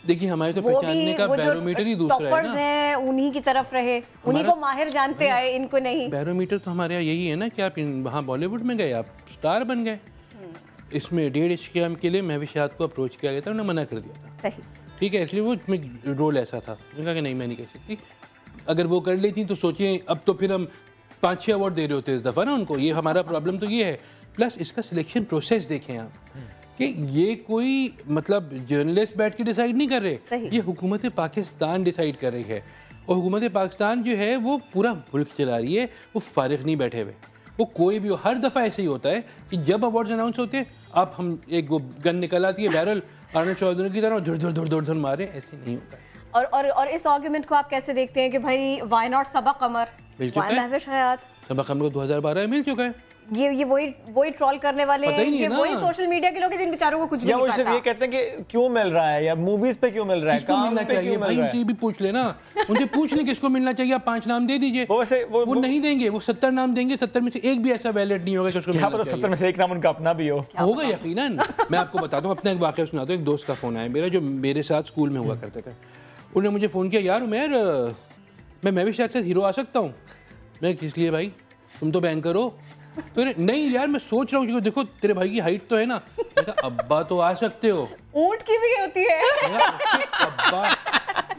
देखिए, हमारे तो पहचानने का बैरोमीटर ही दूसरा है ना, हैं उन्हीं की तरफ रहे, उन्हीं को माहिर जानते आए, इनको नहीं। बैरोमीटर तो हमारे यहाँ यही है ना कि आप वहाँ बॉलीवुड में गए, आप स्टार बन गए। इसमें 1.5 इश्क़ के लिए महविश हयात को अप्रोच किया गया था, उन्होंने मना कर दिया था। सही, ठीक है, इसलिए वो इसमें रोल ऐसा था, उन्होंने कहा कि नहीं मैं नहीं कर सकती। अगर वो कर लेती तो सोचिए अब तो फिर हम 5-6 अवार्ड दे रहे होते इस दफ़ा ना उनको। ये हमारा प्रॉब्लम तो ये है। प्लस इसका सिलेक्शन प्रोसेस देखें आप कि ये कोई मतलब जर्नलिस्ट बैठ के डिसाइड नहीं कर रहे, ये हुकूमत पाकिस्तान डिसाइड कर रही है। और हुकूमत पाकिस्तान जो है वो पूरा मुल्क चला रही है, वो फारिग नहीं बैठे हुए। वो कोई भी हो, हर दफ़ा ऐसे ही होता है कि जब अवार्ड्स अनाउंस होते हैं आप हम एक वो गन निकल आती है बैरल, आर्नल्ड चौधरी की तरह धुर मारे, ऐसे नहीं होता है। और इस आर्गुमेंट को आप कैसे देखते हैं कि भाई व्हाई नॉट सबा कमर, महविश हयात? सबा कमर को 2012 मिल चुका है। ये वही ट्रोल करने वाले हैं, ये वही सोशल मीडिया के लोग हैं जिन बेचारों को कुछ भी नहीं पता। ये कहते हैं कि क्यों मिल रहा है, या मूवीज पे क्यों मिल रहा है, किसको मिलना चाहिए भाई, उनसे भी पूछ लेना, उनसे पूछ ले किसको मिलना चाहिए, आप 5 नाम दे दीजिए। वो नहीं देंगे, वो 70 नाम देंगे, 70 में से एक भी ऐसा वैलिड नहीं होगा कि उसको मिलना चाहिए। 70 में से एक नाम उनका अपना भी होगा यकीनन। मैं आपको बताता हूँ, अपना एक वाकया सुनाता हूँ। एक दोस्त का फोन आया मेरा जो मेरे साथ स्कूल में हुआ करते थे। उन्होंने मुझे फ़ोन किया, यार उमैर मैं महविश हयात से हीरो आ सकता हूँ? मैं किस लिए भाई, तुम तो बैंकर हो। तो नहीं यार मैं सोच रहा हूँ, देखो तेरे भाई की हाइट तो है ना। मैं कहा अब्बा तो आ सकते हो, ऊंट की भी होती है। अब्बा,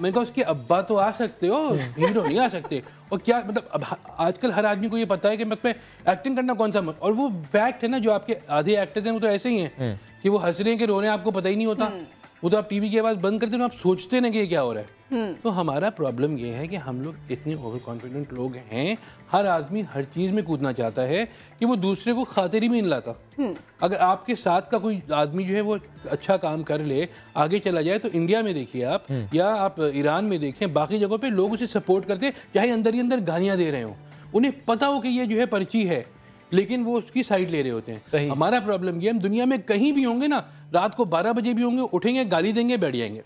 मैं कहा उसके अब्बा तो आ सकते हो, हीरो नहीं आ सकते। और क्या मतलब अब आजकल हर आदमी को ये पता है कि मतलब एक्टिंग करना कौन सा मत, और वो फैक्ट है ना, जो आपके आधे एक्टर्स हैं वो तो ऐसे ही हैं कि वो हंस रहे हैं कि रो रहे हैं, आपको पता ही नहीं होता। वो तो आप टीवी की आवाज़ बंद करते हो, आप सोचते ना कि ये क्या हो रहा है। तो हमारा प्रॉब्लम ये है कि हम लोग इतने ओवर कॉन्फिडेंट लोग हैं, हर आदमी हर चीज़ में कूदना चाहता है कि वो दूसरे को खातिर ही में नहीं लाता। अगर आपके साथ का कोई आदमी जो है वो अच्छा काम कर ले, आगे चला जाए, तो इंडिया में देखिए आप, या आप ईरान में देखें, बाकी जगहों पे लोग उसे सपोर्ट करते हैं, चाहे अंदर ही अंदर गालियाँ दे रहे हों। उन्हें पता हो कि ये जो है पर्ची है, लेकिन वो उसकी साइड ले रहे होते हैं। हमारा प्रॉब्लम ये, हम दुनिया में कहीं भी होंगे ना, रात को 12 बजे भी होंगे, उठेंगे, गाली देंगे, बैठ जाएंगे।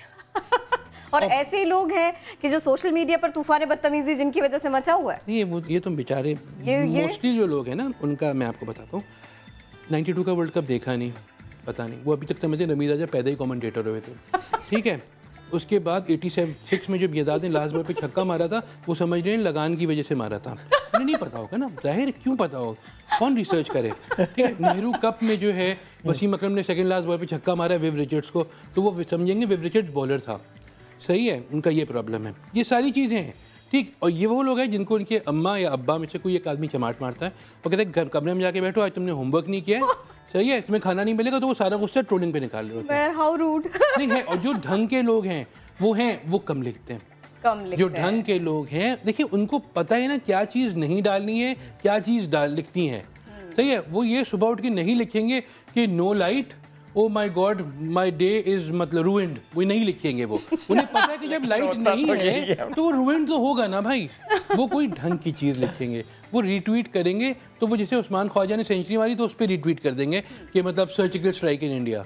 और ऐसे ही लोग हैं कि जो सोशल मीडिया पर तूफान बदतमीजी जिनकी वजह से मचा हुआ है। नहीं, ये तो बेचारे मोस्टली जो लोग हैं ना, उनका मैं आपको बताता हूँ, 92 का वर्ल्ड कप देखा नहीं, पता नहीं, वो अभी तक समझे नबी राजा पैदा ही कमेंटेटर हुए थे, ठीक है। उसके बाद 86 में जब येदाद ने लास्ट बॉल पे छक्का मारा था, वो समझ रहे हैं लगान की वजह से मारा था। उन्हें नहीं पता होगा ना, जाहिर क्यों पता हो, कौन रिसर्च करे, ठीक है। नेहरू कप में जो है वसीम अकरम ने सेकंड लास्ट बॉल पे छक्का मारा विव रिचर्ड्स को, तो वो समझेंगे विव रिचर्ड्स बॉलर था, सही है, उनका ये प्रॉब्लम है। ये सारी चीज़ें हैं, ठीक। और ये वो लोग हैं जिनको उनके अम्मा या अब्बा में से कोई एक आदमी चमाट मारता है और कहते हैं घर कमरे में जाके बैठो, आज तुमने होमवर्क नहीं किया है, सही है, तुम्हें खाना नहीं मिलेगा, तो वो सारा गुस्सा ट्रोलिंग पे निकाल रहे होते हैं। How rude. नहीं है, और जो ढंग के लोग हैं वो कम लिखते हैं। जो ढंग के लोग हैं, देखिए उनको पता है ना क्या चीज़ नहीं डालनी है, क्या चीज़ लिखनी है, सही है। वो ये सुबह उठ के नहीं लिखेंगे कि no light, oh my God my day is मतलब रूइंड, वो नहीं लिखेंगे। वो उन्हें पता है कि जब लाइट नहीं है तो वो रूइंड तो होगा ना भाई। वो कोई ढंग की चीज़ लिखेंगे, वो रीट्वीट करेंगे, तो वो जैसे उस्मान ख्वाजा ने सेंचुरी मारी तो उस पर रीट्वीट कर देंगे कि मतलब सर्जिकल स्ट्राइक इन इंडिया,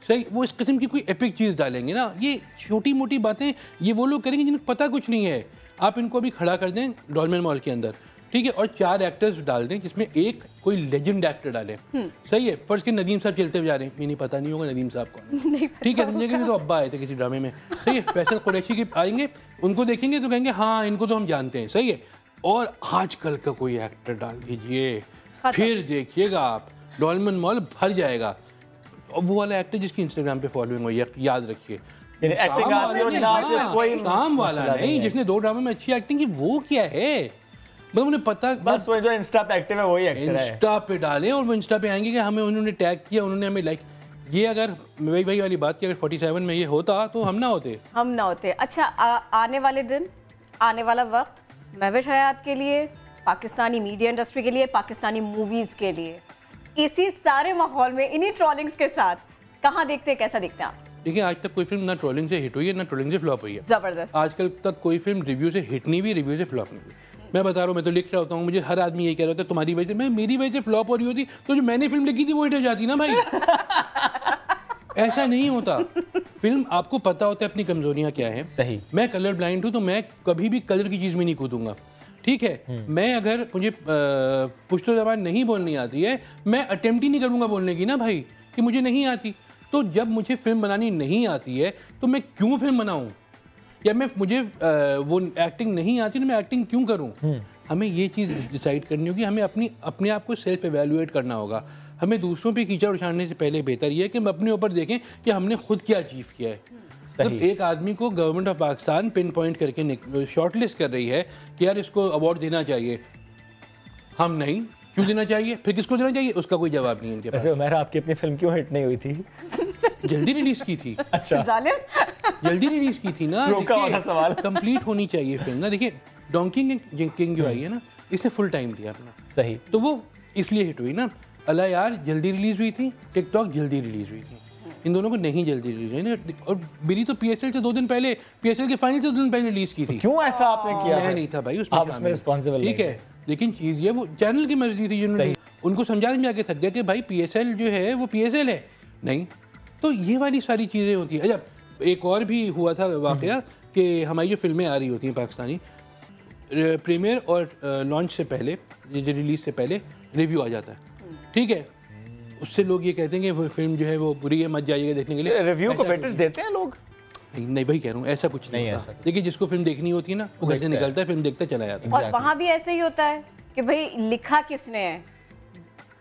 सही। वो इस किस्म की कोई एपिक चीज़ डालेंगे ना। ये छोटी मोटी बातें ये वो लोग करेंगे जिन्हें पता कुछ नहीं है। आप इनको अभी खड़ा कर दें डॉलमेन मॉल के अंदर, ठीक है, और 4 एक्टर्स डाल दें जिसमें एक कोई लेजेंड एक्टर डाले, सही है। फर्स्ट के नदीम साहब चलते हुए जा रहे हैं, ये नहीं पता नहीं होगा नदीम साहब कौन, ठीक है, समझेंगे तो अब्बा आए थे किसी ड्रामे में, सही है। फैसल कुरैशी के आएंगे, उनको देखेंगे तो कहेंगे हाँ इनको तो हम जानते हैं, सही है। और आजकल का कोई एक्टर डाल दीजिए, फिर देखिएगा आप डॉलमेन मॉल भर जाएगा। और वो वाला एक्टर जिसकी इंस्टाग्राम पे फॉलोइंग हुई, याद रखिए, काम वाला नहीं, जिसने 2 ड्रामे में अच्छी एक्टिंग की, वो क्या है, मतलब उन्हें पता, बस वो जो इंस्टा पे एक्टिव है वही एक्टर है। इंस्टा पे डालें और वो इंस्टा पे आएंगे कि हमें उन्होंने टैग किया, उन्होंने हमें लाइक। ये अगर वही वाली बात की, अगर 47 में ये होता तो हम ना होते। अच्छा, आने वाले दिन, आने वाला वक्त महविश हयात के लिए, पाकिस्तानी मीडिया इंडस्ट्री के लिए, पाकिस्तानी मूवीज के लिए, इसी सारे माहौल में इन्हीं ट्रोलिंग्स के साथ कहाँ देखते हैं, कैसा देखते हैं आप? देखिए, आज तक कोई फिल्म ना ट्रोलिंग से हिट हुई है ना ट्रोलिंग से फ्लॉप हुई है। जबरदस्त। आजकल तक कोई फिल्म रिव्यू से हिट नहीं हुई, रिव्यू से फ्लॉप नहीं हुई। मैं बता रहा हूँ, मैं तो लिख रहा होता हूँ, मुझे हर आदमी यही कह रहा होता है तुम्हारी वजह से, मैं मेरी वजह से फ्लॉप हो रही होती तो जो मैंने फिल्म लिखी थी वो हिट हो जाती ना भाई। ऐसा नहीं होता। फिल्म आपको पता होता है अपनी कमजोरियाँ क्या हैं। सही। मैं कलर ब्लाइंड हूँ तो मैं कभी भी कलर की चीज़ में नहीं कूदूंगा, ठीक है। मैं अगर मुझे पुश्तो ज़बान नहीं बोलनी आती है, मैं अटेम्प्ट ही नहीं करूँगा बोलने की ना भाई, कि मुझे नहीं आती। तो जब मुझे फिल्म बनानी नहीं आती है तो मैं क्यों फिल्म बनाऊँ, या मुझे वो एक्टिंग नहीं आती तो मैं एक्टिंग क्यों करूं। हमें ये चीज़ डिसाइड करनी होगी, हमें अपने आप को सेल्फ एवेल्युएट करना होगा। हमें दूसरों पे कीचड़ उछालने से पहले बेहतर ये है कि हम अपने ऊपर देखें कि हमने खुद क्या अचीव किया है। जब एक आदमी को government of Pakistan pin point करके शॉर्टलिस्ट कर रही है कि यार इसको अवार्ड देना चाहिए, हम नहीं, क्यों देना चाहिए, फिर किसको देना चाहिए, उसका कोई जवाब नहीं है इनके पास। वैसे उमैर, आपकी अपनी फिल्म क्यों हिट नहीं हुई थी? जल्दी रिलीज की थी। अच्छा, जल्दी रिलीज की थी ना, रोका वाला सवाल। कंप्लीट होनी चाहिए फिल्म ना। देखिए, डोंकी किंग जो आई है ना, इसने फुल टाइम लिया अपना, सही, तो वो इसलिए हिट हुई ना। अल्लाह यार जल्दी रिलीज हुई थी, टिकटॉक जल्दी रिलीज हुई थी, इन दोनों को नहीं जल्दी रिलीज हुई ना। और मेरी तो PSL से 2 दिन पहले, PSL के फाइनल से 2 दिन पहले रिलीज की थी। क्यों ऐसा आपने किया? मैं नहीं था भाई उसमें रिस्पॉन्सिबल, ठीक है। लेकिन चीज़ ये, वो चैनल की मर्जी थी, जिन्होंने उनको समझा के थक गया कि भाई PSL जो है वो PSL है नहीं। तो ये वाली सारी चीज़ें होती है। अच्छा, एक और भी हुआ था वाकया कि हमारी जो फिल्में आ रही होती हैं पाकिस्तानी, प्रीमियर और लॉन्च से पहले, रिलीज से पहले रिव्यू आ जाता है, ठीक है। उससे लोग ये कहते हैं कि वो फिल्म जो है वो बुरी है, मत जाइएगा देखने के लिए। रिव्यू को वेटेज देते हैं लोग? नहीं भाई, कह रहा हूँ ऐसा कुछ नहीं है। देखिए, जिसको फिल्म देखनी होती है ना, वो घर से निकलता है, फिल्म देखता चला जाता है। और वहाँ भी ऐसे ही होता है कि भाई लिखा किसने है,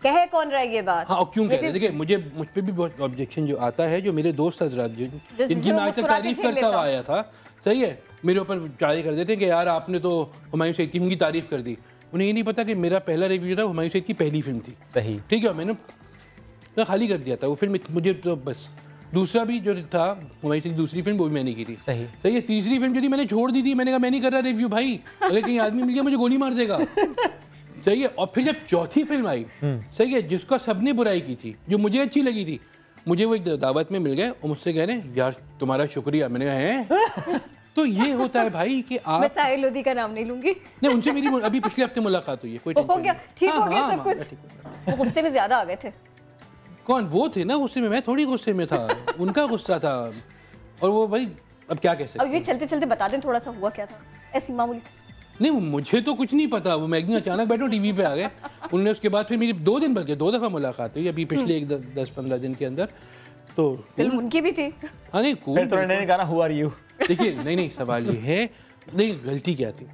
कहे कौन रहा ये बात। हाँ, और क्यों कह रहे हैं? देखिए, मुझ पे भी बहुत ऑब्जेक्शन जो आता है, जो मेरे दोस्त हजरात जिनकी मैं आज तक तारीफ करता हुआ आया था, सही है, मेरे ऊपर चढ़ाई कर देते हैं कि यार आपने तो हुमायूं सईद की तारीफ कर दी। उन्हें ये नहीं पता कि मेरा पहला रिव्यू था, हुमायूं सईद की पहली फिल्म थी, सही, ठीक है। मैंने तो खाली कर दिया था वो फिल्म, मुझे तो बस। दूसरा भी जो था हुमायूं सईद की दूसरी फिल्म, वो भी मैंने की थी, सही है। तीसरी फिल्म जो थी मैंने छोड़ दी थी, मैंने कहा मैं नहीं कर रहा रिव्यू भाई, अगर कहीं आदमी मिल गया मुझे गोली मार देगा, सही है। और फिर जब चौथी फिल्म आई, सही है, जिसका सबने बुराई की थी, जो मुझे अच्छी लगी थी, मुझे वो एक दावत में मिल गए और मुझसे कह रहे हैं यार तुम्हारा शुक्रिया। मैंने कहा है तो ये होता है भाई कि आप, मैं साहिल लोधी का नाम नहीं लूंगी। नहीं, उनसे मेरी अभी पिछले हफ्ते मुलाकात हुई है, कोई हो गया, ठीक हो गया सब कुछ। कुछ। वो गुस्से में ज्यादा आ गए थे। कौन? वो थे ना गुस्से में, मैं थोड़ी गुस्से में था, उनका गुस्सा था। और वो भाई अब क्या कह सकते। अब ये चलते चलते बता दें थोड़ा सा हुआ क्या था, ऐसी मामूली सी। नहीं, मुझे तो कुछ नहीं पता। वो मैगजीन अचानक बैठो टीवी पे आ गए उन्होंने। उसके बाद फिर मेरी 2 दिन बल्कि 2 दफ़ा मुलाकात हुई अभी पिछले 10-15 दिन के अंदर। तो फिल्म उनकी भी थी। हाँ नहीं, फिर तो उन्होंने कहा हु आर यू। देखिए, नहीं सवाल ये है, नहीं गलती क्या थी,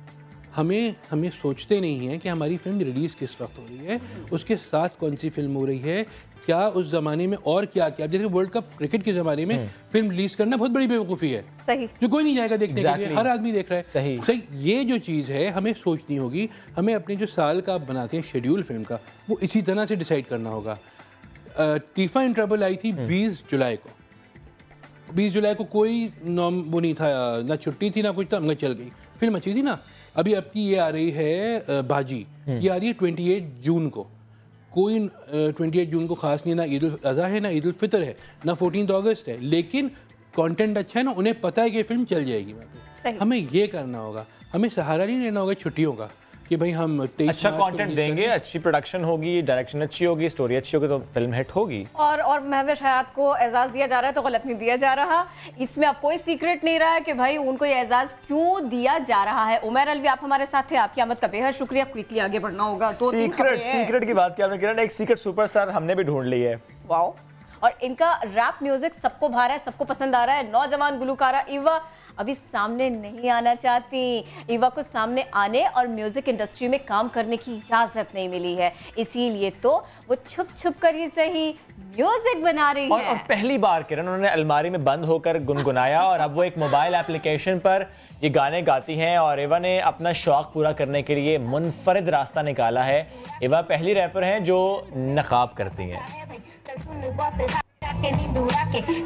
हमें सोचते नहीं है कि हमारी फिल्म रिलीज़ किस वक्त हो रही है, उसके साथ कौन सी फिल्म हो रही है, क्या उस ज़माने में और क्या क्या। जैसे वर्ल्ड कप क्रिकेट के ज़माने में फिल्म रिलीज़ करना बहुत बड़ी बेवकूफ़ी है। सही। जो कोई नहीं जाएगा देखने के लिए, हर आदमी देख रहा है। सही। ये जो चीज़ है हमें सोचनी होगी। हमें अपने जो साल का बनाते हैं शेड्यूल फिल्म का, वो इसी तरह से डिसाइड करना होगा। टीफा इन ट्रबल आई थी 20 जुलाई को। 20 जुलाई को कोई वो नहीं था, ना छुट्टी थी ना कुछ था, मैं चल गई। फिल्म अच्छी थी ना। अभी आपकी ये आ रही है बाजी, ये आ रही है 28 जून को। कोई 28 जून को ख़ास नहीं, ना ईद उल अज़हा है, ना ईद उल फितर है, ना 14 अगस्त है, लेकिन कंटेंट अच्छा है ना, उन्हें पता है कि फिल्म चल जाएगी। हमें ये करना होगा, हमें सहारा नहीं लेना होगा छुट्टियों का कि भाई हम अच्छा कंटेंट देंगे, अच्छी प्रोडक्शन होगी, डायरेक्शन अच्छी होगी, स्टोरी अच्छी होगी तो फिल्म हिट होगी। और महविश हयात को एजाज़ दिया जा रहा है तो गलत नहीं दिया जा रहा। इसमें अब कोई सीक्रेट नहीं रहा है कि भाई उनको ये एजाज़ क्यों दिया जा रहा है। उमर अलवी, आप हमारे साथ थे, आपकी आमद का बेहद शुक्रिया। क्विकली आगे बढ़ना होगा। सीक्रेट की बात की आपने किरण, एक सीक्रेट सुपरस्टार हमने भी ढूंढ ली है। वाओ। और इनका रैप म्यूजिक सबको भा रहा है, सबको पसंद आ रहा है। नौजवान गुलकारा इवा अभी सामने नहीं आना चाहती। इवा को सामने आने और म्यूजिक इंडस्ट्री में काम करने की इजाजत नहीं मिली है, इसीलिए तो वो छुप छुप कर ही सही म्यूजिक बना रही है। और पहली बार किरण उन्होंने अलमारी में बंद होकर गुनगुनाया और अब वो एक मोबाइल एप्लीकेशन पर ये गाने गाती हैं। और इवा ने अपना शौक पूरा करने के लिए मुनफरिद रास्ता निकाला है। इवा पहली रैपर हैं जो नकाब करती हैं।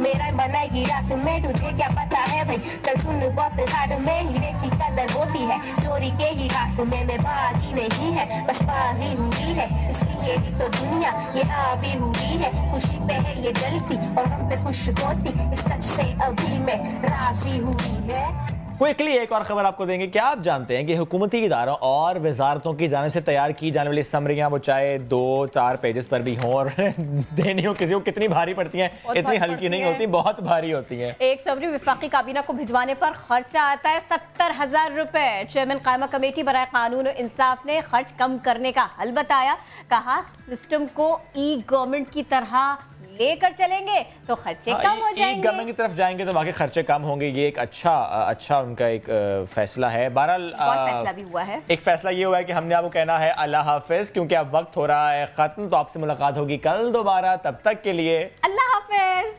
मेरा बनाएगी रात में, तुझे क्या पता है भाई, चल सुन बहुत हार्ड में, हीरे की कदर होती है चोरी के ही हाथ में, मैं बागी नहीं है बस पाली हुई है, इसलिए ही तो दुनिया ये हावी हुई है, खुशी पे है ये जलती और हम पे खुश होती, इस सच से अभी मैं राजी हुई है। क्विकली एक और खबर आपको देंगे। क्या आप जानते हैं कि हुकूमती इदारों और वजारतों की जानिब से तैयार की जाने वाली समरियां वो चाहे 2-4 पेजेस पर भी हों और देनी हो किसी को, कितनी भारी पड़ती हैं? इतनी हल्की नहीं होती, बहुत भारी होती हैं। एक समरी वफाकी काबीना को भिजवाने पर खर्चा आता है 70,000 रुपए। चेयरमैन कायमा कमेटी बराए कानून और इंसाफ ने खर्च कम करने का हल बताया। कहा सिस्टम को ई गवर्नमेंट की तरह लेकर चलेंगे तो खर्चे कम हो जाएंगे। गवर्नमेंट की तरफ जाएंगे तो वाकई खर्चे कम होंगे। ये एक अच्छा उनका एक फैसला है। बहरहाल फैसला भी हुआ है। एक फैसला ये हुआ है कि हमने आपको कहना है अल्लाह हाफिज, क्योंकि अब वक्त हो रहा है खत्म। तो आपसे मुलाकात होगी कल दोबारा, तब तक के लिए अल्लाह हाफिज।